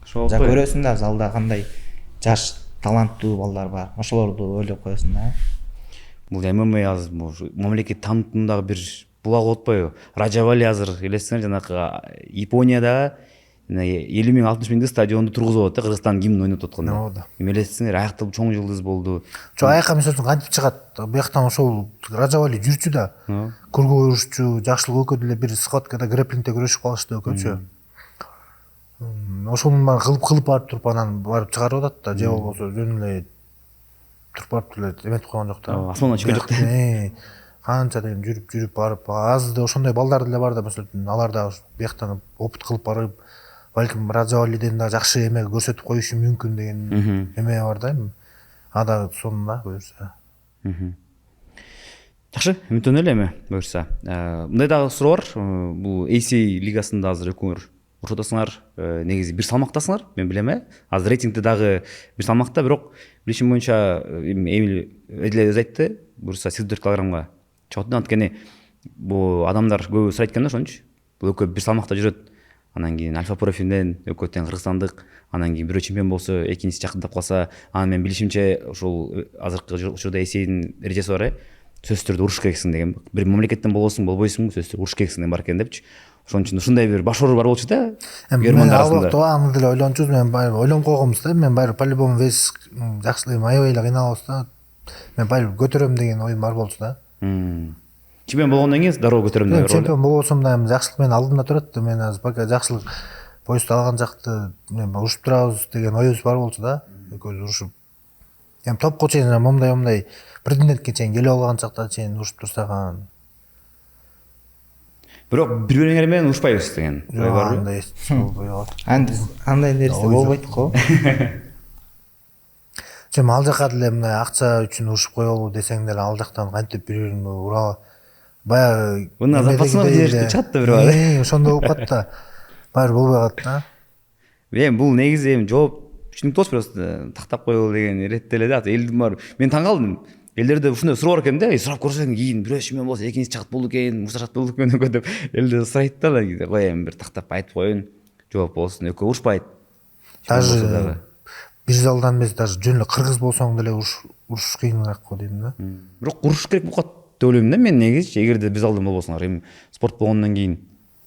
[SPEAKER 3] Жа көрөсүң да залда кандай жаш таланттуу балдар бар. Ошолорду ойлоп коесуң да.
[SPEAKER 1] Бул ММА азыр мамлекет танытымындагы бир булак болуп атпайбы? Раджавали азыр элестеңер жанакы Японияда 50 000 60 000 стадионду тургузуп атат, Кыргызстан гимн ойнотуп атканда. Эми элестеңер, аякта чоң жылдыз болду.
[SPEAKER 2] Аяка мисалы үчүн кантип чыгат? Бияктан ошол Раджавали жүрчү да. Көргөзчү, жакшылык экөө деле бир схваткада грэплингде күрөшүп калышты экөөчү. Ошонун баарын кылып барып туруп анан барып чыгарып атат да, же болбосо жөн эле туруп барып эле эметип койгон жок да.
[SPEAKER 1] Асмандан чыгып жок.
[SPEAKER 2] Канча ден жүрүп барып, азыр да ошондой балдар деле бар да, мисалы үчүн алар да бияктан опыт кылып барып, балким Раджавалиден да жакшы эме көрсөтүп коюшу мүмкүн деген эме бар да. Ада сонунда буюрса.
[SPEAKER 1] Жакшы, үмүттөнөлү эми буюрса. Мындай дагы суроо бар. Бул AC лигасында азыр экөөңөр ошотосуңар, негизи бир салмактасыңар, мен билем азыр рейтингде дагы бир салмакта, бирок билишим боюнча Эмил эле өзү айтты, буюрса 84 килограммга чыгат. Анткени бул адамдар көбү сурайт экен да ошончу. Бул экөө бир салмакта жүрөт. Анан кийин Альфа профилден экөө тең кыргызстандык, анан кийин бирөө чемпион болсо, экинчиси жакындап калса, анан мен билишимче ошол азыркы учурда AC'нин эрежеси бар, сөзсүз түрдө уруш керексиң деген. Бир мамлекеттен болбосуң, болбойсуң, сөзсүз түрдө уруш керексиң деген бар экен депчи. Ошон үчүн ушундай бир башору бар болчу да.
[SPEAKER 2] Германия арасында. Аны деле ойлончубуз, мен байыр ойлонуп койгонбуз да. Мен байыр по-любому вес жакшы аябай эле кыйналабыз да. Мен байыр көтөрөм деген оюм бар болчу да.
[SPEAKER 1] чемпион болгондон кийин дароо көтөрөм деп
[SPEAKER 2] чемпион болбосом да эми жакшылык менин алдымда турат. Мен азыр пока жакшылык поездду алган жакты урушуп турабыз деген оюбуз бар болчу да. Экөөбүз урушуп. Эми топко чейин момдай претендентке чейин келип алган чакта чейин урушуп турсак анан.
[SPEAKER 1] Бирок бири бириңер менен урушпайбыз деген ой барбы?
[SPEAKER 2] Андай болбой калат.
[SPEAKER 3] андай нерсе болбойт го.
[SPEAKER 2] Сен ал жака деле мына акча үчүн урушуп коелу десең деле ал жактан кантип бири бириңи ура баягы
[SPEAKER 1] Мына запасного жиберишти чат да бирок.
[SPEAKER 2] Ошондой болуп калат да. Баары болбой калат да.
[SPEAKER 1] Эми бул негизи эми жооп түшүнүктүү болчу, просто тактап коелу деген иретте эле да. Элдин баары мен таң калдым. Элдерде ушундай суроо бар экен да. Сурап көрсөң кийин бирөө чемпион болсо экинчиси чакат болду экен, мушташат болду экен деп элдер сурайт да. Кой эми бир тактап айтып коеюн. Жооп болсун. Экөө урушпайт.
[SPEAKER 2] Даже бир залдан эмес, даже жөн эле кыргыз болсоң деле уруш кыйыныраак го дейм да.
[SPEAKER 1] Бирок урушуш керек болуп калат деп ойлойм да мен негизи. Эгерде биз алдын болбосоңор, эми спорт болгондон кийин.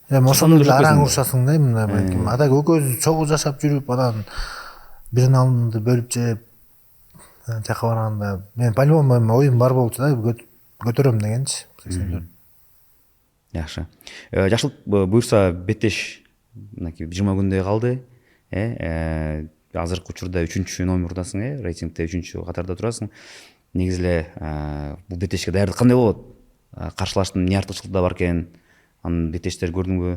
[SPEAKER 2] Эми ошондо деле араң урушасың да, мына балким. Ада экөөбүз чогуу жашап жүрүп, анан биринин алдында бөлүп жеп жака барганда мен по-любому оюм бар болчу да, көтөрөм дегенчи. 84.
[SPEAKER 1] Жакшы. Жакшылык буюрса беттеш мынакей 20 күндөй калды. Азыркы учурда 3-чү номердасың, рейтингде 3-чү катарда турасың. Негизи эле бул беттешке даярдык кандай болот? Каршылаштын эмне артыкчылыктары бар экен? Анын беттештер көрдүңбү?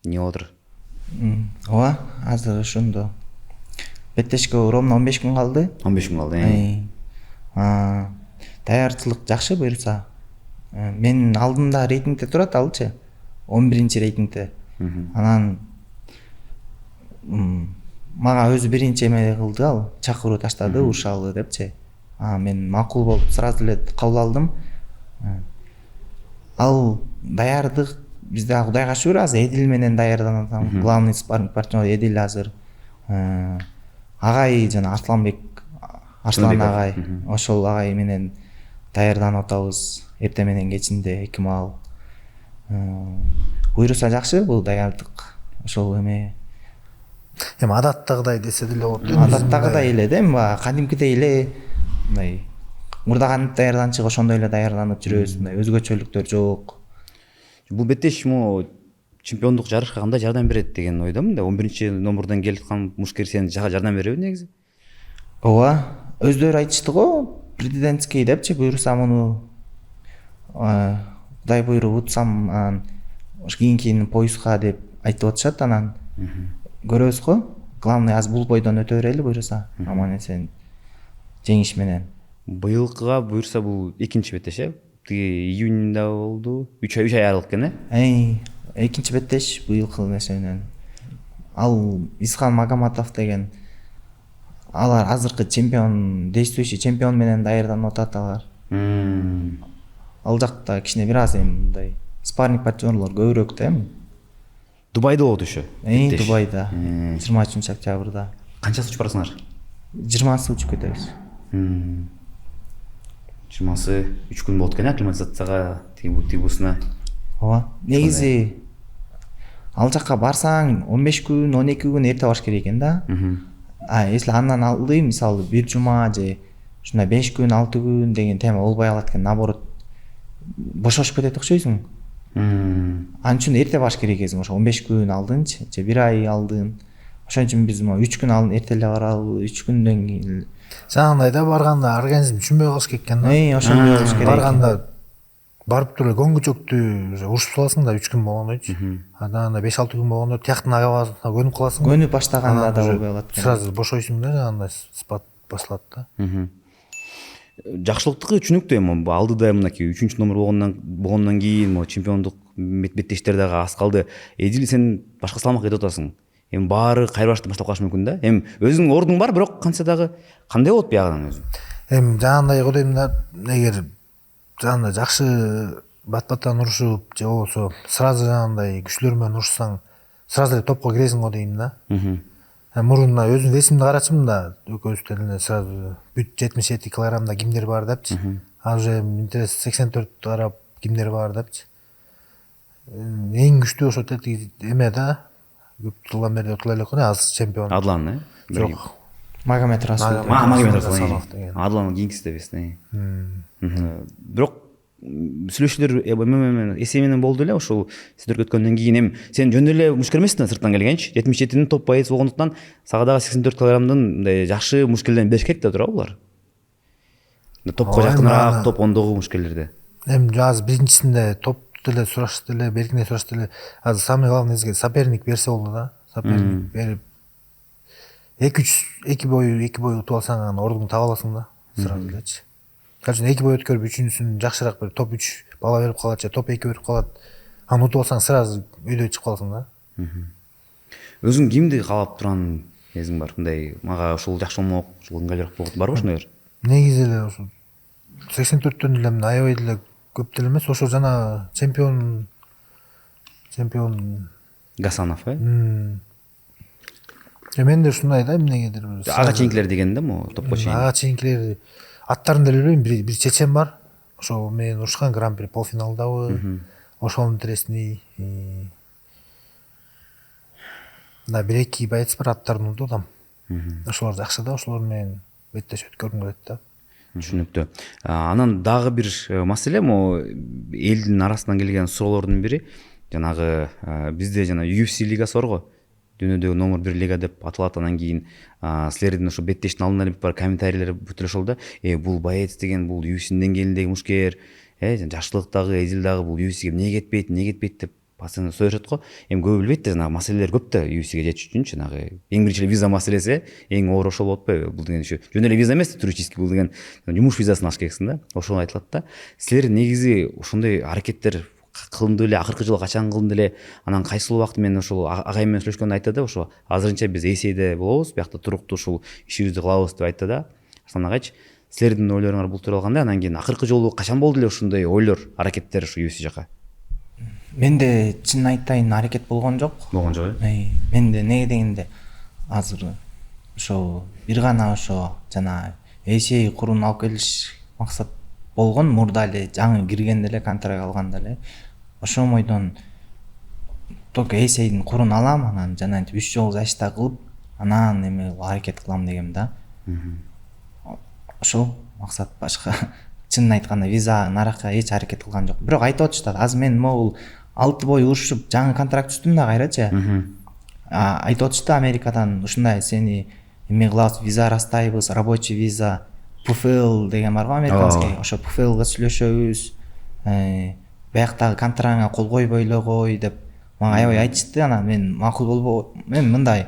[SPEAKER 1] Эмне болуп атыр?
[SPEAKER 3] Ооба, азыр ошондо. Беттешке ровно 15 күн калды.
[SPEAKER 1] 15 күн калды.
[SPEAKER 3] Даярчылык жакшы буюрса. Менин алдымда рейтингде турат алчы. 11-чи рейтингде. Анан мага өзү биринчи эме кылды ал, чакыруу таштады урушалы депчи. Мен макул болуп сразу эле кабыл алдым. Ал даярдык бизде Кудайга шүгүр азыр Эдил менен даярданат. Главный спарринг партнер Эдил азыр. Агай жана Арслан агай, ошол агай менен даярданып атабыз. Эртең менен кечинде 2 маал. Буюрса жакшы бул даярдык. Ошол эме
[SPEAKER 2] Эми адаттагыдай десе деле болот.
[SPEAKER 3] адаттагыдай эле да, эми кадимкидей эле мындай мурда кантип даярданчык ошондой эле даярданып жүрөбүз. Мындай өзгөчөлүктөр жок.
[SPEAKER 1] Бул беттеш чемпиондук жарышка кандай жардам берет деген ойдомун да. 11-чи номердон келип аткан мушкер сени жардам береби негизи?
[SPEAKER 3] Ооба, өздөрү айтышты го, президентский депчи, буюрса муну Кудай буйруп утсам кийинки поездга деп айтып атышат, анан көрөбүз го. Главный аз бул бойдон өтө берели буюрса, аман эсен жеңиш менен.
[SPEAKER 1] Быйылкыга буюрса бул экинчи беттеш, тиги июньда болду. 3 ай аралык экен,
[SPEAKER 3] Экинчи беттеш быйылкы нерсе менен. Ал Исхан Магоматов деген алар азыркы чемпион, действующий чемпион менен даярданып атат алар. Ал жакта кичине бир аз мындай спарринг партнерлор көбүрөөк да эми.
[SPEAKER 1] Дубайда болот ошо.
[SPEAKER 3] Дубайда 23 октябрда.
[SPEAKER 1] Канчасы учуп барасыңар?
[SPEAKER 3] 20сы учуп кетебиз.
[SPEAKER 1] 20сы 3 күн болот экен акклиматизацияга, тигибусуна.
[SPEAKER 3] Ооба. Негизи ал жакка барсаң 15 күн, 12 күн эрте барыш керек экен да. Если андан алды, мисалы бир жума же ушундай 5 күн, 6 күн деген тема болбой калат экен, наоборот бошошуп кетет окшойсуң. Анын үчүн эрте барыш керек экен, ошо 15 күн алдынчы же 1 ай алдын. Ошон үчүн биз 3 күн алдын эрте эле баралы, 3 күндөн кийин.
[SPEAKER 2] Жаңандай да барганда организм түшүнбөй калыш керек экен да.
[SPEAKER 3] Ошондой болуш керек.
[SPEAKER 2] Барганда барып туруп көңгүчөктү урушуп саласың да 3 күн болгондойчу. Анан 5-6 күн болгондо тияктын агабасына көнүп каласың.
[SPEAKER 3] Көнүп баштаганда да болбой калат.
[SPEAKER 2] Сразу бошойсуң да, жагандай спад башылат да.
[SPEAKER 1] Жакшылыктыкы түшүнүктүү эми алдыда мынакей 3-чү номер болгондон кийин чемпиондук беттештер дагы аз калды. Эдил сен башка салмак кетип атасың. Эми баары кайрылаштан баштап калышы мүмкүн да. Эми өзүңүн ордуң бар, бирок кантса дагы кандай болот биягынан өзү?
[SPEAKER 2] Эми жагандай го дейм да, эгер жагандай жакшы бат-баттан урушуп же болбосо сразу жагандай күчлөр менен урушсаң, сразу эле топко киресиң го дейм да. Мурунда өзүм весимди карачым да, экөөбүздөн эле сразу бүт 77 килограммда кимдер бар депчи. Азыр интерес 84 карап кимдер бар депчи. Эң күчтүү ошо эме да. Көп жылдан бери утула элек го, азыр чемпион.
[SPEAKER 1] Адлан,
[SPEAKER 2] Жок.
[SPEAKER 3] Магомед Расул.
[SPEAKER 1] Магомед Расул. Адлан кийинкиси да бес. Бирок сүйлөшүүлөр ММА эсей менен болду эле ошол сиздер өткөндөн кийин. Эми сен жөн эле мушкел эмессиң сырттан келгенчи, 77-nin топ боец болгондуктан сага дагы 84 килограммдын мындай жакшы мушкелдерин бериш керек да туурабы булар? Топко жакыныраак, топ 10догу мушкелдерди.
[SPEAKER 2] Эми азыр биринчисинде топту деле сурашты эле, беркине сурашты эле. Азыр самый главный сизге соперник берсе болду да. Соперник берип 2 бой утуп алсаң анан ордуңду таап аласың да. Сразу элечи. Качан 2 бой өткөрүп үчүнчүсүн жакшыраак бир топ 3 бала берип калат же топ 2 берип калат. Аны утуп алсаң сразу үйдө чыгып каласың да.
[SPEAKER 1] Өзүң кимди каалап турган кезиң бар? Мындай мага ушул жакшы болмок, ушул ыңгайлуураак болот барбы ошондой?
[SPEAKER 2] Негизи эле ошо 84-төн эле аябай деле көп деле эмес, ошо жана чемпион
[SPEAKER 1] Гасанов,
[SPEAKER 2] Мен да ушундай да эмнегедир.
[SPEAKER 1] Ага чейинкилер деген да мо топко чейин.
[SPEAKER 2] Ага чейинкилер аттарын деле билбейм, бир чечен бар. Ошо менен урушкан гран-при полфиналдабы. Ошонун тиресиний да 1-2 боец бар, аттарын унутам. Ошолор жакшы да, ошолор менен беттеш өткөргүм келет да.
[SPEAKER 1] Түшүнүктүү. Анан дагы бир маселе мо элдин арасынан келген суроолордун бири жанагы бизде жана UFC лигасы бар го. Дүйнөдөгү номер 1 лига деп аталат. Анан кийин силердин ошо беттештин алдында эле бар комментарийлер бүтүп эле ошол да. Бул боец деген бул UFC-nin деңгээлиндеги мушкер, жаштылыктагы, эзилдагы бул UFC-ге эмне кетпейт деп постоянно союшат го. Эми көбү билбейт да, жанагы маселелер көп да UFC-ге жетиш үчүн. Жанагы эң биринчи виза маселеси эң оор ошол болуп атпайбы? Бул деген жөн эле виза эмес, туристический бул деген жумуш визасын алыш керексиң да. Ошол айтылат да. Силер негизи ошондой аракеттер кылынды эле, акыркы жылы качан кылынды эле, анан кайсыл убакыт мен ошол агайым менен сүйлөшкөндө айтты да, ошо азырынча биз эсейде болобуз, биякта туруктуу ушул ишибизди кылабыз деп айтты да. Арслан агайчы, силердин ойлоруңар бул тууралуу кандай? Анан кийин акыркы жолу качан болду эле ушундай ойлор, аракеттер ушу UFC жака?
[SPEAKER 3] Менде чын айтайын аракет болгон жок. Менде неге дегенде азыр ошо бир гана ошо жана эсей курун алып келиш максат болгон. Мурда эле жаңы киргенде эле, контракт алганда эле ошол ойдон только эсейдин курун алам, анан жана 3 жол зачта кылып, анан эме аракет кылам дегем да. Ошол максат, башка чынын айтканда виза наракка эч аракет кылган жок. Бирок айтып атышат, азыр мен могул 6 бой урушуп жаңы контракт түздүм да кайрачы. Айтып атышты Америкадан, ушундай сени эме кылабыз, виза растайбыз, рабочий виза, PFL деген бар го американский. Ошо PFL-га сүйлөшөбүз. Бияктагы контрактыңа кол койбой эле кой деп мага аябай айтышты. Анан мен макул болбо, мен мындай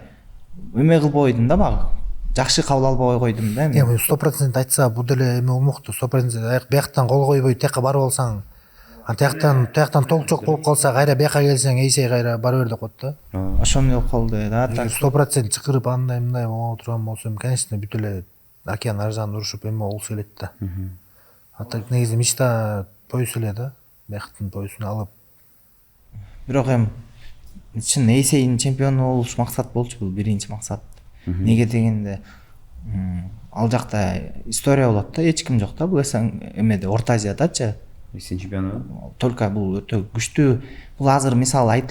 [SPEAKER 3] эме кылбойдум да, бак жакшы кабыл албай койдум да.
[SPEAKER 2] Эми 100% айтса бул деле эме болмокту. 100% бияктан кол койбой тияка барып алсаң, тияктан толчок болуп калса, кайра бияка келсең, эсей кайра бара бер деп коет да.
[SPEAKER 3] Ошондой болуп калды да.
[SPEAKER 2] 100% чакырып андай мындай боло турган болсом, конечно, бүт эле океан ар жагын урушуп эме болсо элек да. А так негизи мечта пояс эле да. Бияктын поясын алып.
[SPEAKER 3] Бирок эми чын эсейдин чемпиону болуш максат болчу, бул биринчи максат. Неге дегенде ал жакта история болот да, эч ким жок да, бул эмеде Орто Азиядачы.
[SPEAKER 1] Эсей чемпиону.
[SPEAKER 3] Только бул өтө күчтүү. Бул азыр мисалы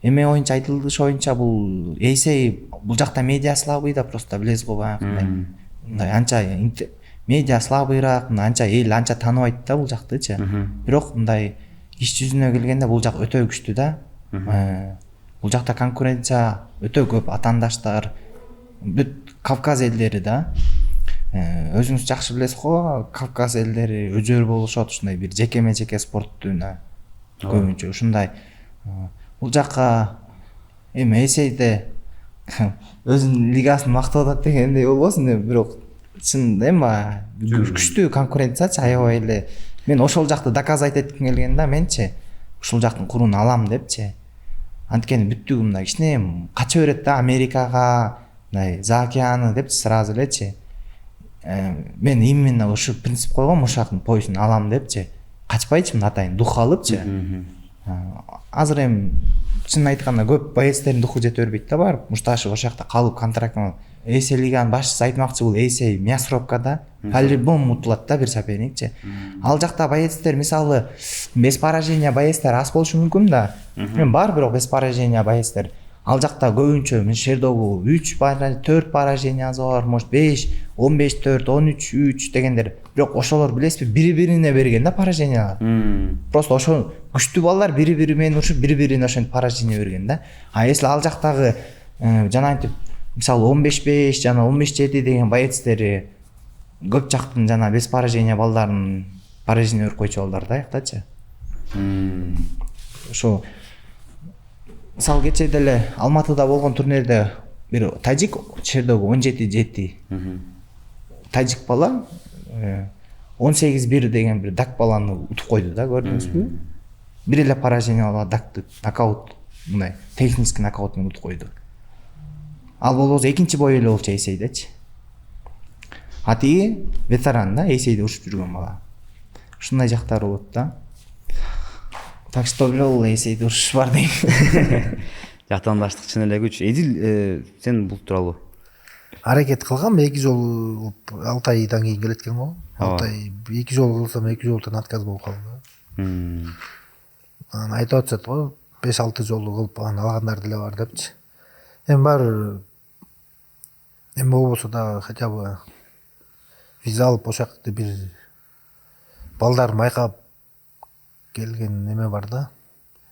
[SPEAKER 3] эме боюнча айтылыш боюнча бул эсей бул жакта медиа слабый да, просто билесиз го баягындай. Мындай анча медиа слабыйраак, анча эл анча тааныбайт да бул жактычы. Бирок мындай иш жүзүнө келгенде бул жак өтө күчтүү да. Бул жакта конкуренция өтө көп, атаандаштар, бүт Кавказ элдери да. Өзүңүз жакшы билесиз го, Кавказ элдери өжөр болушот, ушундай бир жекеме-жеке спорттуна көбүнчө ушундай. Бул жакка эми эсейде өзүнүн лигасын мактап атат дегендей болбосун, бирок чын эми күчтүү конкуренциячы, аябай эле. Мен ошол жакты доказать этким келген да, менчи ушул жактын курун алам депчи. Анткени бүттүгү мындай кичине кача берет да Америкага, мындай за океаны депчи, сразу элечи. Мен именно ушу принцип койгом, ушактын поясын алам депчи. Качпайчы, атайын дух алыпчы. Азыр эми чын айтканда көп боецтердин духу жете бербейт да, барып Мушташев ошол жакта калып контрактын. Эсей лиганын башчысы айтмакчы, бул эсей мясробкада по-любому утулат да бир соперникчи. Ал жакта боецтер мисалы без поражения боецтер аз болушу мүмкүн да. Мен бар, бирок без поражения боецтер. Ал жакта көбүнчө Шердогу 4 поражениясы бар, может 5. 15-4, 13-3 дегендер. Бирок ошолор билесизби, бири-бирине берген да поражениялар. Просто ошо күчтүү балдар бири-бири менен урушуп, бири-бирине ошентип поражение берген да. А если ал жактагы жанагынтип мисалы 15-5 жана 15-7 деген боецтери көп жактын жана без поражения балдарын поражение берип койчу балдар да аяктачы. Ошо мисалы кечээ деле Алматыда болгон турнирде бир тажик Чердогу 17-7 тажик бала 18-1 деген бир дак баланы утуп койду да, көрдүңүзбү? Бир эле поражение алып дакты нокаут, мындай технический нокаут менен утуп койду. Ал болбосо экинчи бой эле болчу Эйсейдечи. А тиги ветеран да, Эйсейде урушуп жүргөн бала. Ушундай жактары болот да. Так что бул Эйсейде урушуш бар дейм.
[SPEAKER 1] Жактандаштык чын эле күч. Эдил, сен бул тууралуу
[SPEAKER 2] аракет кылгам, 2 жолу 6 айдан кийин келет экен го. 6 ай 2 жолу кылсам 2 жолдон отказ болуп калды. Анан айтып атышат го, 5-6 жолу кылып алгандар деле бар депчи. Эми баары эми болбосо да хотя бы виза алып ошол жакта бир балдар майкап келген неме бар да.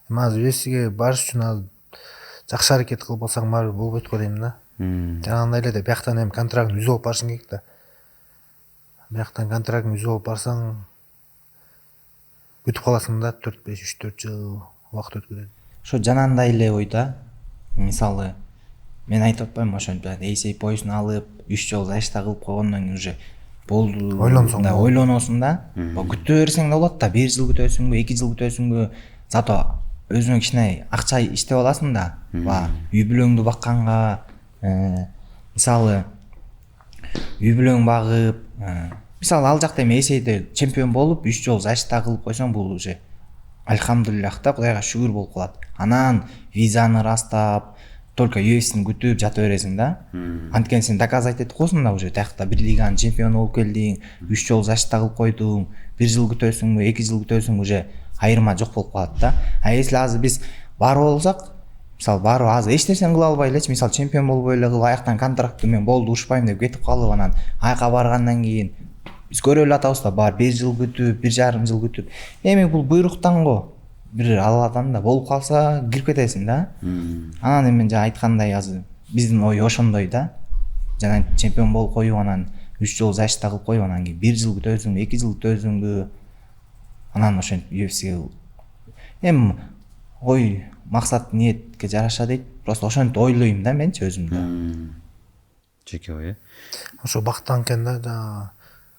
[SPEAKER 2] Эми азыр UFCге барыш үчүн азыр жакшы аракет кылып алсаң баары болбойт го дейм да. Жанагындай эле бияктан эми контрактын үзүп алып барышың керек да. Бияктан контрактын үзүп алып барсаң күтүп каласың да 3-4 жыл убакыт өткөрөт.
[SPEAKER 3] Ошо жанагындай эле ойда. Мисалы мен айтып атпаймынбы ошентип Эйсей поясын алып 3 жол защита кылып койгондон кийин уже болду. Ойлоносуң да. Күтө берсең да болот да, 1 жыл күтөсүңбү, 2 жыл күтөсүңбү, зато өзүңө кичине акча иштеп аласың да. Үй бүлөңдү бакканга, мисалы үй бүлөң багып, мисалы ал жакта эми Эйсейде чемпион болуп 3 жол защита кылып койсоң, бул уже альхамдулиллах да, Кудайга шүгүр болуп калат. Анан визаны растап, только UFC'ни күтүп жата бересиң да. Анткени сен доказать этип койсуң да, уже тиякта бир лиганын чемпиону болуп келдиң, 3 жол защита кылып койдуң, 1 жыл күтөсүңбү, 2 жыл күтөсүңбү, уже айырма жок болуп калат да. А если азыр биз барып болсак, мисалы барып азыр эч нерсени кыла албай элечи, мисалы чемпион болбой эле кылып, аяктан контракты мен болду, урушпайм деп кетип калып, анан айка баргандан кийин биз көрүп эле атабыз да, бар 1 жыл күтүп, 1,5 жыл күтүп. Эми бул буйруктан го. Бир Алладан да болуп калса кирип кетесиң да. Анан эми жана айткандай азыр биздин ой ошондой да. Жана чемпион болуп коюп, анан 3 жол защита кылып коюп, анан кийин 1 жыл күтөсүңбү, 2 жыл күтөсүңбү. Анан ошентип UFCге эми ой максат ниетке жараша дейт. Просто ошентип ойлойм да менчи өзүмдө.
[SPEAKER 1] Жеке ой.
[SPEAKER 2] Ошо бактан экен да, жана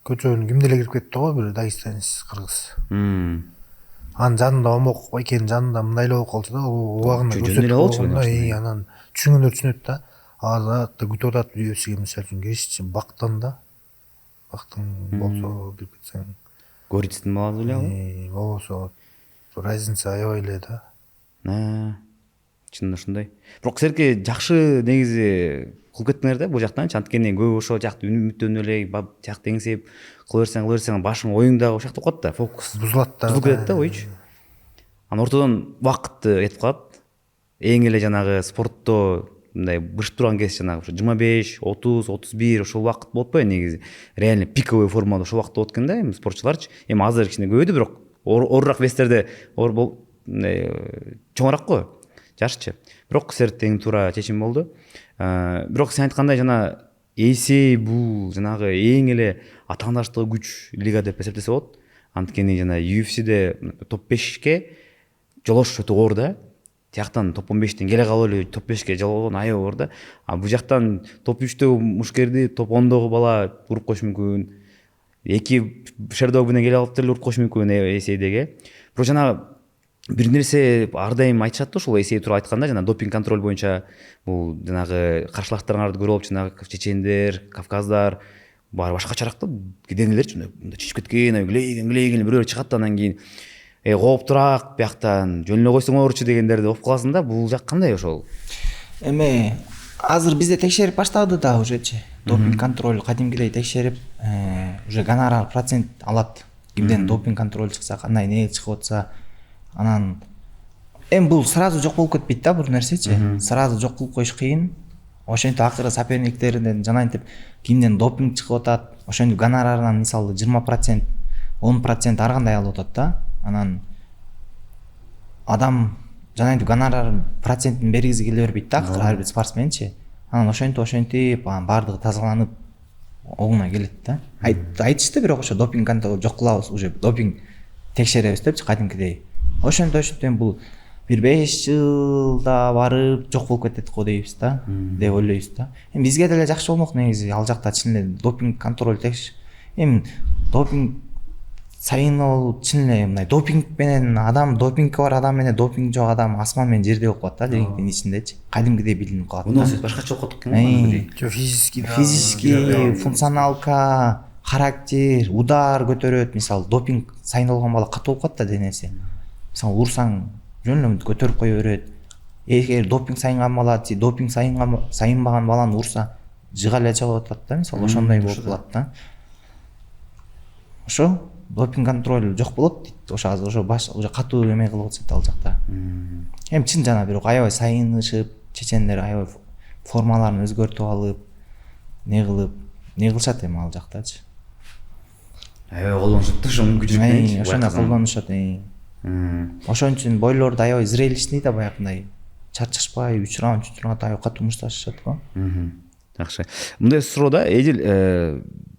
[SPEAKER 2] көчөнүн ким деле кирип кетти го, бир дагестанец, кыргыз. Анын жанында омок экен, жанында мындай эле болуп калчу да, убагында көрсөтүп койгондо, анан түшүнгөндөр да. Азыр да күтүп атат UFCге мисалы үчүн киришчи бактан да. Бактан болсо кирип кетсең.
[SPEAKER 1] Горицтин баласы эле.
[SPEAKER 2] Болсо разница аябай эле да.
[SPEAKER 1] Чын ушундай. Бирок силерге жакшы негизи кылып кеттиңер да бул жактан. Анткени көп ошо жакты үмүттөнүп эле, жак деңсеп кыла берсең, башың оюңдагы ошол жакта калат да, фокус
[SPEAKER 2] бузулат да.
[SPEAKER 1] Бузулуп кетет да ойчу. Анан ортодон убакытты кетип калат. Эң эле жанагы спортто мындай бышып турган кез жанагы 25, 30, 31 ошол убакыт болот го негизи. Реально пиковый формада ошол убакытта болот экен да эми спортчуларчы. Эми азыр кичине көбөйдү, бирок оорураак вестерде чоңураак го жашчы. Бирок силер тең туура чечим болду. Бирок сен айткандай жана Эйсей бул жанагы эң эле атаандаштыгы күч лига деп эсептесе болот. Анткени жана UFC'де топ 5ке жолош өтө оор да. Тияктан топ 15тен келе калып эле топ 5ке жологон аябай оор да. А бул жактан топ 3төгү мушкерди топ 10догу бала уруп коюш мүмкүн. 2 Шердог менен келе алып деле уруп коюш мүмкүн Эйсейдеге. Бирок жана бир нерсе ар дайым айтышат да, ушул Эйсей тууралуу айтканда, жана допинг контроль боюнча бул жанагы каршылаштарыңарды көрүп алып, жанагы чечендер, кавказдар баары башкачараак да. Денелерчи мындай чечип кеткен, глейген бирөө чыгат, анан кийин кооптураак бияктан жөн эле койсоңорчу дегендерди окуп каласың да. Бул жак кандай ошол?
[SPEAKER 3] Эми азыр бизде текшерип баштады да ужечи. Допинг контроль кадимкидей текшерип, уже гонорар процент алат. Кимден допинг контроль чыкса, кандай не чыгып атса, анан эми бул сразу жок болуп кетпейт да бул нерсечи. Сразу жок кылып коюш кыйын. ошентип акыры соперниктеринен жанагынтип кимден допинг чыгып атат, ошентип гонорарынан мисалы 20%, 10% ар кандай алып атат да. Анан адам жанагынтип гонорар процентин бергизи келе бербейт да, акыры ар бир спортсменчи. Анан ошентип анан баардыгы тазаланып оңуна келет да. Айтышты бирок ошо допинг контроль жок кылабыз, уже допинг текшеребиз депчи кадимкидей. Ошентип бул бир 5 жылда барып жок болуп кетет го дейбиз да, деп ойлойбуз да. Эми бизге деле жакшы болмок негизи, ал жакта чын эле допинг контроль эми допинг сайын чын эле мындай допинг менен адам, допинги бар адам менен допинг жок адам асман менен жердей болуп калат да, рингдин ичиндечи. Кадимкидей билинип калат.
[SPEAKER 1] Мындан сөз башкача болуп калат экен.
[SPEAKER 2] Жо
[SPEAKER 3] Физический, функционалка, характер, удар көтөрөт. Мисалы допинг сайын болгон бала катуу болуп калат да денеси. Мисалы урсаң жөн эле көтөрүп кое берет. Эгер допинг сайынган бала, допинг сайынбаган баланы урса жыга эле чыгып атат да, мисалы ошондой болуп калат да. Ошо допинг контроль жок болот дейт. Ошо азыр уже катуу эме кылып атышат ал жакта. Эми чын жана бирок аябай сайынышып, чечендер аябай формаларын өзгөртүп алып, не кылышат эми ал жактачы.
[SPEAKER 1] Аябай колдонушат да ошо мүмкүнчүлүктү.
[SPEAKER 3] Ошондой колдонушат. Ошон үчүн бойлорду аябай зрелищный да, баягындай чарчашпай 3 раунд аябай катуу мушташышат го.
[SPEAKER 1] Жакшы. Мындай суроо да, Эдил,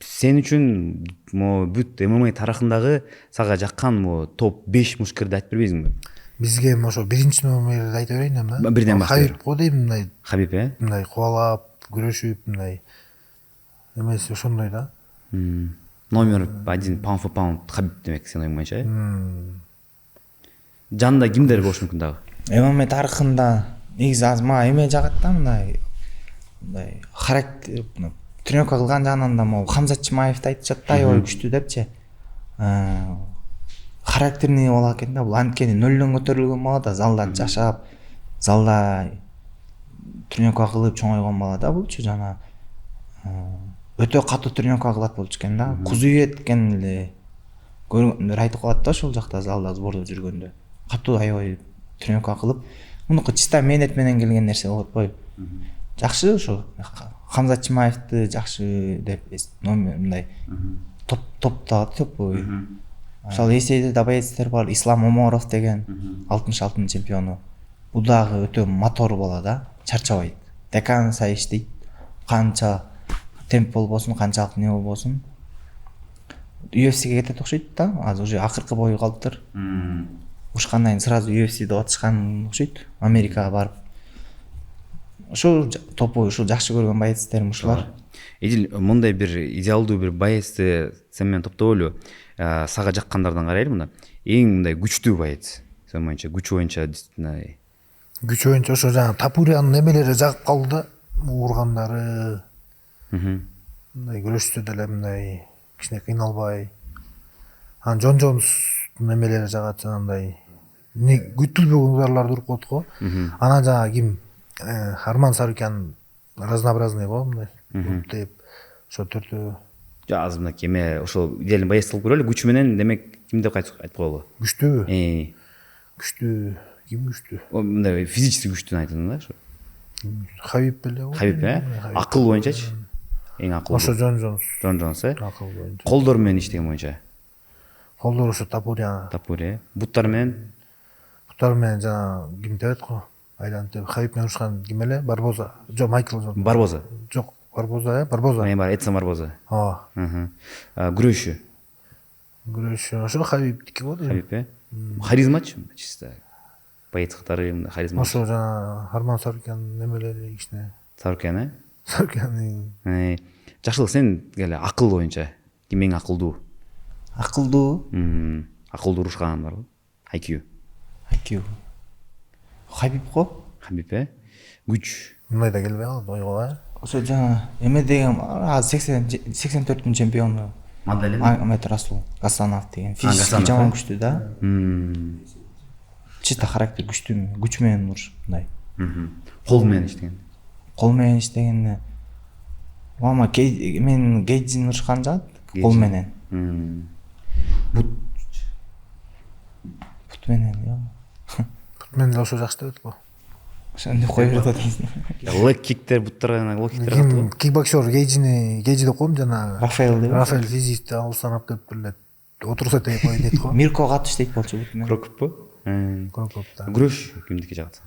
[SPEAKER 1] сен үчүн бүт ММА тарыхындагы сага жаккан топ 5 мушкерди айтып бербейсиңби?
[SPEAKER 2] Бизге ошо биринчи номерди айта берейин да.
[SPEAKER 1] Бирден баштайбы?
[SPEAKER 2] Хабиб го дейм, мындай.
[SPEAKER 1] Хабиб,
[SPEAKER 2] мындай кубалап, күрөшүп, мындай эмеси ошондой да.
[SPEAKER 1] Номер 1 pound for pound Хабиб демек сен оюңмайча. Жанында кимдер болушу мүмкүн дагы?
[SPEAKER 3] ММА тарыхында негизи азыр мага эме жагат да, мындай характер, тренировка кылган жагынан да могу Хамзат Чимаевди айтышат да, аябай күчтүү депчи. Характерный бала экен да, бул анткени нөлдөн көтөрүлгөн бала да, залда жашап, залда тренировка кылып чоңойгон бала да булчу, жана өтө катуу тренировка кылат болчу экен да. Кузует экен эле көргөндөр айтып калат да, ошол жакта залда сбордо жүргөндө. Катуу аябай тренировка кылып, мунуку чиста менет менен келген нерсе болот го. Жакшы ошо Хамзат Чимаевди жакшы деп номер мындай топто топ. Мисалы Эсейде да боецтер бар, Ислам Оморов деген 66 чемпиону. Бул дагы өтө мотор бала да, чарчабайт. Декан сай иштейт. Канча темп болбосун, канчалык не болбосун. UFC'ге кетет окшойт да, азыр уже акыркы бою калыптыр. Ушкандан сразу UFC'де атышкан окшойт, Америкага барып. Ошо топу ушул жакшы көргөн боецтерим ушулар.
[SPEAKER 1] Эдил, мындай бир идеалдуу бир боецти сен менен топтоолу, сага жаккандардан карайлы мына. Эң мындай күчтүү боец. Сен боюнча күч боюнча действительно.
[SPEAKER 2] Күч боюнча ошо жана Тапуриянын немелери жагып калды да, ургандары. Мындай күрөштө деле мындай кичине кыйналбай. Анан Жон Джонстун немелери жагат, жанагындай күтүлбөгөн ударларды уруп коет го. Анан жана ким Арман Сарукян разнообразный го, мындай деп ошо төртөө.
[SPEAKER 1] Азыр мына эме ошол идеалдуу боец кылып көрөлү. Күч менен демек ким деп айтып коелу?
[SPEAKER 2] Күчтүүбү? Күчтүү, ким күчтүү?
[SPEAKER 1] Мындай физически күчтүүнү айтылды да ошо.
[SPEAKER 2] Хабиб беле го.
[SPEAKER 1] Хабиб, акыл боюнчачы? Эң акылдуу.
[SPEAKER 2] Ошо Жон
[SPEAKER 1] Джонс,
[SPEAKER 2] акыл боюнча.
[SPEAKER 1] Колдор менен иштеген боюнча.
[SPEAKER 2] Колдор ошо Тапури.
[SPEAKER 1] Буттар менен
[SPEAKER 2] жана ким дебет го? Айланып деп Хабиб менен урушкан ким эле? Барбоза. Жок, Майкл
[SPEAKER 1] Барбоза.
[SPEAKER 2] Жок, Барбоза, Барбоза.
[SPEAKER 1] Мен бар, Эдсон Барбоза. Күрөшү ошо
[SPEAKER 2] Хабибдики го дейм.
[SPEAKER 1] Хабиб, харизмачы, чисто. Боец катары мындай харизма.
[SPEAKER 2] Ошо жана Арман Сарукян немелери кичине.
[SPEAKER 1] Сарукян,
[SPEAKER 2] Сарукян.
[SPEAKER 1] Жакшылык, сен келе акыл боюнча ким эң акылдуу?
[SPEAKER 3] Акылдуу?
[SPEAKER 1] Акылдуу урушкан барбы? IQ.
[SPEAKER 3] Хабиб го?
[SPEAKER 1] Хабиб, күч.
[SPEAKER 2] Мындай да келбей калат ойго.
[SPEAKER 3] Ошо жана эме деген азыр 84 чемпиону. Мадалин Расул Гасанов деген физически жаман күчтүү да. Чиста характер күчтүү, күч менен уруш мындай.
[SPEAKER 1] Кол менен иштеген.
[SPEAKER 3] Кол менен иштегенде мама мен Гейджин урушкан жагат, кол менен. Бут менен,
[SPEAKER 2] Бут менен ошо жакшы дебет го.
[SPEAKER 3] ошондой кое берет атасың.
[SPEAKER 1] лэг киктер буттар лэг киктер
[SPEAKER 2] ким кикбоксер кейджи деп коем жанагы
[SPEAKER 3] Рафаэл деп.
[SPEAKER 2] Рафаэл Физисти алыстан алып келип бир отурса тей кой дейт го.
[SPEAKER 3] Мирко катуу иштейт болчу бут менен.
[SPEAKER 1] крокуппу
[SPEAKER 2] Крокопта.
[SPEAKER 1] күрөш кимдики жагат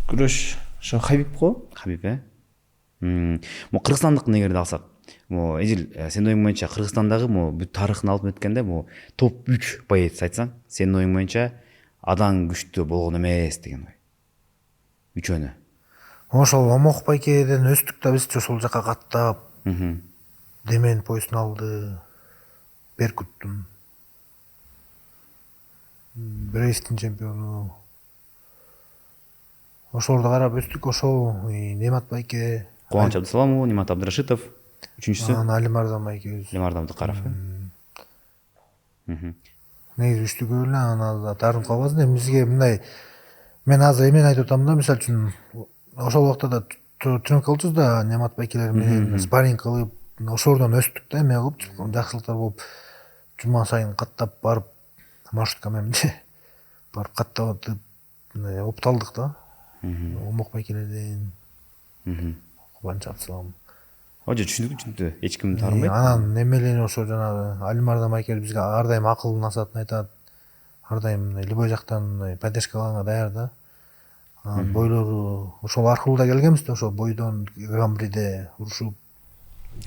[SPEAKER 3] Күрөш ошо Хабиб го.
[SPEAKER 1] Хабиб могу кыргызстандык негерди алсак могу эжил сенин оюң боюнча кыргызстандагы могу бүт тарыхын алып өткөндө могу топ 3 боец айтсаң сенин оюң боюнча адан күчтүү болгон эмес деген ой үчөөнү
[SPEAKER 2] Ошол Омок байкеден өстүк да биз ошол жака каттап Демен поястын алды Беркуттун Брейстин чемпиону ошолорду карап өстүк ошол Немат байке
[SPEAKER 1] Кубаныч Абдысаламов Нимат Абдырашитов үчүнчүсү
[SPEAKER 2] анан Али Мардам байкебиз
[SPEAKER 1] Лемар Абдыкаров
[SPEAKER 2] негизи үчтүгү эле анан таарынып калбасын эми бизге мындай мен азыр эмени айтып атам да мисалы үчүн ошол убакта да тренировка кылчубуз да Немат байкелер менен спарринг кылып ошолордон өстүк да эме кылып жакшылыктар болуп жума сайын каттап барып маршрутка мененчи барып каттап атып опталдык да Омок байкелерден Кубаныч Абдысаламов
[SPEAKER 1] ожо түшүндү эч ким таарынбайт
[SPEAKER 2] анан немелери ошо жанагы Али Мардам байкелер бизге ар дайым акыл насаатын айтат ар дайым любой жактан поддержка алганга даяр да анан бойлору ошол аркылуу да келгенбиз да ошо бойдон гран-приде урушуп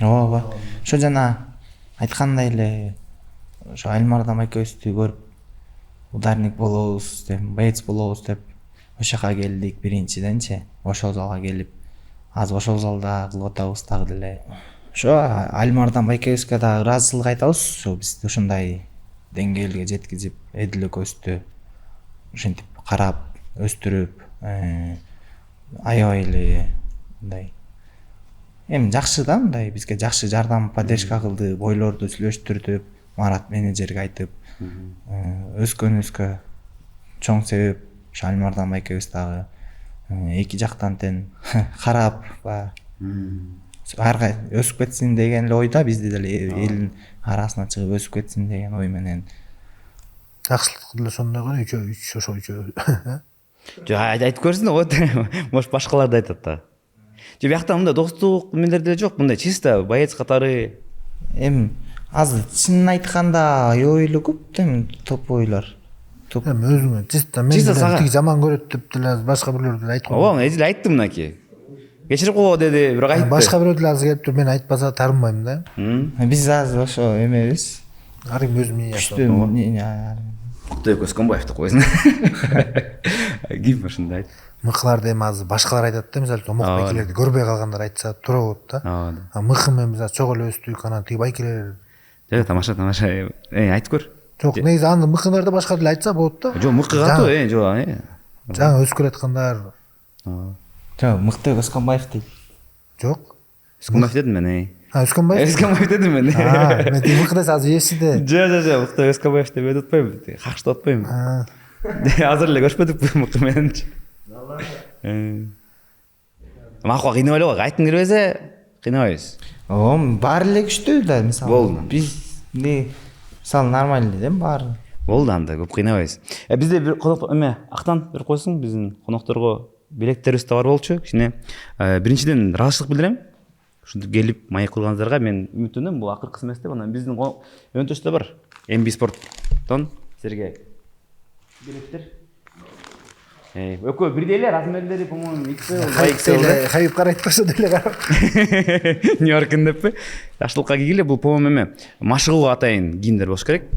[SPEAKER 3] Ооба. Ошо жана айткандай эле ошо Альмардан экөөбүздү көрүп ударник болобуз деп, боец болобуз деп ошол жака келдик биринчиденчи. Ошол залга келип азыр ошол залда кылып атабыз дагы деле. Ошо Альмардан экөөбүзгө дагы ыраазычылык айтабыз. Ошо бизди ушундай деңгээлге жеткизип, Эдил экөөбүздү ушинтип карап, өстүрүп, аябай эле мындай эми жакшы да мындай бизге жакшы жардам поддержка кылды, бойлорду сүйлөштүрдүп, Марат менеджерге айтып, өскөнүбүзгө чоң себеп ошо Альмардан экөөбүз дагы эки жактан тең карап арга өсүп кетсин деген эле ойда бизди деле элдин арасына чыгып өсүп кетсин деген ой менен
[SPEAKER 2] жакшылык деле ошондой го үч ошо үчөө
[SPEAKER 1] жок айтып көрсүн вот может башкалар да айтат да же биякта мындай достук эмелер деле жок мындай чисто боец катары
[SPEAKER 3] эми азыр чынын айтканда аябай эле көп да эми топойлор
[SPEAKER 2] эми өзүңө чисто мен
[SPEAKER 1] Чисто сага.
[SPEAKER 2] тиги жаман көрөт деп деле башка бирлер деле айткан
[SPEAKER 1] ооба эжил айтты мынакей кечирип койгу деди бирок айтты
[SPEAKER 2] башка бирөө деле азыр келип туруп мен айтпаса таарынбайм да
[SPEAKER 3] биз азыр ошо эмебиз
[SPEAKER 2] ар ким өз мнениясы
[SPEAKER 3] күчтүү
[SPEAKER 1] Кутай Көскөнбаев деп койсун ким ошондой айт
[SPEAKER 2] мыкыларды эми азыр башкалар айтат да мисалы Омок байкелерди көрбөй калгандар айтса туура болот да
[SPEAKER 1] ооба
[SPEAKER 2] мыкы менен биз азыр чогуу эле өстүк анан тиги байкелер
[SPEAKER 1] жок тамаша айтып көр
[SPEAKER 2] жок негизи аны мыкыларды башка деле айтса болот да
[SPEAKER 1] жок мыкы катуу жок
[SPEAKER 2] жаңы өсүп келаткандар
[SPEAKER 3] жок Мыктай Көскөнбаев дейт
[SPEAKER 2] жок
[SPEAKER 1] Көскөнбаев дедим мен
[SPEAKER 2] Өскөнбаев
[SPEAKER 1] Көскөнбаев дедим мен
[SPEAKER 2] мен тиги мыкы десе азыр ешиде
[SPEAKER 1] жок Мыктай Көскөнбаев деп өтүп атпайбы какштап атпайбы азыр эле көрүшпөдүкпү мыкы мененчи макул кыйнабай эле айткың келбесе кыйнабайбыз
[SPEAKER 3] ооба баары эле күчтүү да мисалы
[SPEAKER 1] Болду.
[SPEAKER 3] бизди мисалы нормальный да баары
[SPEAKER 1] болду анда көп кыйнабайбыз бизде бир конок эме актан берип койсуң биздин конокторго билектерибиз да бар болчу кичине биринчиден ыраазычылык билдирем ушинтип келип маек кылганыңыздарга мен үмүттөнөм бул акыркысы эмес деп анан биздин өнтөш да бар MB спорттон силерге билеттер экөө бирдей эле размерлери по моему XL
[SPEAKER 2] Хабиб карайт болсо деле карап
[SPEAKER 1] Нью-Йорктун деппи жакшылыкка кийгиле бул по моему эме машыгуу атайын кийимдер болуш керек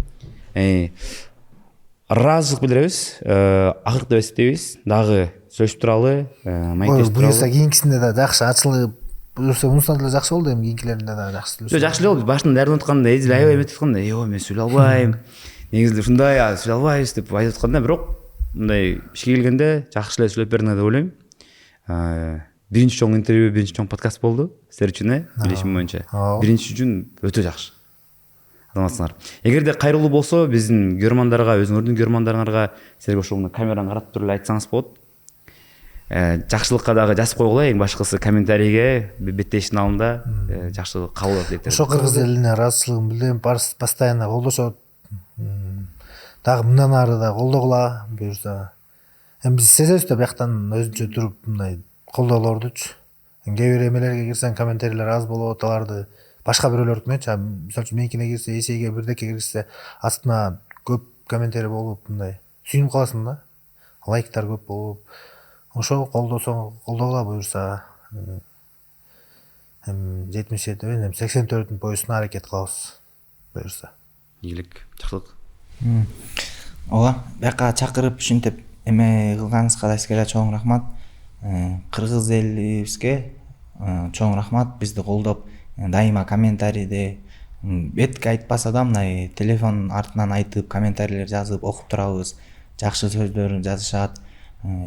[SPEAKER 1] ыраазычылык билдиребиз акыркы деп эсептейбиз дагы сүйлөшүп туралы маектешип
[SPEAKER 2] буюрса
[SPEAKER 1] туралы
[SPEAKER 2] кийинкисинде да жакшы ачылып буюрса мунусунда деле жакшы болду эми кийинкилеринде да жакшы сүйлөшүп
[SPEAKER 1] жакшы эле болду башында даярданып атканда эжил аябай эметип атканда ой мен сүйлөй албайм негизи ушундай сүйлөй албайбыз деп айтып атканда бирок мындай ишке келгенде жакшы эле сүйлөп бердиңер деп ойлойм биринчи чоң интервью биринчи чоң подкаст болду силер үчүн билишим боюнча биринчи үчүн өтө жакшы азаматсыңар эгерде кайрылуу болсо биздин көрөрмандарга өзүңөрдүн көрөрмандарыңарга силерге ошол камераны карап туруп эле айтсаңыз болот жакшылыкка дагы жазып койгула эң башкысы комментарийге беттештин алдында жакшы кабыл алат
[SPEAKER 2] ошо кыргыз элине ыраазычылыгын билдирем постоянно колдошот дагы мындан ары да колдогула буюрса эми биз сезебиз да бияктан өзүнчө туруп мындай колдоолордучу. Кээ бир эмелерге кирсең комментарийлер аз болот, аларды башка бирөөлөрдүкүнөчү. Мисалы үчүн меникине кирсе, эсейге бирдеке кирсе, астына көп комментарий болуп мындай сүйүнүп каласың да. Лайктар көп болуп, ошо колдогула буюрса. 77 эми 84-дүн поясына аракет кылабыз буюрса.
[SPEAKER 1] ийгилик, жакшылык.
[SPEAKER 3] ооба, бияка чакырып ушинтип эме кылганыңызга да сизге да чоң рахмат. Кыргыз элибизге чоң рахмат. Бизди колдоп дайыма комментарийде бетке айтпаса да мындай телефон артынан айтып комментарийлер жазып окуп турабыз. Жакшы сөздөр жазышат.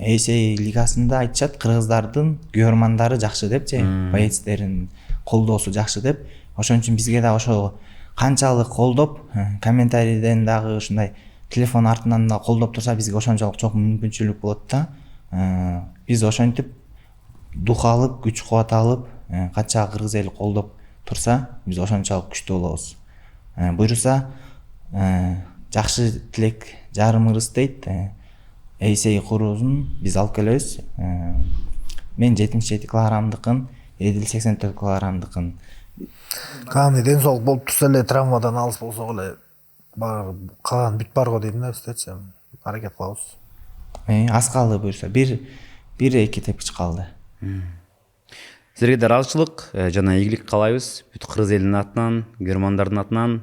[SPEAKER 3] Эсей лигасында айтышат кыргыздардын көрөрмандары жакшы депчи, боецтерин колдоосу жакшы деп. Ошон үчүн бизге да ошо канчалык колдоп, комментарийден дагы ушундай телефон артынан да колдоп турса, бизге ошончолук чоң мүмкүнчүлүк болот да. Биз ошентип дух алып, күч кубат алып, канча кыргыз эли колдоп турса, биз ошончолук күчтүү болобуз. Буюрса, жакшы тилек жарымырыс дейт. Эсей куруусун биз алып келебиз. Мен 77 килограммдыкын, Эдил 84 килограммдыкын.
[SPEAKER 2] Кандай ден соолук болуп турса эле, травмадан алыс болсок эле калган бүт барго дейм да биздечи. Аракет кылабыз.
[SPEAKER 3] Аз калды буюрса, бир эки тепкич калды.
[SPEAKER 1] Силерге да ыраазычылык жана ийгилик каалайбыз. Бүт кыргыз элинин атынан, көрөрмандардын атынан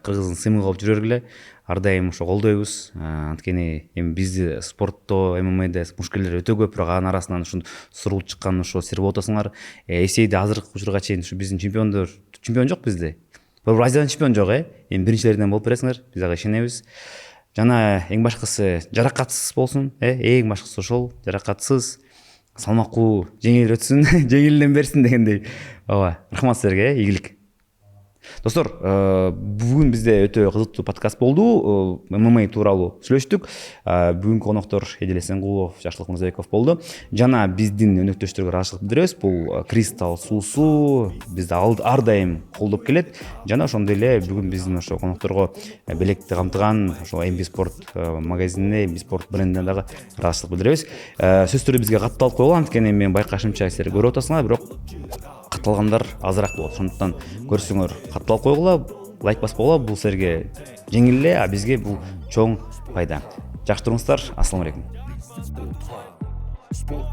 [SPEAKER 1] кыргыздын сымыгы болуп жүрө бергиле. Ар дайым ошо колдойбуз. Анткени эми бизди спортто, ММАде мушкилдер өтө көп, бирок анын арасынан ушун сурулуп чыккан ошо сербеп атасыңар. Эсейде азыркы учурга чейин ушу биздин чемпион жок бизде. Бул Азиядан чемпион жок, эми биринчилерден болуп бересиңер. Биз ага ишенебиз. Жана эң башкысы жаракатсыз болсун, эң башкысы ошол, жаракатсыз, салмактуу, жеңил өтсүн, жеңилден берсин дегендей. Ооба, рахмат силерге, ийгилик. Достор, бүгүн бизде өтө кызыктуу подкаст болду. ММА тууралуу сүйлөштүк. Бүгүнкү коноктор Эдил Эсенгулов, Жакшылык Мырзабеков болду. Жана биздин өнөктөштөргө ыраазычылык билдиребиз. Бул Кристалл суусу бизди ар дайым колдоп келет. Жана ошондой эле бүгүн биздин ошо конокторго белекти камтыган ошо MB Sport магазинине, MB Sport брендине дагы ыраазычылык билдиребиз. Сөздөрү бизге катталып койгон, анткени мен байкашымча силер көрүп атасыңар, бирок катталгандар азыраак болот. Ошондуктан көрсөңөр катталып койгула, лайк баспагыла, бул силерге жеңил эле, а бизге бул чоң пайда. Жакшы туруңуздар. Ассаламу алейкум.
[SPEAKER 5] Sport